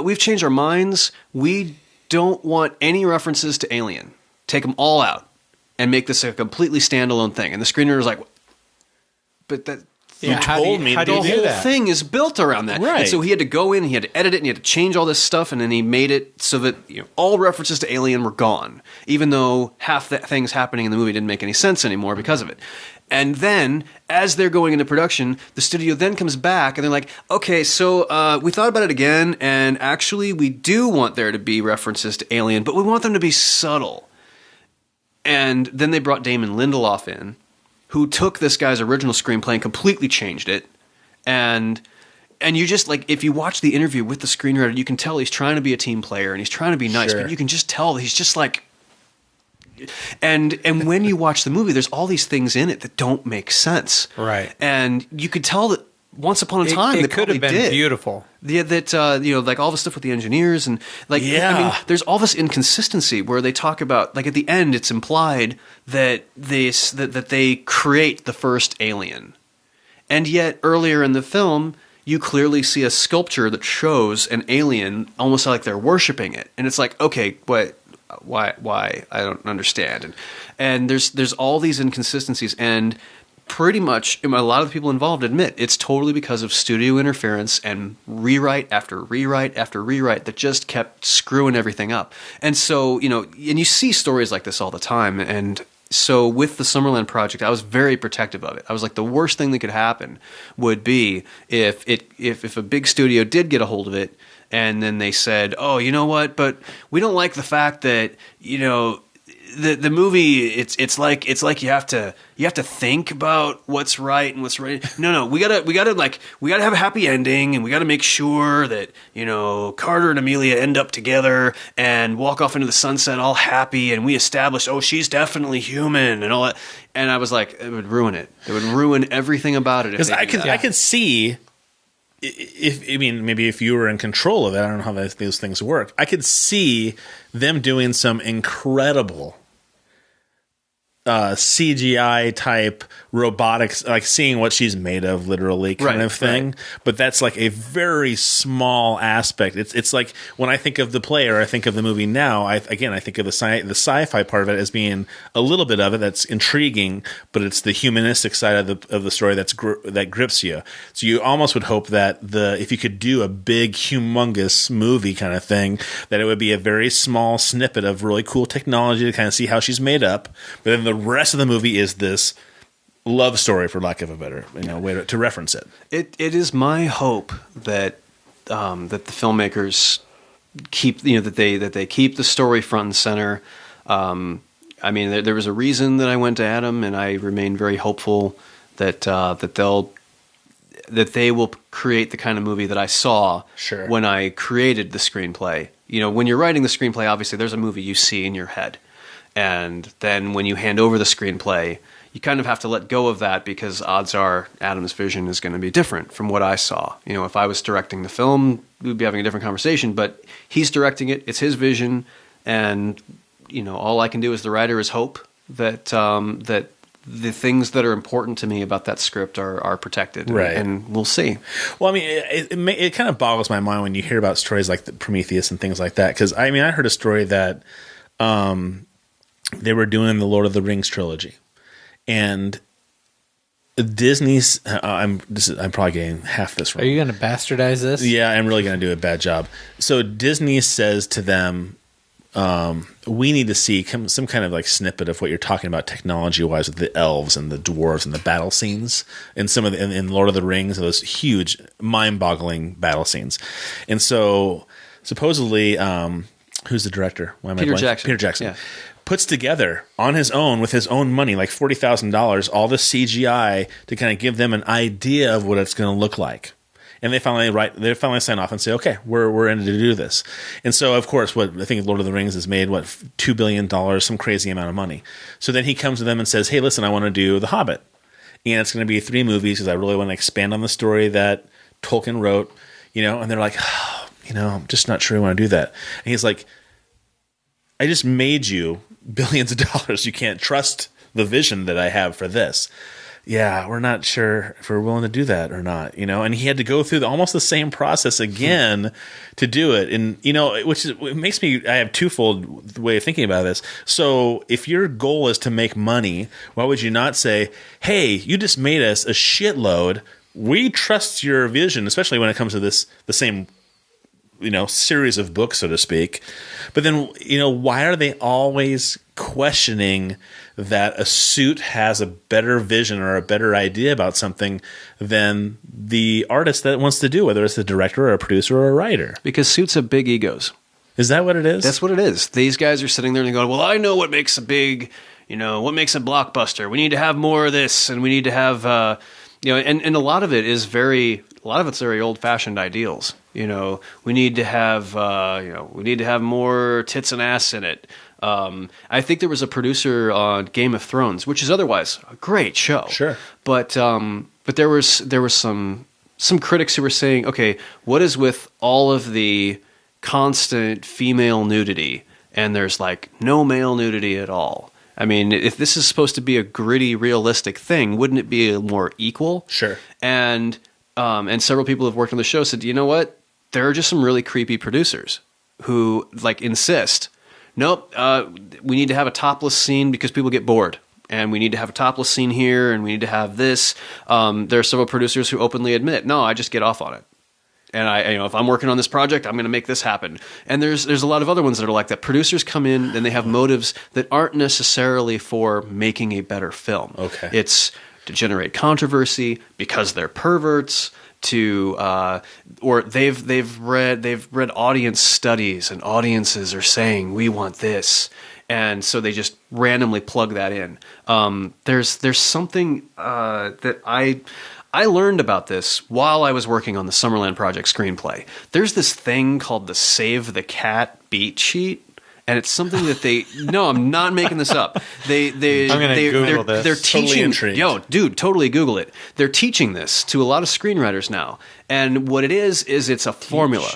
We've changed our minds. We don't want any references to Alien. Take them all out and make this a completely standalone thing. And the screenwriter was like, but that how do you do the whole that? thing is built around that. Right. And so he had to go in, he had to edit it, and he had to change all this stuff, and then he made it so that all references to Alien were gone, even though half the things happening in the movie didn't make any sense anymore because of it. And then, as they're going into production, the studio then comes back, and they're like, okay, so we thought about it again, and actually we do want there to be references to Alien, but we want them to be subtle. And then they brought Damon Lindelof in, who took this guy's original screenplay and completely changed it. And you just, like, if you watch the interview with the screenwriter, you can tell he's trying to be a team player and he's trying to be nice, Sure. but you can just tell he's just like... And when you watch the movie, there's all these things in it that don't make sense. Right. And you could tell that once upon a time, it they could have been did. beautiful. Yeah, that like all the stuff with the engineers and like, Yeah. I mean, there's all this inconsistency where they talk about, like, at the end, it's implied that they create the first alien, and yet earlier in the film, you clearly see a sculpture that shows an alien, almost like they're worshiping it, and it's like, okay, what? Why? I don't understand. And there's all these inconsistencies, and pretty much a lot of the people involved admit it's totally because of studio interference and rewrite after rewrite after rewrite that just kept screwing everything up. And so, and you see stories like this all the time. And so with the Summerland Project, I was very protective of it. I was like, the worst thing that could happen would be if a big studio did get a hold of it and then they said, oh, you know what, but we don't like the fact that, the movie, it's like you have to think about what's right and what's right. No, we gotta have a happy ending, and we gotta make sure that, you know, Carter and Amelia end up together and walk off into the sunset all happy, and we establish, oh, she's definitely human and all that. And I was like, it would ruin it. It would ruin everything about it. Because I could see, maybe if you were in control of it, I don't know how those things work. I could see them doing some incredible CGI type robotics, like seeing what she's made of, literally kind of thing. Right. But that's like a very small aspect. It's like when I think of the play or I think of the movie now, I think of the sci-fi part of it as being a little bit of it that's intriguing, but it's the humanistic side of the story that grips you. So you almost would hope that if you could do a big, humongous movie kind of thing, that it would be a very small snippet of really cool technology to kind of see how she's made up. But then the rest of the movie is this love story, for lack of a better way to reference it. It is my hope that that the filmmakers keep that they keep the story front and center. There was a reason that I went to Adam, and I remain very hopeful that they will create the kind of movie that I saw when I created the screenplay. You know, when you're writing the screenplay, obviously there's a movie you see in your head. And then when you hand over the screenplay, you kind of have to let go of that, because odds are Adam's vision is going to be different from what I saw. You know, if I was directing the film, we'd be having a different conversation, but he's directing it. It's his vision. And, you know, all I can do as the writer is hope that that the things that are important to me about that script are protected. Right. And we'll see. Well, I mean, it kind of boggles my mind when you hear about stories like the Prometheus and things like that. Because, I mean, I heard a story that they were doing the Lord of the Rings trilogy, and Disney's. I'm probably getting half this wrong. Are you going to bastardize this? Yeah, I'm really going to do a bad job. So Disney says to them, "We need to see some kind of like snippet of what you're talking about technology-wise with the elves and the dwarves and the battle scenes, and some of in Lord of the Rings, those huge, mind-boggling battle scenes." And so supposedly, who's the director? Peter Jackson. Peter Jackson. Yeah. Puts together on his own with his own money, like $40,000, all the CGI to kind of give them an idea of what it's going to look like. And they finally sign off and say, okay, we're in to do this. And so, of course, what I think Lord of the Rings has made, $2 billion, some crazy amount of money. So then he comes to them and says, hey, listen, I want to do The Hobbit. And it's going to be 3 movies because I really want to expand on the story that Tolkien wrote, and they're like, I'm just not sure I want to do that. And he's like, I just made you billions of dollars. You can't trust the vision that I have for this. Yeah, we're not sure if we're willing to do that or not, and he had to go through almost the same process again to do it. And, it makes me, I have twofold way of thinking about this. So if your goal is to make money, why would you not say, hey, you just made us a shitload. We trust your vision, especially when it comes to the same series of books, so to speak. But then, why are they always questioning that a suit has a better vision or a better idea about something than the artist that wants to do, whether it's the director or a producer or a writer? Because suits have big egos. Is that what it is? That's what it is. These guys are sitting there and going, well, I know what makes a big, what makes a blockbuster. We need to have more of this, and we need to have, and a lot of it is very old-fashioned ideals. We need to have, more tits and ass in it. I think there was a producer on Game of Thrones, which is otherwise a great show. Sure. But there was some critics who were saying, okay, what is with all of the constant female nudity, and there's like no male nudity at all? I mean, if this is supposed to be a gritty, realistic thing, wouldn't it be more equal? Sure. And several people who have worked on the show said, you know what? There are just some really creepy producers who insist, nope, we need to have a topless scene because people get bored. And we need to have a topless scene here, and we need to have this. There are several producers who openly admit, no, I just get off on it. And if I'm working on this project, I'm going to make this happen. And there's a lot of other ones that are like that. Producers come in and they have motives that aren't necessarily for making a better film. Okay. It's to generate controversy because they're perverts. Or they've read audience studies, and audiences are saying we want this, And so they just randomly plug that in. There's something that I learned about this while I was working on the Summerland Project screenplay. There's this thing called the Save the Cat beat sheet. And it's something that no, I'm not making this up. I'm going to Google this. They're teaching, totally dude, totally Google it. They're teaching this to a lot of screenwriters now. And what it is it's a formula.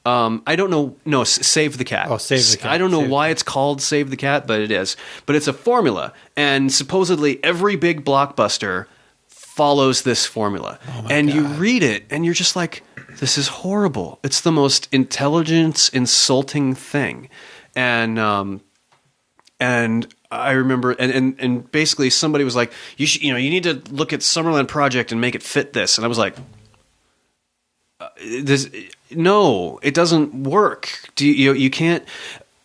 I don't know. No, Save the Cat. Oh, Save the Cat. I don't know why it's called Save the Cat, but it is. But it's a formula. And supposedly every big blockbuster follows this formula. And God. You read it and you're just like, this is horrible. It's the most intelligence insulting thing. And I remember, and basically somebody was like, you need to look at Summerland Project and make it fit this. And I was like, no, it doesn't work. You can't,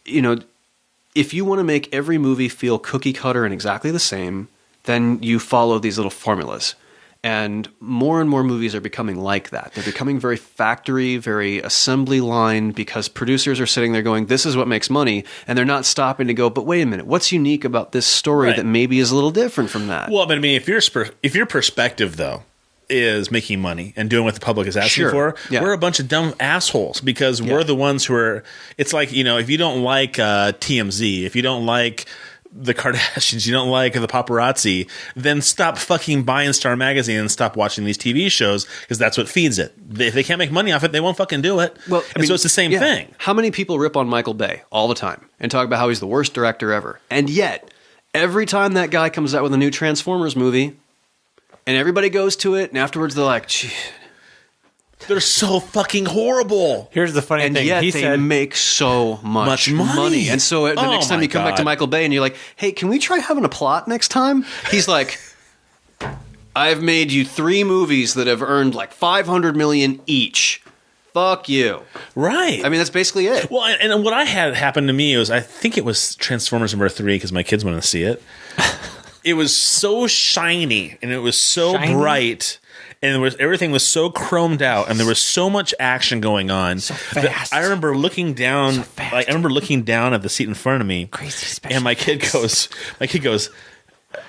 if you want to make every movie feel cookie cutter and exactly the same, then you follow these little formulas. And more movies are becoming like that. They're becoming very factory, very assembly line, because producers are sitting there going, this is what makes money. And they're not stopping to go, but wait a minute, what's unique about this story that maybe is a little different from that? Well, but I mean, if your perspective, though, is making money and doing what the public is asking for, we're a bunch of dumb assholes because we're the ones who are – it's like, if you don't like TMZ, if you don't like – the Kardashians, you don't like the paparazzi, then stop fucking buying Star Magazine and stop watching these TV shows because that's what feeds it. If they can't make money off it, they won't fucking do it. Well, so it's the same thing. How many people rip on Michael Bay all the time and talk about how he's the worst director ever? And yet, every time that guy comes out with a new Transformers movie and everybody goes to it and afterwards they're like, gee, they're so fucking horrible. Here's the funny thing. Yet he they make so much money. And so the next time you come back to Michael Bay and you're like, hey, can we try having a plot next time? He's like, I've made you 3 movies that have earned like $500 million each. Fuck you. Right. I mean, that's basically it. Well, and what I had happen to me was, I think it was Transformers number 3 because my kids wanted to see it. It was so shiny and it was so bright. And everything was so chromed out, and there was so much action going on. So fast. I remember looking down. I remember looking down at the seat in front of me. Crazy special. And my kid goes,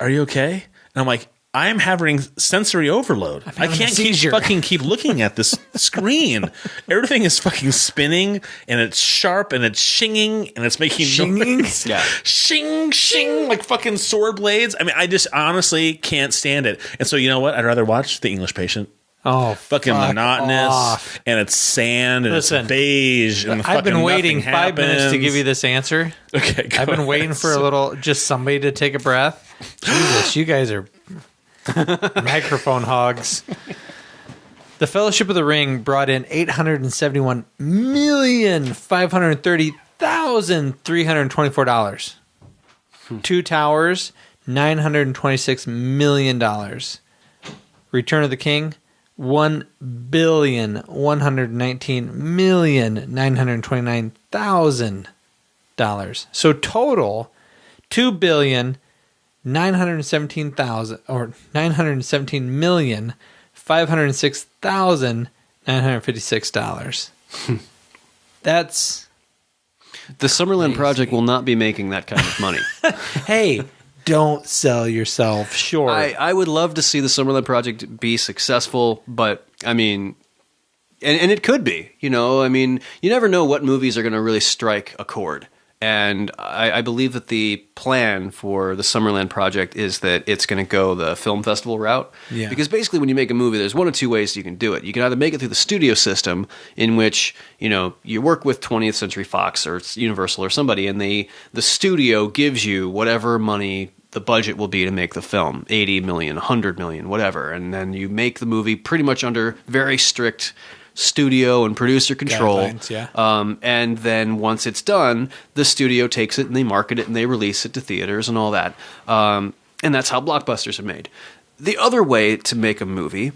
"Are you okay?" And I'm like, I am having sensory overload. I can't keep looking at this screen. Everything is fucking spinning, and it's sharp, and it's shinging, and it's making noise. Yeah. Shing, shing, like fucking sword blades. I mean, I just honestly can't stand it. And so, you know what? I'd rather watch The English Patient. Oh, fucking monotonous, and it's sand, and it's beige, and I've been waiting 5 minutes to give you this answer. Okay, I've been waiting for a little, just somebody to take a breath. Jesus, you guys are microphone hogs. The Fellowship of the Ring brought in $871,530,324. Two Towers, $926 million. Return of the King, $1,119,929,000. So total, $2,917,000 or $917,506,956. That's the Summerland Project will not be making that kind of money. Hey, don't sell yourself short. I would love to see the Summerland Project be successful, but I mean, and it could be, I mean, you never know what movies are going to really strike a chord. And I believe that the plan for the Summerland Project is that it's going to go the film festival route. Yeah. Because basically when you make a movie, there's one of two ways you can do it. You can either make it through the studio system, in which, you work with 20th Century Fox or Universal or somebody, and the studio gives you whatever money the budget will be to make the film, 80 million, 100 million, whatever. And then you make the movie pretty much under very strict studio and producer control. And then once it's done, the studio takes it and they market it and they release it to theaters and all that. And that's how blockbusters are made. The other way to make a movie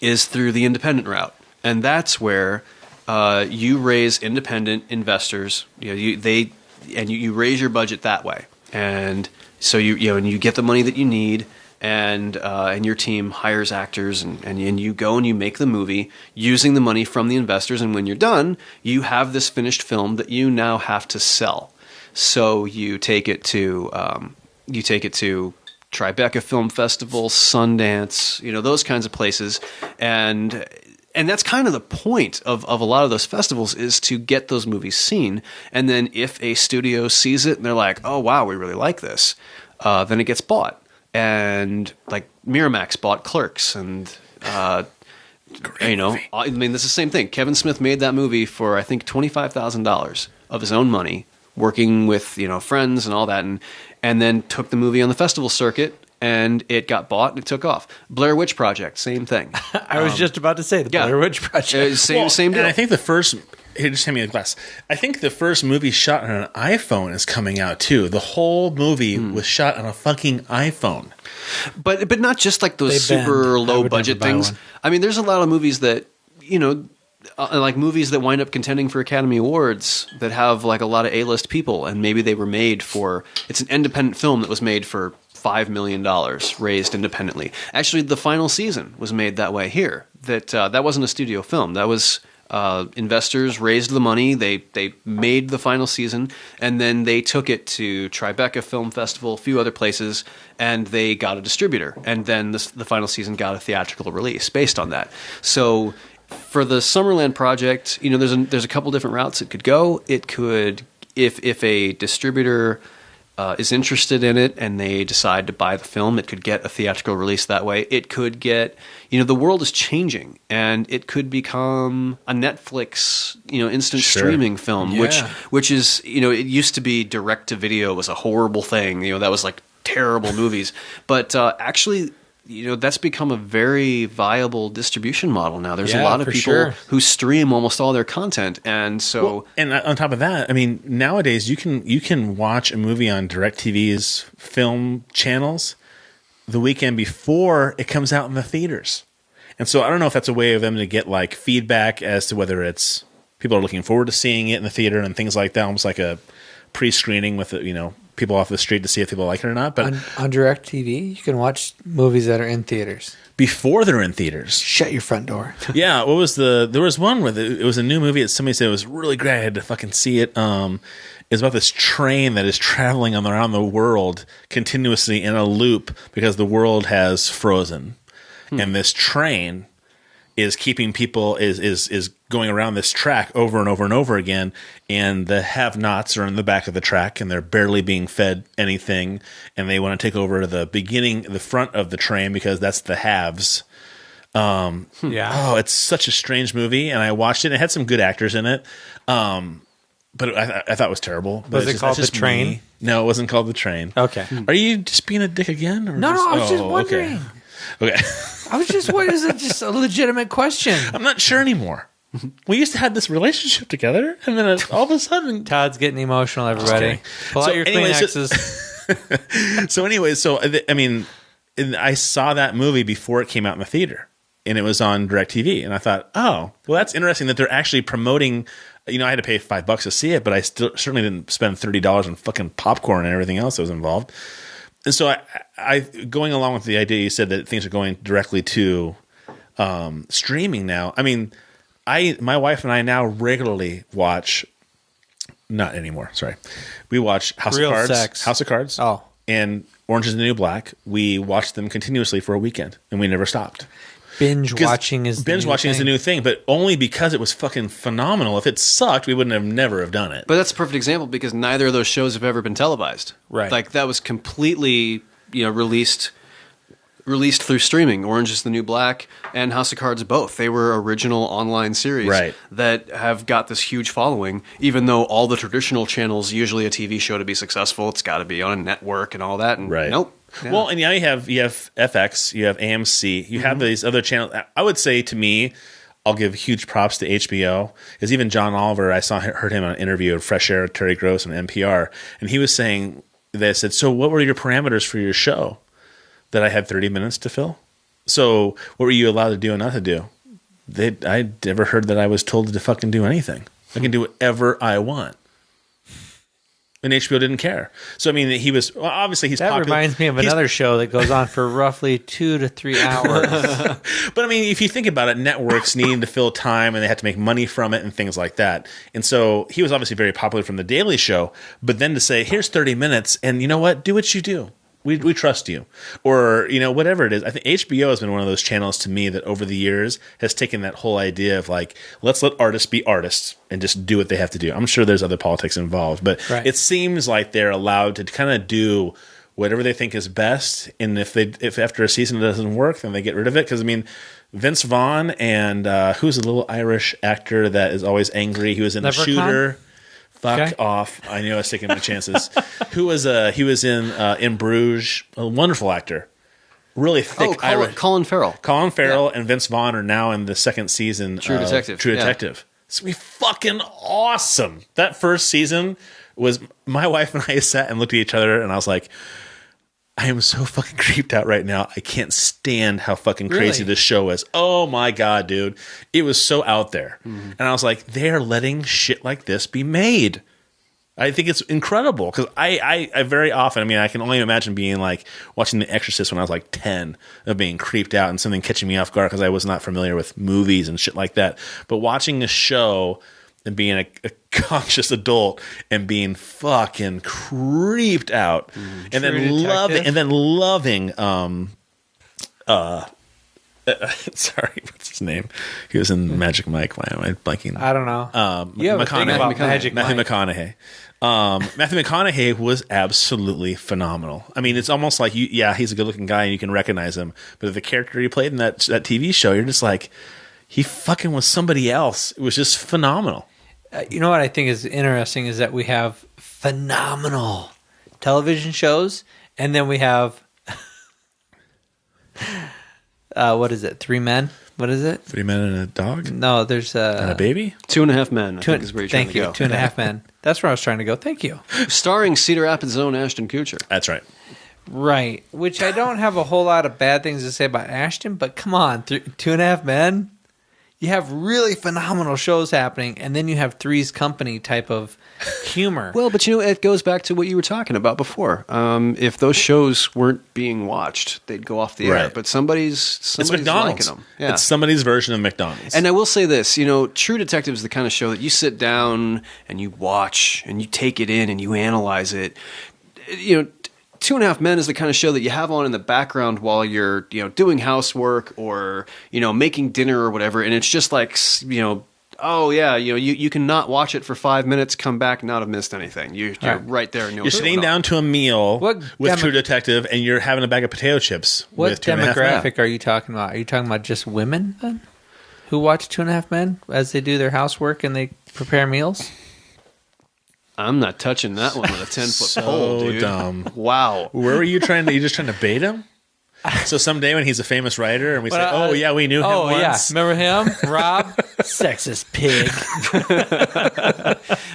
is through the independent route. And that's where you raise independent investors. You raise your budget that way. And so you get the money that you need. And your team hires actors, and you go and you make the movie using the money from the investors. And when you're done, you have this finished film that you now have to sell. So you take it to Tribeca Film Festival, Sundance, those kinds of places, and that's kind of the point of a lot of those festivals, is to get those movies seen. And then if a studio sees it and they're like, oh wow, we really like this, then it gets bought. And like Miramax bought Clerks, and I mean, this is the same thing. Kevin Smith made that movie for, I think, $25,000 of his own money, working with, friends and all that, and then took the movie on the festival circuit, and it got bought and it took off. Blair Witch Project, same thing. I was just about to say the Blair Witch Project. Same deal. And I think the first... Here, just hand me a glass. I think the first movie shot on an iPhone is coming out too. The whole movie was shot on a fucking iPhone. But not just like those super low budget things. I mean, there's a lot of movies that, like movies that wind up contending for Academy Awards that have like a lot of A-list people, and maybe they were made for, it's an independent film that was made for $5 million, raised independently. Actually, The Final Season was made that way here. That wasn't a studio film. That was... investors raised the money, they made The Final Season, and then they took it to Tribeca Film Festival, a few other places, and they got a distributor. And then The Final Season got a theatrical release based on that. So for the Summerland Project, there's a couple different routes it could go. It could, if a distributor is interested in it and they decide to buy the film, it could get a theatrical release that way. It could get, the world is changing, and it could become a Netflix, instant streaming film, which is, it used to be direct to video was a horrible thing. That was like terrible movies, but actually, that's become a very viable distribution model now. There's a lot of people who stream almost all their content, and so and on top of that, I mean, nowadays you can watch a movie on DirecTV's film channels the weekend before it comes out in the theaters. And so I don't know if that's a way of them to get like feedback as to whether it's people are looking forward to seeing it in the theater and things like that, almost like a pre-screening with people off the street to see if people like it or not. But on DirecTV, you can watch movies that are in theaters before they're in theaters. Shut your front door. Yeah, there was one where it was a new movie that somebody said it was really great. I had to fucking see it. It's about this train that is traveling around the world continuously in a loop because the world has frozen, and this train is keeping people is going around this track over and over and over again, and the have-nots are in the back of the track, and they're barely being fed anything, and they want to take over the front of the train because that's the haves. It's such a strange movie, and I watched it. It had some good actors in it, but I thought it was terrible. Was it called The Train? Me. No, it wasn't called The Train. Okay. Are you just being a dick again? Or no, I was just wondering. Okay. I was just wondering, is it just a legitimate question? I'm not sure anymore. We used to have this relationship together, and then all of a sudden... Todd's getting emotional, everybody. Pull out your Kleenexes. I saw that movie before it came out in the theater, and it was on DirecTV, and I thought, oh, well, that's interesting that they're actually promoting... I had to pay $5 to see it, but I certainly didn't spend $30 on fucking popcorn and everything else that was involved. And so I going along with the idea you said that things are going directly to streaming now. I mean, my wife and I now regularly watch, not anymore, sorry. We watch House of Cards, and Orange is the New Black. We watched them continuously for a weekend, and we never stopped. Binge watching is the new thing, but only because it was fucking phenomenal. If it sucked, we wouldn't have never have done it. But that's a perfect example because neither of those shows have ever been televised. Right. Like that was completely, released through streaming. Orange is the New Black and House of Cards both. They were original online series that have got this huge following, even though all the traditional channels, usually a TV show to be successful, it's got to be on a network and all that. And nope. Yeah. Well, and now you have FX, you have AMC, you have these other channels. I would say, to me, I'll give huge props to HBO. Because even John Oliver, heard him on an interview of Fresh Air, Terry Gross on NPR, and he was saying, they said, so what were your parameters for your show? That I had 30 minutes to fill. So what were you allowed to do and not to do? I never heard that I was told to fucking do anything. I can do whatever I want. And HBO didn't care. So, I mean, he was... Well, obviously, he's popular. That reminds me of another show that goes on for roughly 2 to 3 hours. But, I mean, if you think about it, networks needing to fill time and they had to make money from it and things like that. And so he was obviously very popular from The Daily Show. But then to say, here's 30 minutes, and you know what? Do what you do. We trust you. Or, you know, whatever it is. I think HBO has been one of those channels to me that over the years has taken that whole idea of like, let's let artists be artists and just do what they have to do. I'm sure there's other politics involved, but it seems like they're allowed to kind of do whatever they think is best. And if after a season it doesn't work, then they get rid of it. Because, I mean, Vince Vaughn and who's a little Irish actor that is always angry? He was in Leprechaun? The Shooter. Fuck off! I knew I was taking my chances. He was in Bruges, a wonderful actor, really thick Irish. Colin Farrell. Colin Farrell and Vince Vaughn are now in the second season. True Detective. True Detective. It's gonna be fucking awesome. That first season was my wife and I sat and looked at each other, and I was like, I am so fucking creeped out right now. I can't stand how fucking crazy this show is. Oh my God, dude. It was so out there. Mm-hmm. And I was like, they're letting shit like this be made. I think it's incredible because I very often, I mean, I can only imagine being like watching The Exorcist when I was like 10, of being creeped out and something catching me off guard because I was not familiar with movies and shit like that. But watching a show and being a conscious adult and being fucking creeped out, and then loving sorry, what's his name? He was in Magic Mike. Why am I blanking? I don't know. You have a thing about Magic Mike. Matthew McConaughey. Matthew McConaughey was absolutely phenomenal. I mean, it's almost like he's a good-looking guy and you can recognize him, but the character he played in that TV show, you're just like, he fucking was somebody else. It was just phenomenal. You know what I think is interesting is that we have phenomenal television shows, and then we have what is it? 3 Men? What is it? 3 Men and a Dog? No, there's and a baby? 2.5 Men. I think is where you're trying to go. 2.5 Men. That's where I was trying to go. Thank you. Starring Cedar Rapids' own Ashton Kutcher. That's right. Right. Which I don't have a whole lot of bad things to say about Ashton, but come on, 2.5 Men. You have really phenomenal shows happening, and then you have Three's Company type of humor. Well, but you know, it goes back to what you were talking about before. If those shows weren't being watched, they'd go off the air. But somebody's McDonald's. liking them. Yeah. It's somebody's version of McDonald's. And I will say this, you know, True Detective is the kind of show that you sit down and you watch and you take it in and you analyze it. You know, 2.5 Men is the kind of show that you have on in the background while you're, you know, doing housework or, you know, making dinner or whatever. And it's just like, you know, oh yeah, you know, you can not watch it for 5 minutes, come back, not have missed anything. You're right there. And you're sitting down to a meal with True Detective, and you're having a bag of potato chips. What with 2.5 Men. demographic are you talking about? Are you talking about just women then, who watch 2.5 Men as they do their housework and they prepare meals? I'm not touching that one with a 10-foot pole, dude. Dumb. Wow. Where were you trying to? You just trying to bait him? So someday when he's a famous writer and we say, "Oh yeah, we knew him once." Yeah, remember him, Rob? Sexist pig.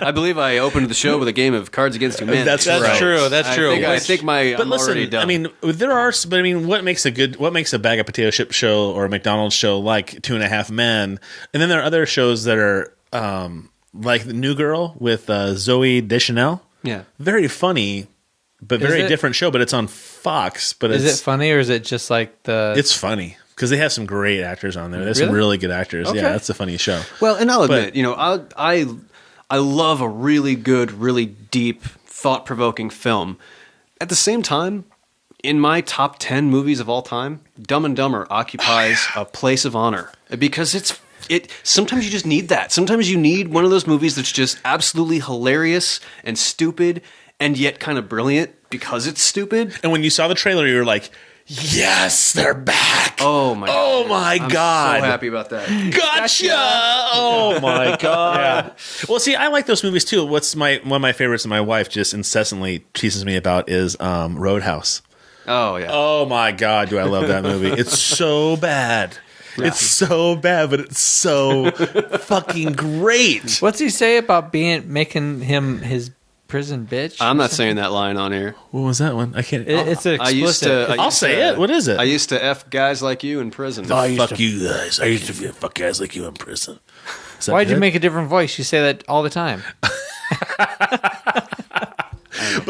I believe I opened the show with a game of Cards Against Humanity. That's true. That's true. I think I'm already done. I mean, what makes a bag of potato chip show or a McDonald's show like 2.5 Men? And then there are other shows that are like The New Girl with Zooey Deschanel. Yeah, very funny. But very different show, but it's on Fox. But is it funny or is it just like the? It's funny because they have some great actors on there. There's some really good actors. Okay. Yeah, that's a funny show. Well, and I'll admit, you know, I love a really good, really deep, thought-provoking film. At the same time, in my top 10 movies of all time, Dumb and Dumber occupies a place of honor because sometimes you just need that. Sometimes you need one of those movies that's just absolutely hilarious and stupid and yet kind of brilliant because it's stupid. And when you saw the trailer, you were like, yes, they're back. Oh, my God. I'm so happy about that. Gotcha. Oh, my God. Yeah. Well, see, I like those movies, too. One of my favorites that my wife just incessantly teases me about is Roadhouse. Oh, yeah. Oh, my God, do I love that movie. It's so bad. Yeah. It's so bad, but it's so fucking great. What's he say about making him his prison bitch? I'm not saying that line on air. What was that one? I can't. It's explicit. I'll say it. What is it? I used to F guys like you in prison. Fuck you guys. I used to fuck guys like you in prison. Why'd you make a different voice? You say that all the time.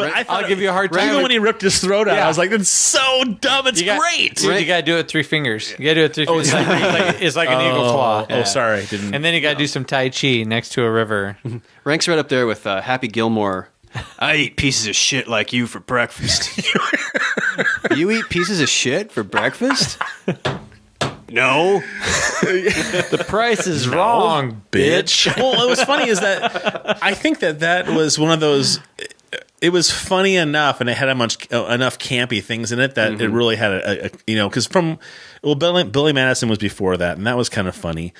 But I thought I'll give you a hard time. Even when he ripped his throat out, Yeah. I was like, "That's so dumb. It's great." Dude, you gotta do it 3 fingers. You gotta do it 3 fingers. It's like an eagle claw. Oh, sorry, didn't. And then you gotta do some Tai Chi next to a river. Ranks right up there with Happy Gilmore. I eat pieces of shit like you for breakfast. You eat pieces of shit for breakfast? No. The price is wrong, bitch. Well, what was funny is that I think that was one of those. It was funny enough, and it had enough campy things in it that it really had a because Billy Madison was before that, and that was kind of funny.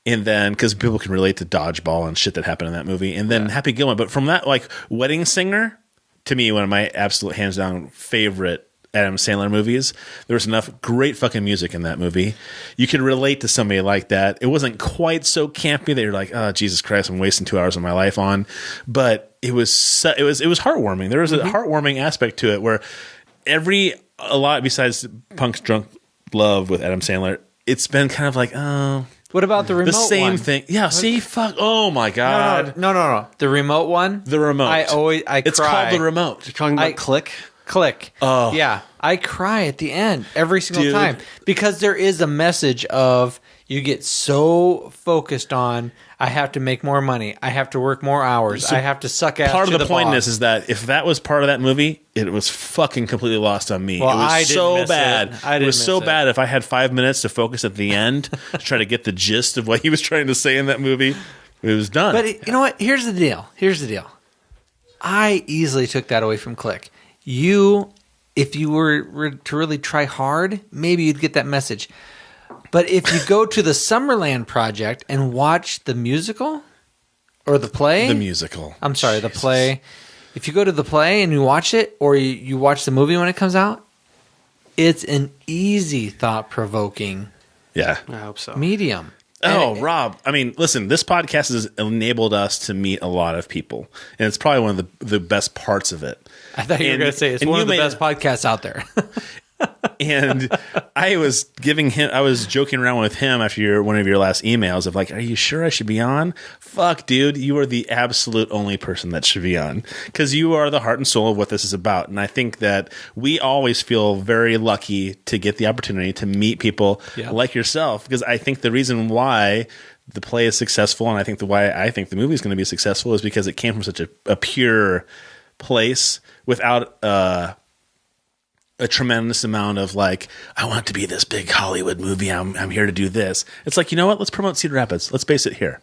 And then because people can relate to dodgeball and shit that happened in that movie, and then Happy Gilmore. But from that, like Wedding Singer, to me, one of my absolute hands down favorite Adam Sandler movies. There was enough great fucking music in that movie. You could relate to somebody like that. It wasn't quite so campy that you're like, oh Jesus Christ, I'm wasting 2 hours of my life on. But it was heartwarming. There was a heartwarming aspect to it where a lot besides Punk's Drunk Love with Adam Sandler, it's been kind of like, oh. What about the remote The same one? thing. Yeah, see, fuck. Oh my God. No. The remote one? The remote. It's called The Remote. You're talking about Click? Click. Oh. Yeah. I cry at the end every single time because there is a message of you get so focused on I have to make more money. I have to work more hours. I have to suck ass. Part of the point boss. is that if that was part of that movie, it was fucking completely lost on me. Well, it was I didn't so miss bad. it. It was so bad. If I had 5 minutes to focus at the end to try to get the gist of what he was trying to say in that movie, it was done. But you know what? Here's the deal. I easily took that away from Click. If you were to really try hard, maybe you'd get that message. But if you go to the Summerland Project and watch the musical or the play, the play. If you go to the play and you watch it, or you watch the movie when it comes out, it's an easy, thought-provoking. Yeah, I hope so. Medium. Rob, I mean, listen, this podcast has enabled us to meet a lot of people, and it's probably one of the best parts of it. I thought you were going to say it's one of the best podcasts out there. And I was joking around with him after one of your last emails of like, are you sure I should be on? Fuck, dude, you are the absolute only person that should be on because you are the heart and soul of what this is about. And I think that we always feel very lucky to get the opportunity to meet people like yourself, because I think the reason why the play is successful, and I think why I think the movie is going to be successful, is because it came from such a pure place without a tremendous amount of like, I want it to be this big Hollywood movie. I'm here to do this. It's like, you know what? Let's promote Cedar Rapids. Let's base it here.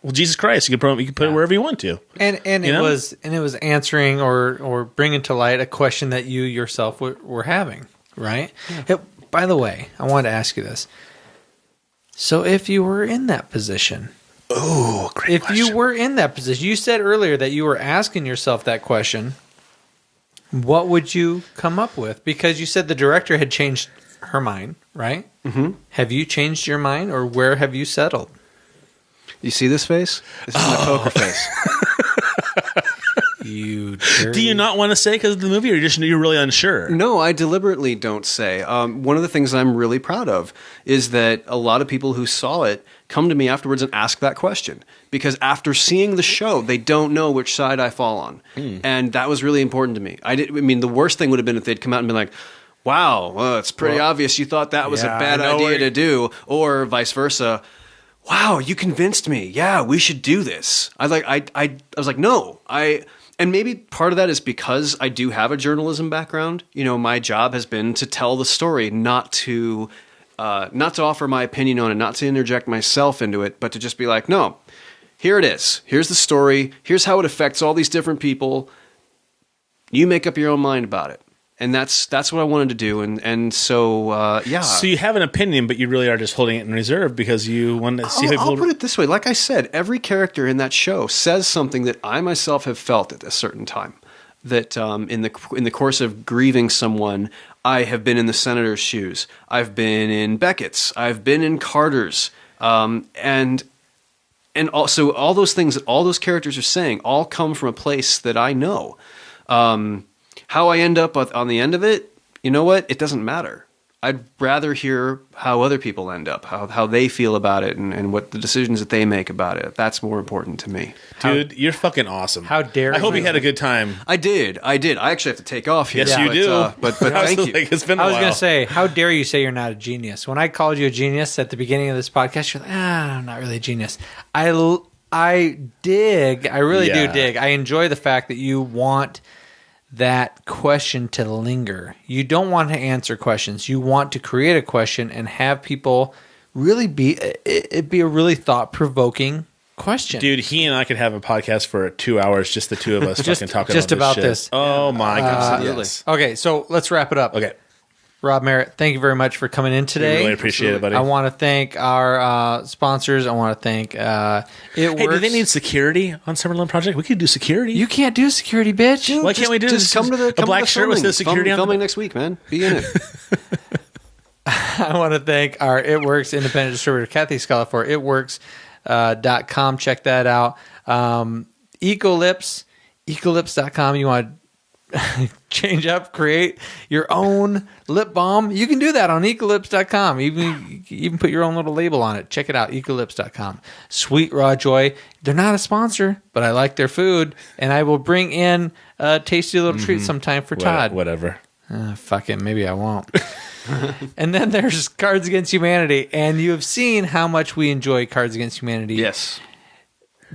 Well, Jesus Christ, you can put it wherever you want to. And it was answering or bringing to light a question that you yourself were having, right? Yeah. By the way, I wanted to ask you this. So if you were in that position, great question. You were in that position, you said earlier that you were asking yourself that question. What would you come up with? Because you said the director had changed her mind, right? Mm-hmm. Have you changed your mind, or where have you settled? You see this face? This is my poker face. You Do you not want to say because of the movie, or you're really unsure? No, I deliberately don't say. One of the things I'm really proud of is that a lot of people who saw it come to me afterwards and ask that question, because after seeing the show, they don't know which side I fall on, and that was really important to me. I mean, the worst thing would have been if they'd come out and been like, "Wow, well, it's pretty obvious you thought that was a bad idea to do," or vice versa. "Wow, you convinced me. Yeah, we should do this." I was like, no, and maybe part of that is because I do have a journalism background. You know, my job has been to tell the story, not to offer my opinion on it, not to interject myself into it, but to just be like, no, here it is. Here's the story. Here's how it affects all these different people. You make up your own mind about it. And that's what I wanted to do. And so, yeah. So you have an opinion, but you really are just holding it in reserve because you want to see how people... I'll put it this way. Like I said, every character in that show says something that I myself have felt at a certain time. That in the course of grieving someone, I have been in the senator's shoes. I've been in Beckett's. I've been in Carter's. And also all those things that all those characters are saying all come from a place that I know. How I end up on the end of it, you know what? It doesn't matter. I'd rather hear how other people end up, how they feel about it, and what the decisions that they make about it. That's more important to me. Dude, you're fucking awesome. How dare I hope you. you had a good time. I did. I actually have to take off here. Yes, you do. But thank you. Like, it's been a I was while. going to say, how dare you say you're not a genius? When I called you a genius at the beginning of this podcast, you're like, I'm not really a genius. I dig. I really do dig. I enjoy the fact that you want that question to linger. You don't want to answer questions. You want to create a question and have people really be a really thought-provoking question. Dude, he and I could have a podcast for 2 hours, just the two of us fucking talking just about this shit. this. Oh my god. Yes. Okay, so let's wrap it up. Okay. Rob Merritt, thank you very much for coming in today. We really appreciate it, buddy. I want to thank our sponsors. I want to thank Hey, do they need security on Summerland Project? We could do security. You can't do security, bitch. Why can't we do Just this? come to the a black shirt with the security on filming next week, man. Be in it. I want to thank our It Works independent distributor, Kathy Scala, for itworks.com. Check that out. Ecolips.com. You want to change up, create your own lip balm? You can do that on ecolips.com. Even put your own little label on it. Check it out, ecolips.com. Sweet Raw Joy. They're not a sponsor, but I like their food, and I will bring in a tasty little treat sometime for Todd. Whatever. Fuck it, maybe I won't. And then there's Cards Against Humanity, and you have seen how much we enjoy Cards Against Humanity. Yes.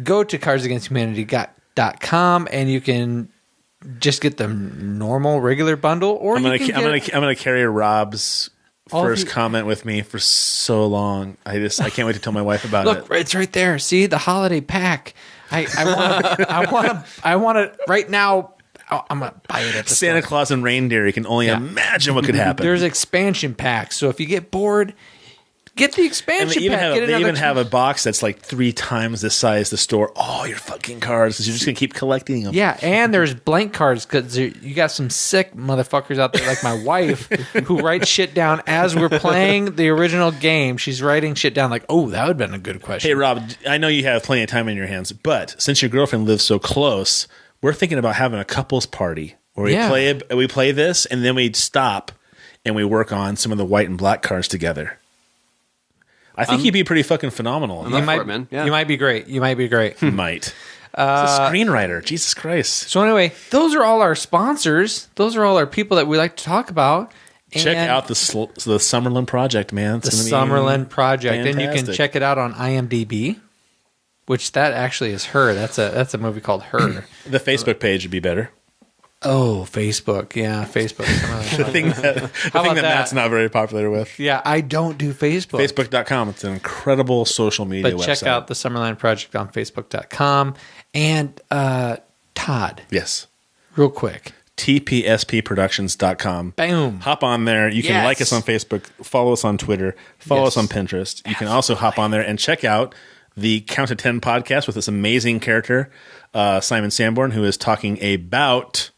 Go to cardsagainsthumanity.com, and you can just get the normal, regular bundle, or I'm you gonna can I'm gonna carry Rob's All first of you- comment with me for so long. I can't wait to tell my wife about Look, it. it's right there. See the holiday pack. I want to right now. I'm gonna buy it at the Santa store. Claus and reindeer. You can only imagine what could happen. There's expansion packs, so if you get bored, get the and expansion they even pack. have Get they another even have a box that's like 3 times the size of the store. All your fucking cards, because you're just gonna keep collecting them. Yeah, and there's blank cards because you got some sick motherfuckers out there like my wife who writes shit down as we're playing the original game. She's writing shit down like, oh, that would have been a good question. Hey Rob, I know you have plenty of time in your hands, but since your girlfriend lives so close, we're thinking about having a couples party where we play this, and then we stop and we work on some of the white and black cards together. I think you'd be pretty fucking phenomenal. I'm up for it, man. Yeah. You might be great. You might be great. Might. It's a screenwriter. Jesus Christ. So anyway, those are all our sponsors. Those are all our people that we like to talk about. Check And out the Summerland Project, man. the It's gonna be Summerland Project, and you can fantastic. check it out on IMDb. Which that actually is Her. That's a movie called Her. The Facebook page would be better. Oh, Facebook. Yeah, Facebook. The thing that about Matt's that? not very popular with. Yeah, I don't do Facebook. Facebook.com. It's an incredible social media But website. check out the Summerland Project on Facebook.com. And Todd, Yes. real quick. TPSPproductions.com. Boom. Hop on there. You can Yes. like us on Facebook, follow us on Twitter, follow Yes. us on Pinterest. You can also hop on there and check out the Count to 10 podcast with this amazing character, Simon Sanborn, who is talking about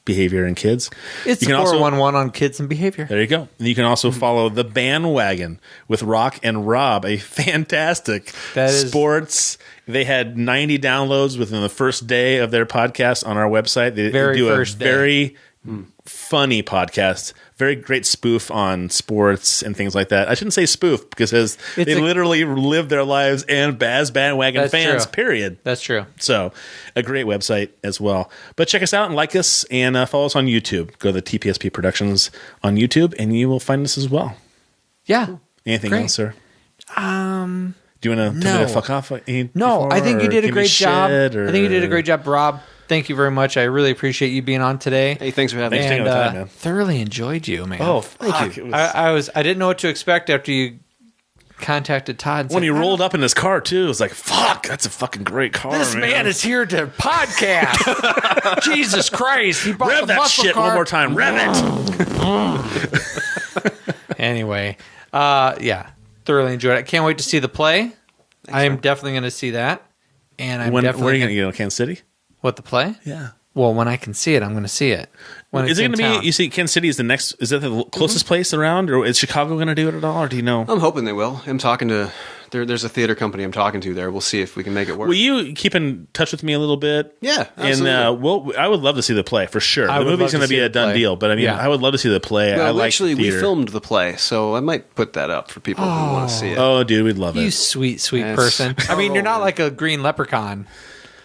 behavior in kids. It's you can 411 on kids and behavior. There you go. And you can also follow The Bandwagon with Rock and Rob, a fantastic sports. They had 90 downloads within the first day of their podcast on our website. They do a very funny podcast, very great spoof on sports and things like that. I shouldn't say spoof because they literally live their lives and as bandwagon fans, period. That's true. So a great website as well. But check us out and like us and follow us on YouTube. Go to the TPSP Productions on YouTube and you will find us as well. Yeah. Anything else, sir? Do you want to tell me to fuck off? No, I think you did a great job. I I think you did a great job, Rob. Thank you very much. I really appreciate you being on today. Hey, thanks for having me. Thanks for taking the time, man. Thoroughly enjoyed you, man. Oh, thank you. I didn't know what to expect after you contacted Todd. And When said, he rolled up in his car too, it was like, "Fuck, that's a fucking great car." This man is here to podcast. Jesus Christ! He bought Rev the that muscle shit car. one more time. Rev it. Anyway, yeah, thoroughly enjoyed it. I can't wait to see the play. I am definitely going to see that, and I'm Where are definitely you going to go? Kansas City? What, the play? Yeah. Well, when I can see it, I'm going to see it. When Is it going to be? You see, Kansas City is the next. Is that the closest place around, or is Chicago going to do it at all, or do you know? I'm hoping they will. I'm talking to. There's a theater company I'm talking to there. We'll see if we can make it work. Will you keep in touch with me a little bit? Yeah, absolutely. And I would love to see the play for sure. The movie's going to be a done deal, but I mean, I would love to see the play. Well, I like actually, theater. we filmed the play, so I might put that up for people who want to see it. Oh, dude, we'd love it. You sweet person. I mean, you're not like a green leprechaun.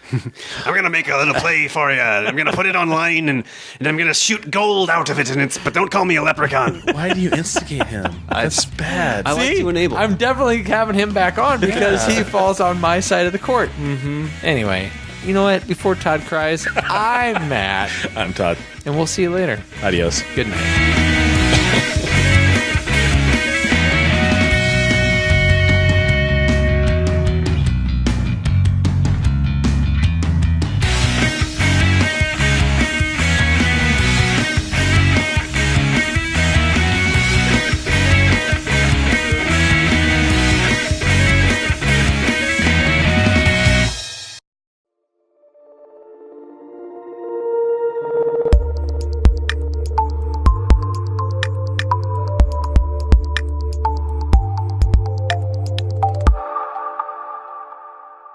I'm gonna make a little play for you. I'm gonna put it online, and I'm gonna shoot gold out of it. But don't call me a leprechaun. Why do you instigate him? That's bad. I like to enable. I'm definitely having him back on because he falls on my side of the court. Mm-hmm. Anyway, you know what? Before Todd cries, I'm Matt. I'm Todd. And we'll see you later. Adios. Good night.